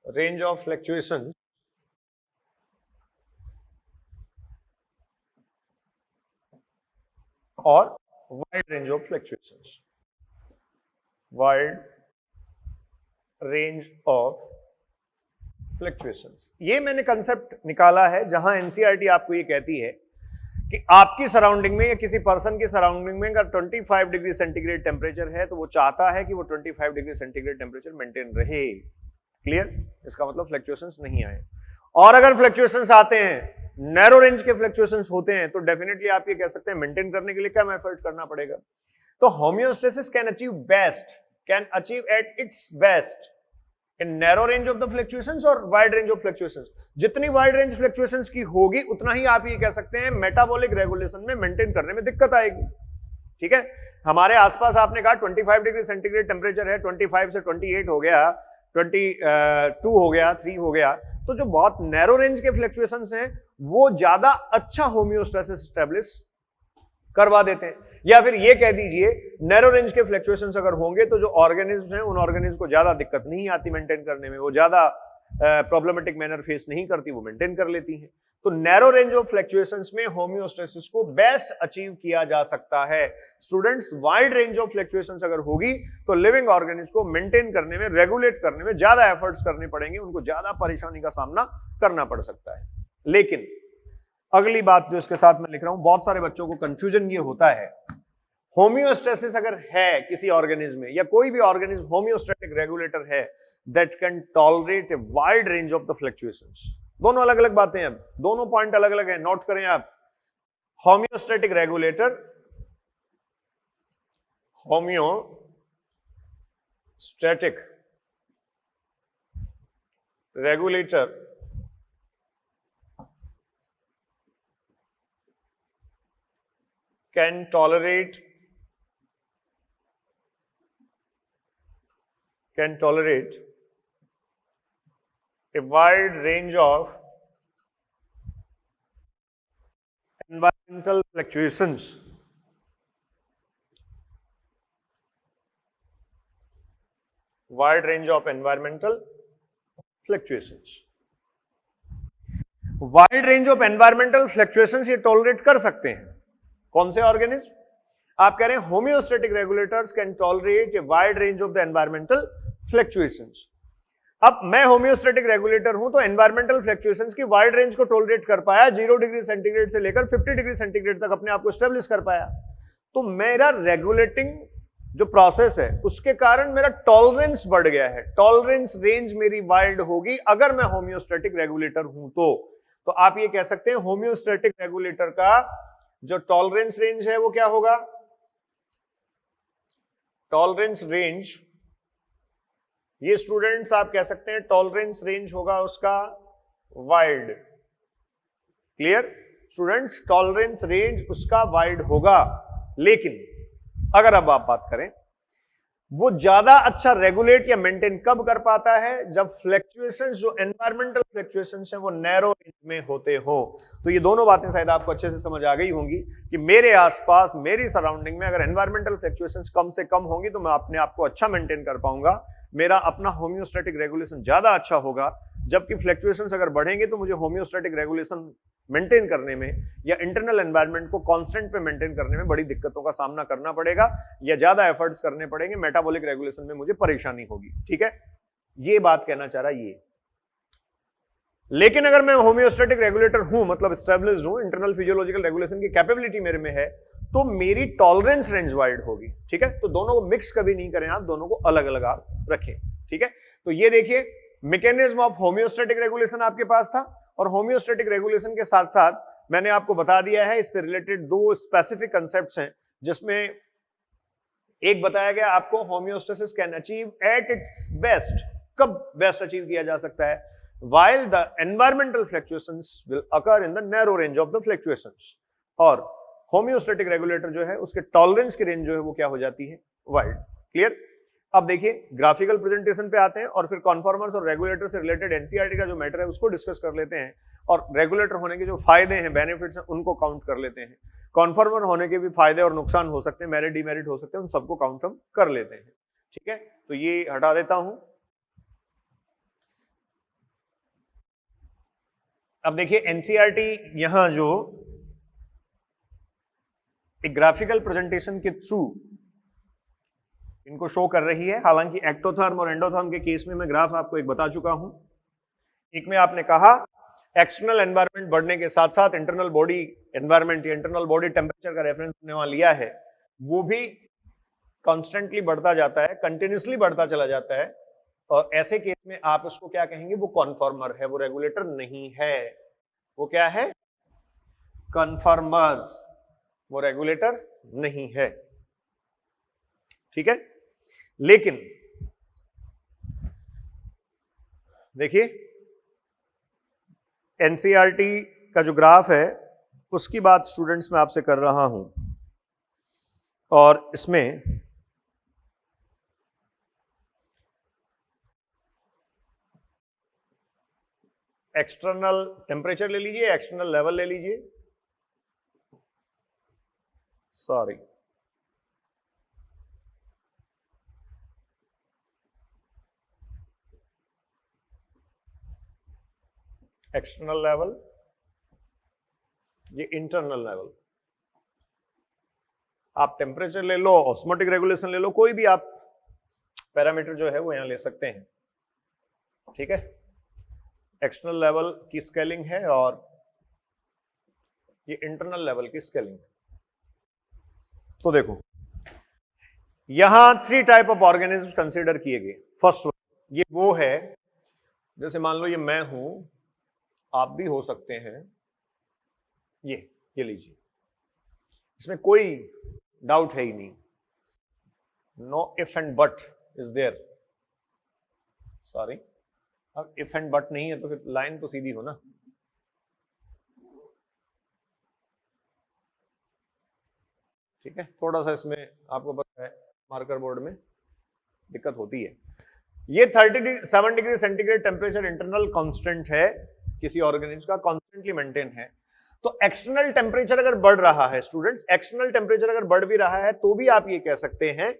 रेंज ऑफ फ्लक्चुएशन और wide range of fluctuations, wide range of fluctuations. ये मैंने कंसेप्ट निकाला है जहां एनसीईआरटी आपको ये कहती है कि आपकी सराउंडिंग में या किसी पर्सन की सराउंडिंग में अगर 25 डिग्री सेंटीग्रेड टेम्परेचर है तो वो चाहता है कि वो 25 डिग्री सेंटीग्रेड टेम्परेचर मेंटेन रहे। क्लियर? इसका मतलब फ्लक्चुएशंस नहीं आए, और अगर फ्लक्चुएशंस आते हैं, नैरो रेंज के फ्लक्चुएशंस होते हैं, तो डेफिनेटली आप ये कह सकते हैं मेंटेन करने के लिए क्या एफर्ट करना पड़ेगा। तो homeostasis can achieve best, can achieve at its best in narrow range of the fluctuations और वाइड रेंज ऑफ फ्लक्चुएशंस। जितनी वाइड रेंज फ्लक्चुएशंस की होगी उतना ही आप ये कह सकते हैं मेटाबॉलिक रेगुलेशन में मेंटेन करने में दिक्कत आएगी। ठीक है, हमारे आसपास आपने कहा 25 डिग्री सेंटीग्रेड टेम्परेचर है, 25 से 28 हो गया, 22 हो गया, 3 हो गया, तो जो बहुत नैरो रेंज के फ्लक्चुएशंस हैं वो ज्यादा अच्छा होम्योस्टेसिस स्टैब्लिश करवा देते हैं। या फिर ये कह दीजिए नैरो रेंज के फ्लक्चुएशंस अगर होंगे तो जो ऑर्गेनिज्म हैं उन ऑर्गेनिज्म को ज्यादा दिक्कत नहीं आती मेंटेन करने में, वो ज्यादा प्रॉब्लमेटिक मैनर फेस नहीं करती, वो मेंटेन कर लेती हैं। तो नैरो रेंज ऑफ फ्लक्चुएशंस में होम्योस्टेसिस को बेस्ट अचीव किया जा सकता है। Students, wide range of fluctuations अगर होगी तो लिविंग ऑर्गेनिज्म को मेंटेन करने में, रेगुलेट करने में ज्यादा एफर्ट्स करने पड़ेंगे, उनको ज्यादा परेशानी का सामना करना पड़ सकता है। लेकिन अगली बात जो इसके साथ मैं लिख रहा हूं, बहुत सारे बच्चों को कंफ्यूजन ये होता है, होम्योस्टेसिस अगर है किसी ऑर्गेनिज्म में या कोई भी ऑर्गेनिज्म होम्योस्टैटिक रेगुलेटर है that can tolerate a wide range of the fluctuations. दोनों अलग अलग बातें हैं, दोनों पॉइंट अलग अलग हैं, नोट करें आप। Homeostatic regulator, homeostatic regulator can tolerate a wide range of environmental fluctuations. Wide range of environmental fluctuations. Wide range of environmental fluctuations ये टॉलरेट कर सकते हैं। कौन से ऑर्गेनिज्म? आप कह रहे हैं homeostatic regulators can tolerate a wide range of the environmental fluctuations. अब मैं होम्योस्टैटिक रेगुलेटर हूं तो एनवायरमेंटल फ्लक्चुएशंस की वाइड रेंज को टॉलरेट कर पाया, 0 डिग्री सेंटीग्रेड से लेकर 50 डिग्री सेंटीग्रेड तक अपने आप को स्टेब्लिश कर पाया। तो मेरा रेगुलेटिंग जो प्रोसेस है उसके कारण मेरा टॉलरेंस बढ़ गया है, टॉलरेंस रेंज मेरी वाइड होगी अगर मैं होम्योस्टैटिक रेगुलेटर हूं तो आप ये कह सकते हैं होम्योस्टैटिक रेगुलेटर का जो टॉलरेंस रेंज है वो क्या होगा? टॉलरेंस रेंज, ये स्टूडेंट्स आप कह सकते हैं टॉलरेंस रेंज होगा उसका wide. Clear students? Tolerance range उसका वाइड होगा, लेकिन अगर अब आप बात करें वो ज्यादा अच्छा रेगुलेट या मेंटेन कब कर पाता है? जब फ्लक्चुएशंस, जो एनवायरमेंटल फ्लक्चुएशंस हैं वो नैरो रेंज में होते हो। तो ये दोनों बातें शायद आपको अच्छे से समझ आ गई होंगी कि मेरे आसपास, मेरी सराउंडिंग में अगर एनवायरमेंटल फ्लक्चुएशंस कम से कम होंगी तो मैं अपने आप को अच्छा मेंटेन कर पाऊंगा, मेरा अपना होम्योस्टैटिक रेगुलेशन ज्यादा अच्छा होगा। जबकि फ्लक्चुएशंस अगर बढ़ेंगे तो मुझे होम्योस्टैटिक रेगुलेशन मेंटेन करने में या इंटरनल एनवायरनमेंट को कांस्टेंट पे मेंटेन करने में बड़ी दिक्कतों का सामना करना पड़ेगा या ज्यादा एफर्ट्स करने पड़ेंगे, मेटाबॉलिक रेगुलेशन में मुझे परेशानी होगी। ठीक है, ये बात कहना चाह रहा ये। लेकिन अगर मैं होम्योस्टैटिक रेगुलेटर हूं, मतलब एस्टैब्लिश्ड हूं, इंटरनल फिजियोलॉजिकल रेगुलेशन की कैपेबिलिटी मेरे में है, तो मेरी टॉलरेंस रेंज वाइड होगी। ठीक है, तो दोनों को मिक्स कभी नहीं करें आप, दोनों को अलग अलग आप रखें। ठीक है, तो ये देखिए मैकेनिज्म ऑफ होम्योस्टैटिक रेगुलेशन आपके पास था, और होम्योस्टैटिक रेगुलेशन के साथ साथ मैंने आपको बता दिया है इससे रिलेटेड दो स्पेसिफिक कंसेप्ट्स हैं, जिसमें एक बताया गया आपको homeostasis can achieve at its best. कब बेस्ट अचीव किया जा सकता है? while the environmental fluctuations will occur in the narrow range of the fluctuations। और होम्योस्टैटिक रेगुलेटर जो है उसके टॉलरेंस की रेंज जो है वो क्या हो जाती है? वाइड। क्लियर? अब देखिए ग्राफिकल प्रेजेंटेशन पे आते हैं और फिर कॉन्फॉर्मर्स और रेगुलेटर से रिलेटेड एनसीईआरटी का जो मैटर है उसको डिस्कस कर लेते हैं, और रेगुलेटर होने के जो फायदे हैं, बेनिफिट्स हैं, उनको काउंट कर लेते हैं। कॉन्फॉर्मर होने के भी फायदे और नुकसान हो सकते हैं, मेरिट डिमेरिट हो सकते हैं, उन सबको काउंट हम कर लेते हैं। ठीक है, तो ये हटा देता हूं। अब देखिए एनसीईआरटी यहां जो एक ग्राफिकल प्रेजेंटेशन के थ्रू इनको शो कर रही है, हालांकि एक्टोथर्म और एंडोथर्म के केस में मैं ग्राफ आपको एक बता चुका हूं। एक में आपने कहा एक्सटर्नल एनवायरनमेंट बढ़ने के साथ साथ इंटरनल बॉडी एनवायरनमेंट या इंटरनल बॉडी टेम्परेचर का रेफरेंस हमने वहां लिया है, वो भी कॉन्स्टेंटली बढ़ता जाता है, कंटिन्यूसली बढ़ता चला जाता है, और ऐसे केस में आप उसको क्या कहेंगे? वो कॉन्फॉर्मर है, वो रेगुलेटर नहीं है। वो क्या है? कन्फर्मर, वो रेगुलेटर नहीं है। ठीक है, लेकिन देखिए एनसीईआरटी का जो ग्राफ है उसकी बात स्टूडेंट्स में आपसे कर रहा हूं, और इसमें एक्सटर्नल टेम्परेचर ले लीजिए, एक्सटर्नल लेवल ले लीजिए, सॉरी, एक्सटर्नल लेवल, ये इंटरनल लेवल। आप टेम्परेचर ले लो, ऑस्मोटिक रेगुलेशन ले लो, कोई भी आप पैरामीटर जो है वो यहां ले सकते हैं, ठीक है। एक्सटर्नल लेवल की स्केलिंग है और ये इंटरनल लेवल की स्केलिंग। तो देखो यहां 3 टाइप ऑफ ऑर्गेनिज्म कंसीडर किए गए। फर्स्ट ये वो है, जैसे मान लो ये मैं हूं, आप भी हो सकते हैं, ये लीजिए, इसमें कोई डाउट है ही नहीं, no if and but is there. Sorry, अब इफ एंड बट नहीं है तो फिर लाइन तो सीधी हो ना। ठीक है, थोड़ा सा इसमें आपको पता है मार्कर बोर्ड में दिक्कत होती है। ये 37 degree centigrade temperature internal constant है, किसी ऑर्गेनिज्म का कॉन्स्टेंटली मेंटेन है। तो एक्सटर्नल टेम्परेचर अगर बढ़ रहा है स्टूडेंट्स, एक्सटर्नल टेम्परेचर अगर बढ़ भी रहा है तो भी आप ये कह सकते हैं,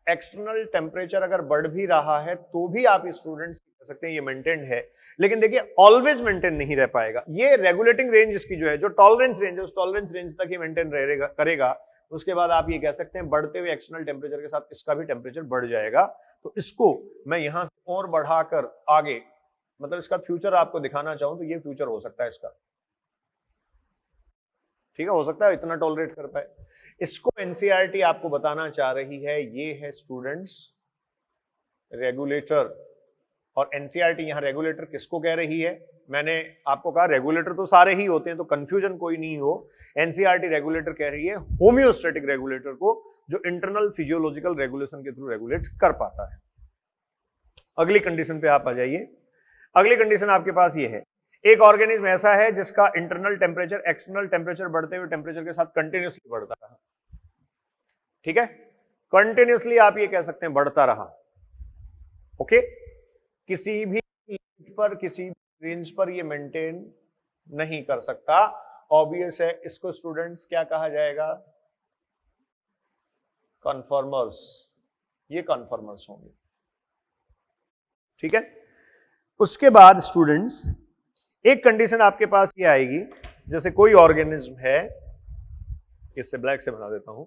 एक्सटर्नल टेम्परेचर अगर बढ़ भी रहा है तो भी आप स्टूडेंट्स कह सकते हैं ये मेंटेन्ड है। लेकिन देखिए ऑलवेज मेंटेन नहीं रह पाएगा, ये रेगुलेटिंग रेंज इसकी जो है, जो टॉलरेंस रेंज है, उस टॉलरेंस रेंज तक ही मेंटेन रहेगा करेगा। उसके बाद आप ये कह सकते हैं बढ़ते हुए एक्सटर्नल टेम्परेचर के साथ इसका भी टेम्परेचर बढ़ जाएगा। तो इसको मैं यहां से और बढ़ाकर आगे, मतलब इसका फ्यूचर आपको दिखाना चाहूं तो ये फ्यूचर हो सकता है इसका, ठीक है, हो सकता है इतना टॉलरेट कर पाए। इसको एनसीईआरटी आपको बताना चाह रही है, ये है स्टूडेंट्स रेगुलेटर। और एनसीईआरटी यहां रेगुलेटर किसको कह रही है? मैंने आपको कहा रेगुलेटर तो सारे ही होते हैं, तो कंफ्यूजन कोई नहीं हो। एनसीईआरटी रेगुलेटर कह रही है होम्योस्टैटिक रेगुलेटर को, जो इंटरनल फिजियोलॉजिकल रेगुलेशन के थ्रू रेगुलेट कर पाता है। अगली कंडीशन पे आप आ जाइए। अगली कंडीशन आपके पास ये है, एक ऑर्गेनिज्म ऐसा है जिसका इंटरनल टेम्परेचर एक्सटर्नल टेम्परेचर बढ़ते हुए टेम्परेचर के साथ कंटिन्यूसली बढ़ता रहा। ठीक है, कंटिन्यूसली आप ये कह सकते हैं बढ़ता रहा। ओके, किसी भी पर, किसी भी रेंज पर ये मेंटेन नहीं कर सकता। ऑब्वियस है, इसको स्टूडेंट्स क्या कहा जाएगा? कन्फर्मर्स। ये कन्फर्मर्स होंगे। ठीक है, उसके बाद स्टूडेंट्स एक कंडीशन आपके पास ये आएगी, जैसे कोई ऑर्गेनिज्म है, इससे ब्लैक से बना देता हूं,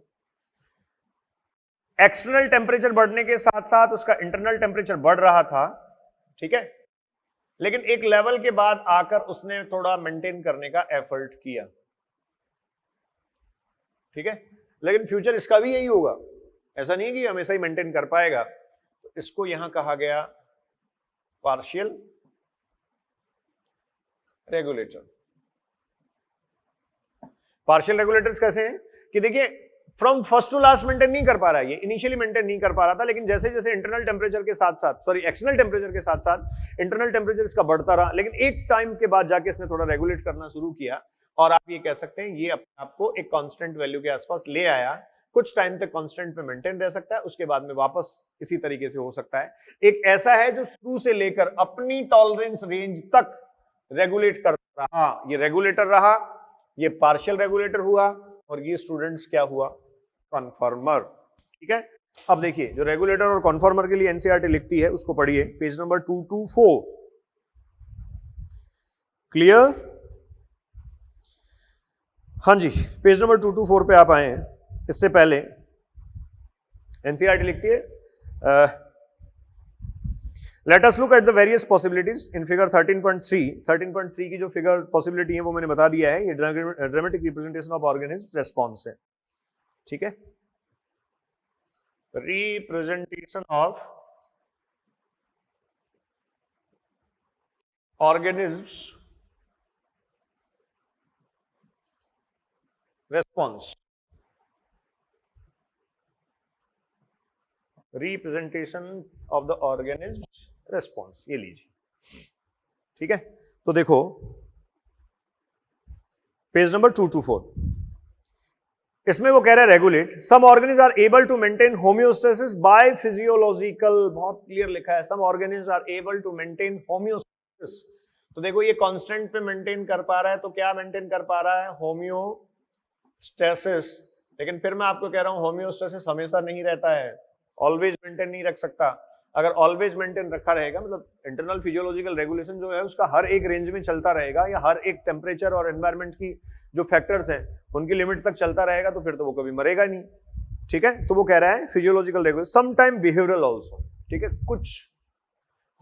एक्सटर्नल टेम्परेचर बढ़ने के साथ साथ उसका इंटरनल टेम्परेचर बढ़ रहा था, ठीक है, लेकिन एक लेवल के बाद आकर उसने थोड़ा मेंटेन करने का एफर्ट किया। ठीक है, लेकिन फ्यूचर इसका भी यही होगा, ऐसा नहीं है कि हमेशा ही मेंटेन कर पाएगा। तो इसको यहां कहा गया पार्शियल रेगुलेटर। पार्शियल रेगुलेटर्स कैसे हैं कि देखिए from first to last maintain नहीं कर पा रहा है, ये इनिशियली मेंटेन नहीं कर पा रहा था, लेकिन जैसे जैसे इंटरनल टेम्परेचर के साथ साथ, सॉरी एक्सटर्नल टेम्परेचर के साथ साथ इंटरनल टेम्परेचर इसका बढ़ता रहा, लेकिन एक टाइम के बाद जाके इसने थोड़ा रेगुलेट करना शुरू किया, और आप ये कह सकते हैं ये आपको एक कांस्टेंट वैल्यू के आसपास ले आया। कुछ टाइम तक कांस्टेंट पे मेंटेन रह सकता है, उसके बाद में वापस इसी तरीके से हो सकता है। एक ऐसा है जो शुरू से लेकर अपनी टॉलरेंस रेंज तक रेगुलेट करता रहा, ये रेगुलेटर रहा, ये पार्शियल रेगुलेटर हुआ, और ये स्टूडेंट्स क्या हुआ? कन्फर्मर। ठीक है, अब देखिए जो रेगुलेटर और कन्फर्मर के लिए एनसीईआरटी लिखती है उसको पढ़िए, पेज नंबर 224। क्लियर? हाँ जी, पेज नंबर 224 पे आप आए हैं। इससे पहले एनसीईआरटी लिखती है, let us look at the various possibilities in figure 13.3। 13.3 की जो फिगर पॉसिबिलिटी है वो मैंने बता दिया है, ये dramatic representation of organism response है। ठीक है, representation of organisms response, representation of the organisms response, ये लीजिए। ठीक है, तो देखो पेज नंबर 224, इसमें वो कह रहा है regulate some organism are able to maintain homeostasis by physiological, बहुत क्लियर लिखा है, some organism are able to maintain homeostasis. तो देखो ये कांस्टेंट पे मेंटेन कर पा रहा है, तो क्या मेंटेन कर पा रहा है? होम्योस्टेसिस। स्टेसिस, लेकिन फिर मैं आपको कह रहा हूं होम्योस्टेसिस हमेशा नहीं रहता है, ऑलवेज मेंटेन नहीं रख सकता। अगर ऑलवेज मेंटेन रखा रहेगा मतलब इंटरनल फिजियोलॉजिकल रेगुलेशन जो है उसका हर एक रेंज में चलता रहेगा या हर एक टेम्परेचर और एनवायरमेंट की जो फैक्टर्स हैं उनकी लिमिट तक चलता रहेगा, तो फिर तो वो कभी मरेगा नहीं। ठीक है, तो वो कह रहा है physiological regulation, some time behavioural also. ठीक है, कुछ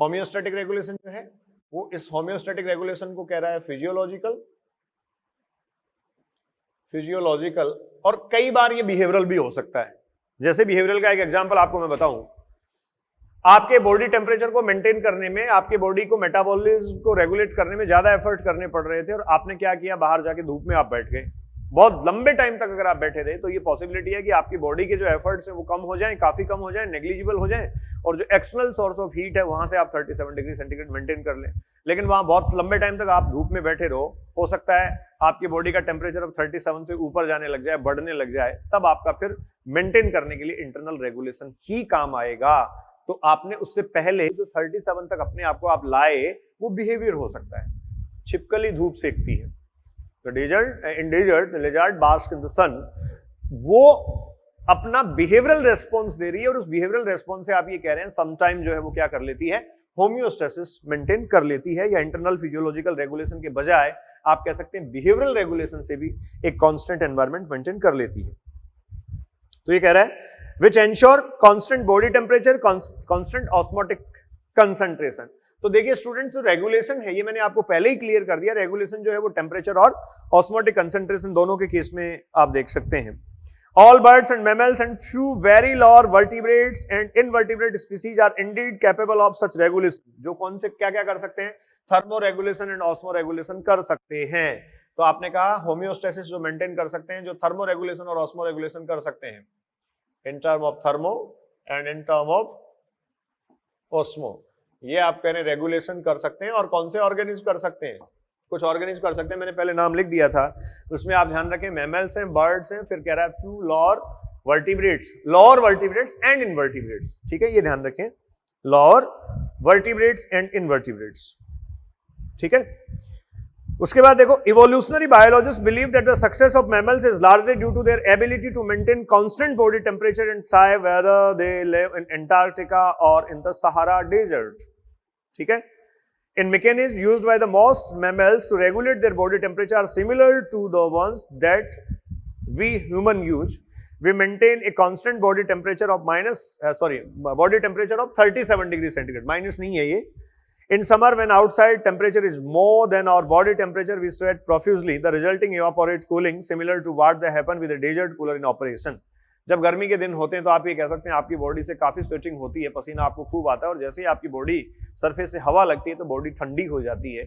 होम्योस्टैटिक रेगुलेशन जो है वो इस होम्योस्टैटिक रेगुलेशन को कह रहा है फिजियोलॉजिकल, और कई बार ये बिहेवियरल भी हो सकता है। जैसे बिहेवियरल का एक एग्जांपल आपको मैं बताऊं, आपके बॉडी टेम्परेचर को मेंटेन करने में, आपके बॉडी को मेटाबॉलिज्म को रेगुलेट करने में ज्यादा एफर्ट करने पड़ रहे थे और आपने क्या किया, बाहर जाके धूप में आप बैठ गए, बहुत लंबे टाइम तक अगर आप बैठे रहे तो ये पॉसिबिलिटी है कि आपकी बॉडी के जो एफर्ट्स हैं वो कम हो जाएं, काफी कम हो जाएं, नेग्लिजिबल हो जाएं, और जो एक्सटर्नल सोर्स ऑफ हीट है वहां से आप 37 डिग्री सेंटीग्रेड मेंटेन कर लें। लेकिन वहां बहुत लंबे टाइम तक आप धूप में बैठे रहो, हो सकता है आपकी बॉडी का टेम्परेचर अब 37 से ऊपर जाने लग जाए, बढ़ने लग जाए, तब आपका फिर मेंटेन करने के लिए इंटरनल रेगुलेशन ही काम आएगा। तो आपने उससे पहले जो 37 तक अपने आप को आप लाए, वो बिहेवियर हो सकता है। छिपकली धूप सेकती है, in desert, the lizard basks in the sun, वो अपना बिहेवियरल रेस्पॉन्स दे रही है, और उस बिहेवियरल रेस्पॉन्स से आप ये कह रहे हैं समटाइम जो है वो क्या कर लेती है, होम्योस्टेसिस मेंटेन कर लेती है, या इंटरनल फिजियोलॉजिकल रेगुलेशन के बजाय आप कह सकते हैं बिहेवियरल रेगुलेशन से भी एक कांस्टेंट एनवायरनमेंट मेंटेन कर लेती है। तो ये कह रहा है which ensure constant body temperature, constant osmotic concentration। तो देखिए स्टूडेंट्स, रेगुलेशन है ये मैंने आपको पहले ही क्लियर कर दिया, रेगुलेशन जो है वो टेम्परेचर और ऑस्मोटिक कंसंट्रेशन दोनों के केस में आप देख सकते हैं। All birds and mammals and few very lower vertebrates and invertebrate species are indeed capable of such regulation. जो कौन से क्या क्या कर सकते हैं, thermo regulation and osmo regulation कर सकते हैं। तो आपने कहा होम्योस्टेसिस जो मेंटेन कर सकते हैं, जो थर्मो रेगुलेशन और ऑस्मो रेगुलेशन कर सकते हैं in term of thermo and in term of osmo, ये आप कह रहे हैं रेगुलेशन कर सकते हैं। और कौन से ऑर्गेनिज्म कर सकते हैं, कुछ ऑर्गेनिज्म कर सकते हैं, मैंने पहले नाम लिख दिया था, उसमें आप ध्यान रखें मैमल्स हैं, बर्ड्स हैं, फिर कह रहा है few lower vertebrates and invertebrates. ठीक है, ये ध्यान रखें, लोअर वर्टिब्रेट्स एंड इनवर्टिब्रेट्स। ठीक है, उसके बाद देखो, evolutionary biologist believe that the success of mammals is largely due to their ability to maintain constant body temperature and sigh whether they live in Antarctica और इन द सहारा डेजर्ट। ठीक है, in mechanisms used by the most mammals to regulate their body temperature are similar to the ones that we human use. We maintain a constant body temperature of body temperature of 37 degree centigrade. Minus नहीं है ये. In summer, when outside temperature is more than our body temperature, we sweat profusely. The resulting evaporate cooling similar to what they happen with a desert cooler in operation. जब गर्मी के दिन होते हैं तो आप ये कह सकते हैं आपकी बॉडी से काफी स्वेटिंग होती है, पसीना आपको खूब आता है, और जैसे ही आपकी बॉडी सरफेस से हवा लगती है तो बॉडी ठंडी हो जाती है।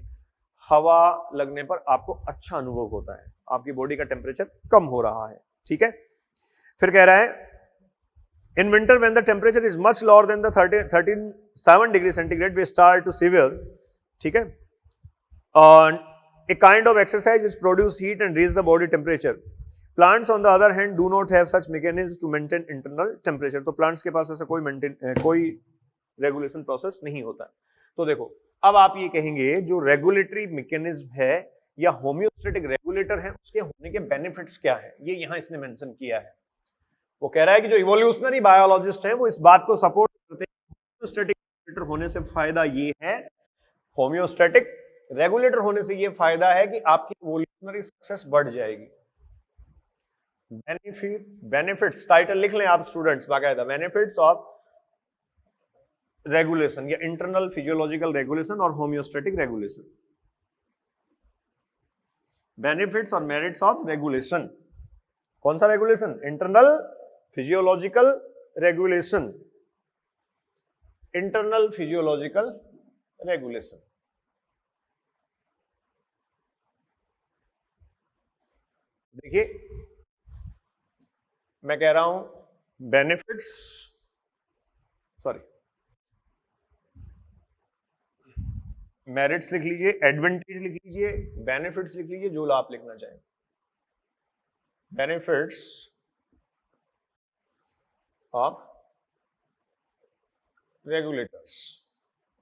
हवा लगने पर आपको अच्छा अनुभव होता है, आपकी बॉडी का टेम्परेचर कम हो रहा है। ठीक है, फिर कह रहा है in winter when the temperature is much lower than the 37 degree centigrade we start to severe. ठीक है, a kind of exercise which produce heat and raise the body temperature. Plants on the other hand do not have such mechanisms to maintain internal temperature। तो plants के पास ऐसा कोई regulation process नहीं होता। तो देखो, अब आप ये कहेंगे जो रेगुलेटरी मैकेनिज्म है या होम्योस्टेटिक रेगुलेटर है उसके होने के बेनिफिट्स क्या है, ये यहां इसने मेंशन किया है। वो कह रहा है कि जो इवोल्यूशनरी बायोलॉजिस्ट है वो इस बात को सपोर्ट करते हैं होम्योस्टेटिक रेगुलेटर होने से फायदा ये है, होम्योस्टेटिक रेगुलेटर होने से ये फायदा है कि आपकी इवोल्यूशनरी सक्सेस बढ़ जाएगी। बेनिफिट्स टाइटल लिख लें आप स्टूडेंट्स बाकायदा, बेनिफिट्स ऑफ रेगुलेशन या इंटरनल फिजियोलॉजिकल रेगुलेशन और होम्योस्टेटिक रेगुलेशन। बेनिफिट्स और मेरिट्स ऑफ रेगुलेशन। कौन सा regulation? Internal physiological regulation, internal physiological regulation. देखिए मैं कह रहा हूं बेनिफिट्स, मेरिट्स लिख लीजिए, एडवांटेज लिख लीजिए, बेनिफिट्स लिख लीजिए, जो आप लिखना चाहें। बेनिफिट्स ऑफ रेगुलेटर्स,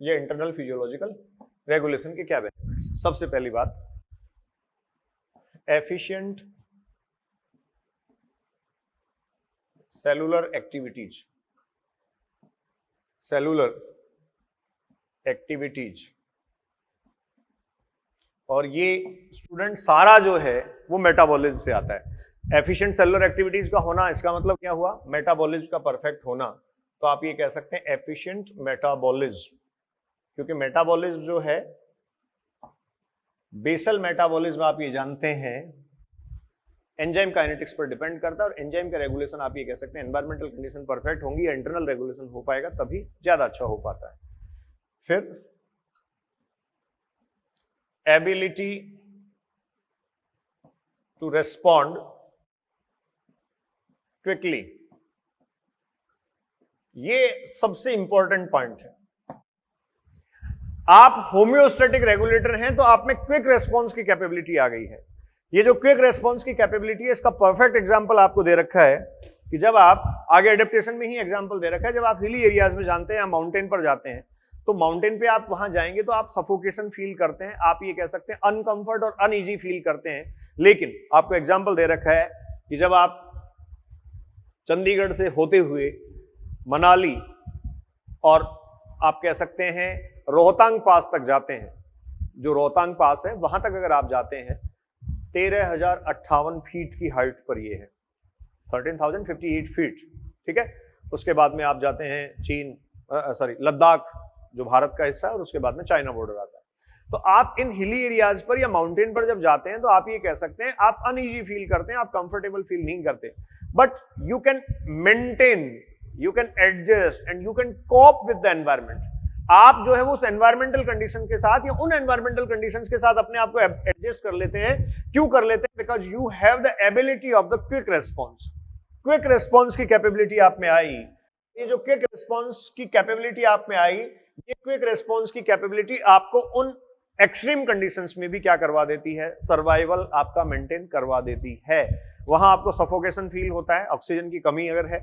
ये इंटरनल फिजियोलॉजिकल रेगुलेशन के क्या बेनिफिट्स? सबसे पहली बात, efficient cellular activities, cellular activities, और ये स्टूडेंट सारा जो है वो मेटाबॉलिज्म से आता है। एफिशिएंट सेलुलर एक्टिविटीज का होना, इसका मतलब क्या हुआ, मेटाबॉलिज्म का परफेक्ट होना। तो आप ये कह सकते हैं एफिशिएंट मेटाबॉलिज्म, क्योंकि मेटाबॉलिज्म जो है, बेसल मेटाबॉलिज्म आप ये जानते हैं एंजाइम काइनेटिक्स पर डिपेंड करता है, और एंजाइम का रेगुलेशन आप ये कह सकते हैं एनवायरमेंटल कंडीशन परफेक्ट होंगी या इंटरनल रेगुलेशन हो पाएगा तभी ज्यादा अच्छा हो पाता है। फिर एबिलिटी टू रेस्पॉन्ड क्विकली, ये सबसे इंपॉर्टेंट पॉइंट है। आप होम्योस्टैटिक रेगुलेटर हैं तो आप में क्विक रेस्पॉन्स की कैपेबिलिटी आ गई है। ये जो क्विक रेस्पॉन्स की कैपेबिलिटी है, इसका परफेक्ट एग्जांपल आपको दे रखा है कि जब आप आगे एडेप्टेशन में ही एग्जांपल दे रखा है, जब आप हिली एरियाज में जानते हैं या माउंटेन पर जाते हैं, तो माउंटेन पे आप वहां जाएंगे तो आप सफोकेशन फील करते हैं, आप ये कह सकते हैं अनकंफर्ट और अनईजी फील करते हैं। लेकिन आपको एग्जांपल दे रखा है कि जब आप चंडीगढ़ से होते हुए मनाली और आप कह सकते हैं रोहतांग पास तक जाते हैं, जो रोहतांग पास है वहां तक अगर आप जाते हैं, 13,058 फीट की हाइट पर ये है, 13,058 फीट, ठीक है। उसके बाद में आप जाते हैं चीन, लद्दाख जो भारत का हिस्सा है, और उसके बाद में चाइना बॉर्डर आता है। तो आप इन हिली एरियाज पर या माउंटेन पर जब जाते हैं तो आप ये कह सकते हैं आप अनईजी फील करते हैं, आप कंफर्टेबल फील नहीं करते, but you can maintain, you can adjust and you can cope with the environment. आप जो है वो उस एनवायरमेंटल कंडीशन के साथ या उन एनवायरमेंटल कंडीशंस के साथ अपने आप को एडजस्ट कर लेते हैं। क्यों कर लेते हैं? Because you have the ability of the quick response. Quick response की कैपेबिलिटी आप में आई। ये जो क्विक रेस्पॉन्स की कैपेबिलिटी आप में आई, ये क्विक रेस्पॉन्स की कैपेबिलिटी आपको उन एक्सट्रीम कंडीशंस में भी क्या करवा देती है, सर्वाइवल आपका मेंटेन करवा देती है। वहां आपको सफोकेशन फील होता है, ऑक्सीजन की कमी अगर है,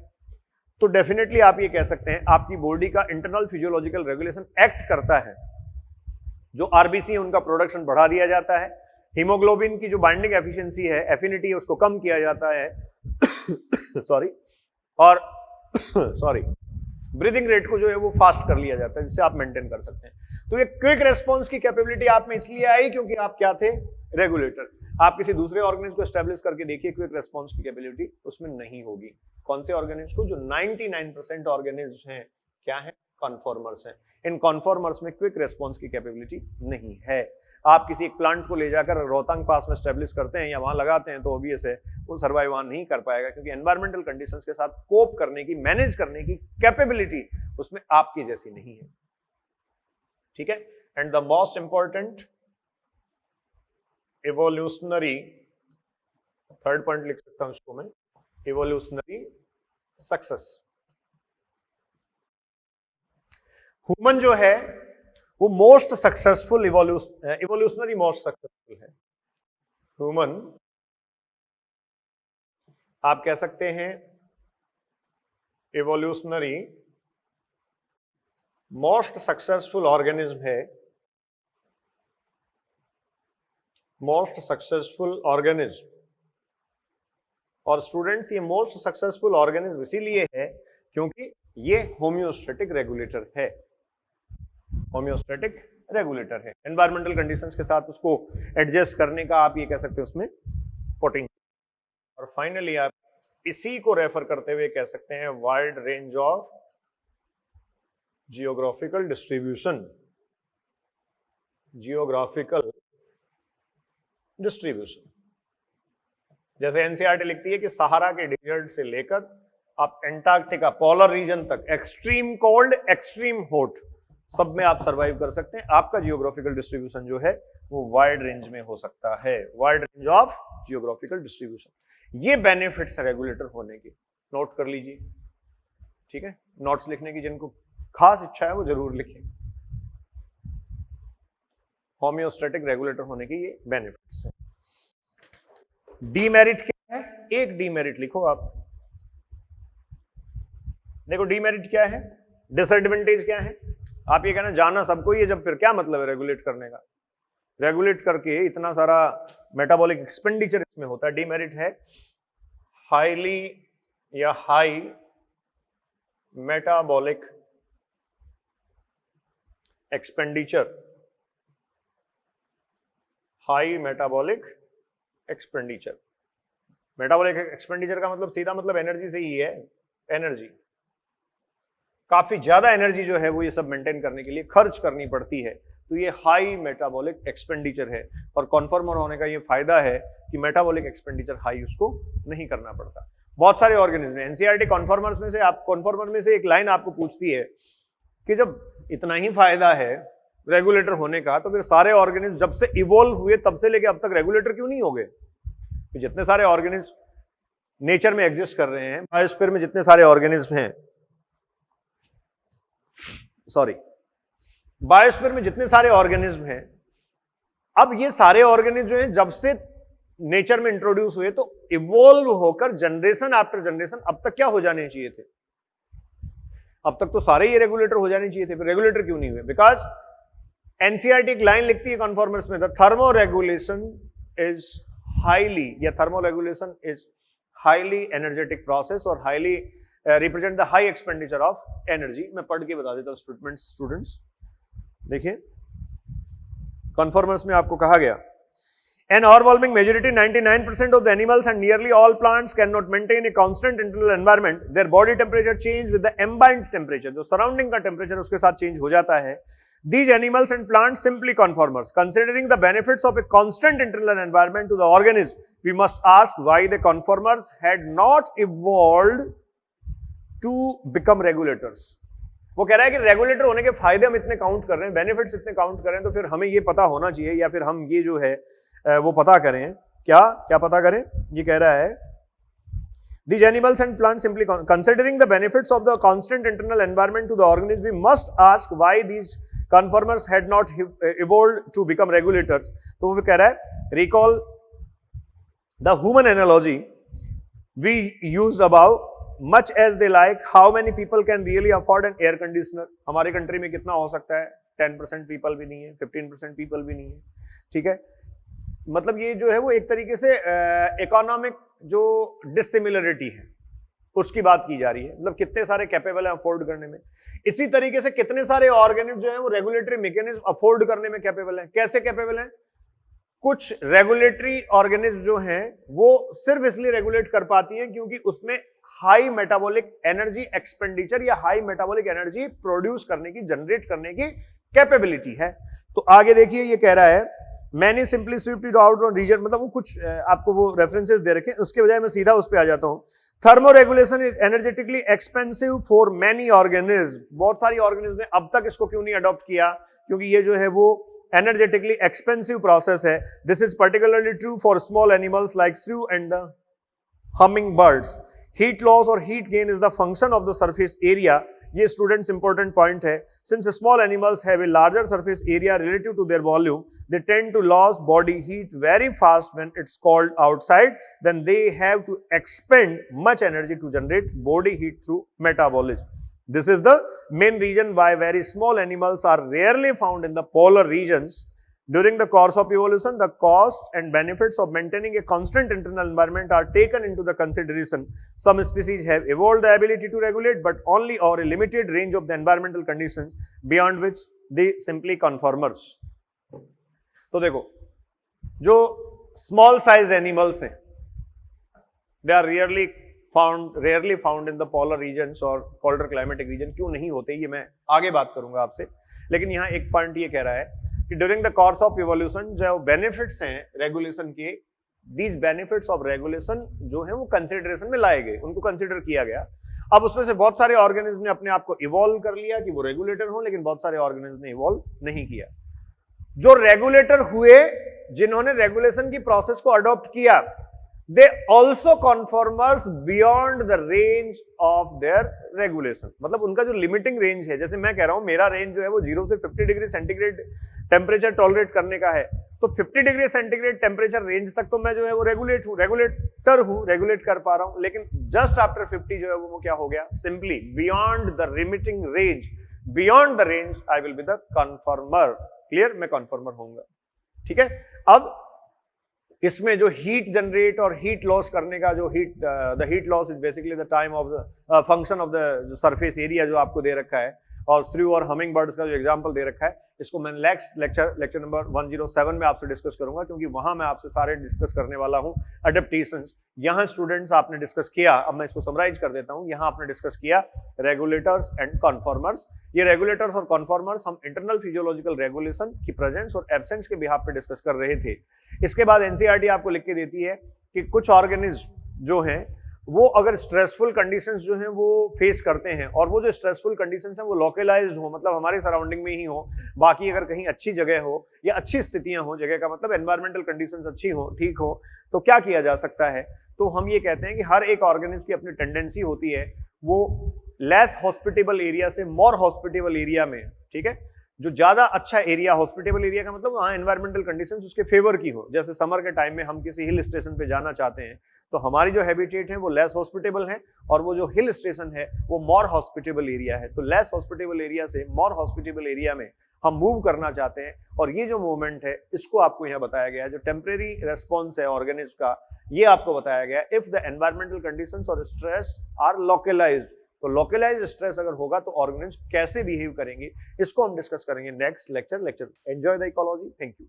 तो डेफिनेटली आप ये कह सकते हैं आपकी बॉडी का इंटरनल फिजियोलॉजिकल रेगुलेशन एक्ट करता है, जो आरबीसी है उनका प्रोडक्शन बढ़ा दिया जाता है, हीमोग्लोबिन की जो बाइंडिंग एफिशिएंसी है, एफिनिटी है, उसको कम किया जाता है सॉरी, और सॉरी ब्रीदिंग रेट को जो है वो फास्ट कर लिया जाता है, जिससे आप मेंटेन कर सकते हैं। तो ये क्विक रेस्पॉन्स की कैपेबिलिटी आप में इसलिए आई क्योंकि आप क्या थे, रेगुलेटर। आप किसी दूसरे ऑर्गेनिज्म को एस्टेब्लिश करके देखिए, क्विक रेस्पॉन्स की कैपेबिलिटी उसमें नहीं होगी। कौन से ऑर्गेनिज्म को? जो 99% ऑर्गेनिज्म हैं क्या है, कॉन्फॉर्मर्स हैं। इन कॉन्फॉर्मर्स में क्विक रेस्पॉन्स की कैपेबिलिटी नहीं है। आप किसी एक प्लांट को ले जाकर रोहतांग पास में एस्टेब्लिश करते हैं या वहां लगाते हैं तो ऑब्वियस है वो सर्वाइव वहां नहीं कर पाएगा, क्योंकि एनवायरमेंटल कंडीशंस के साथ कोप करने की, मैनेज करने की कैपेबिलिटी उसमें आपकी जैसी नहीं है, ठीक है। And the most important evolutionary, third point लिख सकता हूं इसको मैं, इवोल्यूशनरी सक्सेस। ह्यूमन जो है वो most successful evolutionary most successful है। ह्यूमन आप कह सकते हैं इवोल्यूशनरी मोस्ट सक्सेसफुल ऑर्गेनिज्म है, मोस्ट सक्सेसफुल ऑर्गेनिज्म। और स्टूडेंट्स ये मोस्ट सक्सेसफुल ऑर्गेनिज्म इसीलिए है क्योंकि ये होम्योस्टैटिक रेगुलेटर है, होम्योस्टैटिक रेगुलेटर है। एनवायरमेंटल कंडीशंस के साथ उसको एडजस्ट करने का आप ये कह सकते हैं उसमें पोटेंशियल। और फाइनली आप इसी को रेफर करते हुए कह सकते हैं wide range of geographical distribution, geographical distribution. जैसे एनसीईआरटी लिखती है कि सहारा के डिजर्ट से लेकर आप एंटार्क्टिका पोलर रीजन तक, एक्सट्रीम कोल्ड एक्सट्रीम हॉट, सब में आप सरवाइव कर सकते हैं। आपका जियोग्राफिकल डिस्ट्रीब्यूशन जो है वो वाइड रेंज में हो सकता है, wide range of geographical distribution. ये बेनिफिट्स है रेगुलेटर होने के, नोट कर लीजिए, ठीक है। नोट्स लिखने की जिनको खास इच्छा है वो जरूर लिखें। होम्योस्टैटिक रेगुलेटर होने के ये बेनिफिट्स हैं। डीमेरिट क्या है? एक डीमेरिट लिखो आप, देखो डीमेरिट क्या है, डिसएडवांटेज क्या है। आप ये कहना जाना सबको ही है, जब फिर क्या मतलब है रेगुलेट करने का, रेगुलेट करके इतना सारा मेटाबॉलिक एक्सपेंडिचर इसमें होता है। डीमेरिट है हाईली या high metabolic expenditure, high metabolic expenditure. Metabolic expenditure का मतलब सीधा मतलब एनर्जी से ही है, एनर्जी, काफी ज्यादा एनर्जी जो है वो ये सब मेंटेन करने के लिए खर्च करनी पड़ती है, तो ये हाई मेटाबॉलिक एक्सपेंडिचर है। और कॉन्फर्मर होने का ये फायदा है कि मेटाबॉलिक एक्सपेंडिचर हाई उसको नहीं करना पड़ता। बहुत सारे ऑर्गेनिज्म में एनसीईआरटी कॉन्फर्मर्स में से कॉन्फर्मर में से एक लाइन आपको पूछती है कि जब इतना ही फायदा है रेगुलेटर होने का, तो फिर सारे ऑर्गेनिज्म जब से इवॉल्व हुए तब से लेके अब तक रेगुलेटर क्यों नहीं हो गए? जितने सारे ऑर्गेनिज्म नेचर में एग्जिस्ट कर रहे हैं, बायोस्फीयर में जितने सारे ऑर्गेनिज्म हैं, बायोस्फीयर में जितने सारे ऑर्गेनिज्म हैं, अब ये सारे ऑर्गेनिज्म जो हैं जब से नेचर में इंट्रोड्यूस हुए तो इवॉल्व होकर जनरेशन आफ्टर जनरेशन अब तक क्या हो जाने चाहिए थे? अब तक तो सारे ये रेगुलेटर हो जाने चाहिए थे, फिर रेगुलेटर क्यों नहीं हुए? बिकॉज एनसीईआरटी एक लाइन लिखती है कॉन्फॉर्मर्स में, द थर्मोरेगुलेशन इज हाईली, या thermoregulation is highly energetic process और highly represent the high expenditure of energy. मैं पढ़ के बता देता हूं स्टूडेंट्स, देखिए कॉन्फॉर्मर्स में आपको कहा गया, an overwhelming majority 99% of the animals and nearly all plants cannot maintain a constant internal environment, their body temperature change with the ambient temperature, जो surrounding का temperature उसके साथ change हो जाता है। These animals and plants simply conformers, considering the benefits of a constant internal environment to the organism, we must ask why the conformers had not evolved to become regulators। वो कह रहा है कि रेगुलेटर होने के फायदे हम इतने काउंट कर रहे हैं, बेनिफिट्स इतने काउंट कर रहे हैं, तो फिर हमें ये पता होना चाहिए, या फिर हम ये जो है वो पता करें, क्या पता करें? ये कह रहा है these animals and plants simply considering the benefits of the constant internal environment to the organism, we must ask why these conformers had not evolved to become regulators। तो वो कह रहा है recall the human analogy we used above, much as they like, how many people can really afford an air conditioner? हमारे country में कितना हो सकता है? 10% पीपल भी नहीं है, 15% पीपल भी नहीं है, ठीक है। मतलब ये जो है वो एक तरीके से इकोनॉमिक जो डिसिमिलरिटी है उसकी बात की जा रही है, मतलब कितने सारे कैपेबल हैं अफोर्ड करने में। इसी तरीके से कितने सारे ऑर्गेनिज्म जो है वो रेगुलेटरी मैकेनिज्म अफोर्ड करने में कैपेबल हैं। कैसे कैपेबल हैं? कुछ रेगुलेटरी ऑर्गेनिज्म जो हैं वो सिर्फ इसलिए रेगुलेट कर पाती हैं क्योंकि उसमें हाई मेटाबॉलिक एनर्जी एक्सपेंडिचर या हाई मेटाबॉलिक एनर्जी प्रोड्यूस करने की, जनरेट करने की कैपेबिलिटी है। तो आगे देखिए ये कह रहा है many simply swift out on region, मतलब वो कुछ आपको वो रेफरेंसेस दे रखे हैं, उसके बजाय मैं सीधा उस पे आ जाता हूं। Thermoregulation is energetically expensive for many organism. बहुत सारी ऑर्गेनिज्म ने अब तक इसको क्यों नहीं अडॉप्ट किया? क्योंकि ये जो है वो एनर्जेटिकली एक्सपेंसिव प्रोसेस है। This is particularly true for small animals like shrew and the hummingbirds. Heat loss और heat gain is the function of the surface area. ये स्टूडेंट्स इंपॉर्टेंट पॉइंट है। Since small animals have a larger surface area relative to their volume, they tend to lose body heat very fast when it's cold outside, then they have to expend much energy to generate body heat through metabolism. This is the main reason why very small animals are rarely found in the polar regions. During the course of evolution, the costs and benefits of maintaining a constant internal environment are taken into the consideration. Some species have evolved the ability to regulate, but only over a limited range of the environmental conditions, beyond which they simply conformers. तो देखो, जो small size animals हैं they are rarely found in the polar regions और colder climatic region. क्यों नहीं होते ये मैं आगे बात करूंगा आपसे, लेकिन यहाँ एक पॉइंट ये कह रहा है कि during the course of evolution जो बेनिफिट्स हैं रेगुलेशन के, दीज बेनिफिट्स ऑफ रेगुलेशन जो है वो कंसिडरेशन में लाए गए, उनको कंसिडर किया गया। अब उसमें से बहुत सारे ऑर्गेनिज्म ने अपने आप को इवॉल्व कर लिया कि वो रेगुलेटर हो, लेकिन बहुत सारे ऑर्गेनिज्म ने इवॉल्व नहीं किया। जो रेगुलेटर हुए, जिन्होंने रेगुलेशन की प्रोसेस को अडॉप्ट किया, they also conformers beyond the range of their regulation. मतलब उनका जो लिमिटिंग रेंज है, जैसे मैं कह रहा हूं मेरा रेंज जो है वो 0 से 50 डिग्री सेंटीग्रेड टेम्परेचर टॉलरेट करने का है, तो 50 डिग्री सेंटीग्रेड टेम्परेचर रेंज तक तो मैं जो है वो रेगुलेटर हूं, रेगुलेट कर पा रहा हूं। लेकिन जस्ट आफ्टर 50 जो है वो क्या हो गया? Simply beyond the limiting range, beyond the range I will be the conformer. Clear? मैं कन्फॉर्मर होऊंगा। ठीक है। अब इसमें जो हीट जनरेट और हीट लॉस करने का जो the heat loss is basically the time of the function of the surface area जो आपको दे रखा है, और श्रू और हमिंग बर्ड्स का जो एग्जांपल दे रखा है, इसको मैं नेक्स्ट लेक्चर नंबर 107 में आपसे डिस्कस करूंगा, क्योंकि वहां मैं आपसे सारे डिस्कस करने वाला हूं अडेप्टेशंस। यहां स्टूडेंट्स आपने डिस्कस किया, अब मैं इसको समराइज कर देता हूं। यहां आपने डिस्कस किया रेगुलेटर्स एंड कॉन्फॉर्मर्स। ये रेगुलेटर्स और कॉन्फॉर्मर्स हम इंटरनल फिजियोलॉजिकल रेगुलेशन की प्रेजेंस और एब्सेंस के बिहाफ पे डिस्कस कर रहे थे। इसके बाद एनसीईआरटी आपको लिख के देती है कि कुछ ऑर्गेनिज्म जो हैं वो अगर स्ट्रेसफुल कंडीशंस जो हैं वो फेस करते हैं, और वो जो स्ट्रेसफुल कंडीशंस हैं वो लोकलाइज्ड हो, मतलब हमारे सराउंडिंग में ही हो, बाकी अगर कहीं अच्छी जगह हो या अच्छी स्थितियां हो, जगह का मतलब एनवायरमेंटल कंडीशंस अच्छी हो, ठीक हो, तो क्या किया जा सकता है? तो हम ये कहते हैं कि हर एक ऑर्गेनिज्म की अपनी टेंडेंसी होती है वो लेस हॉस्पिटेबल एरिया से मोर हॉस्पिटेबल एरिया में, ठीक है, जो ज्यादा अच्छा एरिया, हॉस्पिटेबल एरिया का मतलब वहां एनवायरमेंटल कंडीशंस उसके फेवर की हो। जैसे समर के टाइम में हम किसी हिल स्टेशन पे जाना चाहते हैं, तो हमारी जो हैबिटेट है वो लेस हॉस्पिटेबल है, और वो जो हिल स्टेशन है वो मोर हॉस्पिटेबल एरिया है। तो लेस हॉस्पिटेबल एरिया से मोर हॉस्पिटेबल एरिया में हम मूव करना चाहते हैं, और ये जो मूवमेंट है इसको आपको यहाँ बताया गया है, जो टेम्परेरी रेस्पॉन्स है ऑर्गेनिज्म का, ये आपको बताया गया है। इफ द एनवायरमेंटल कंडीशंस और स्ट्रेस आर लोकलाइज्ड, तो लोकलाइज्ड स्ट्रेस अगर होगा तो ऑर्गेनिज्म कैसे बिहेव करेंगे, इसको हम डिस्कस करेंगे next lecture. Enjoy the ecology. Thank you.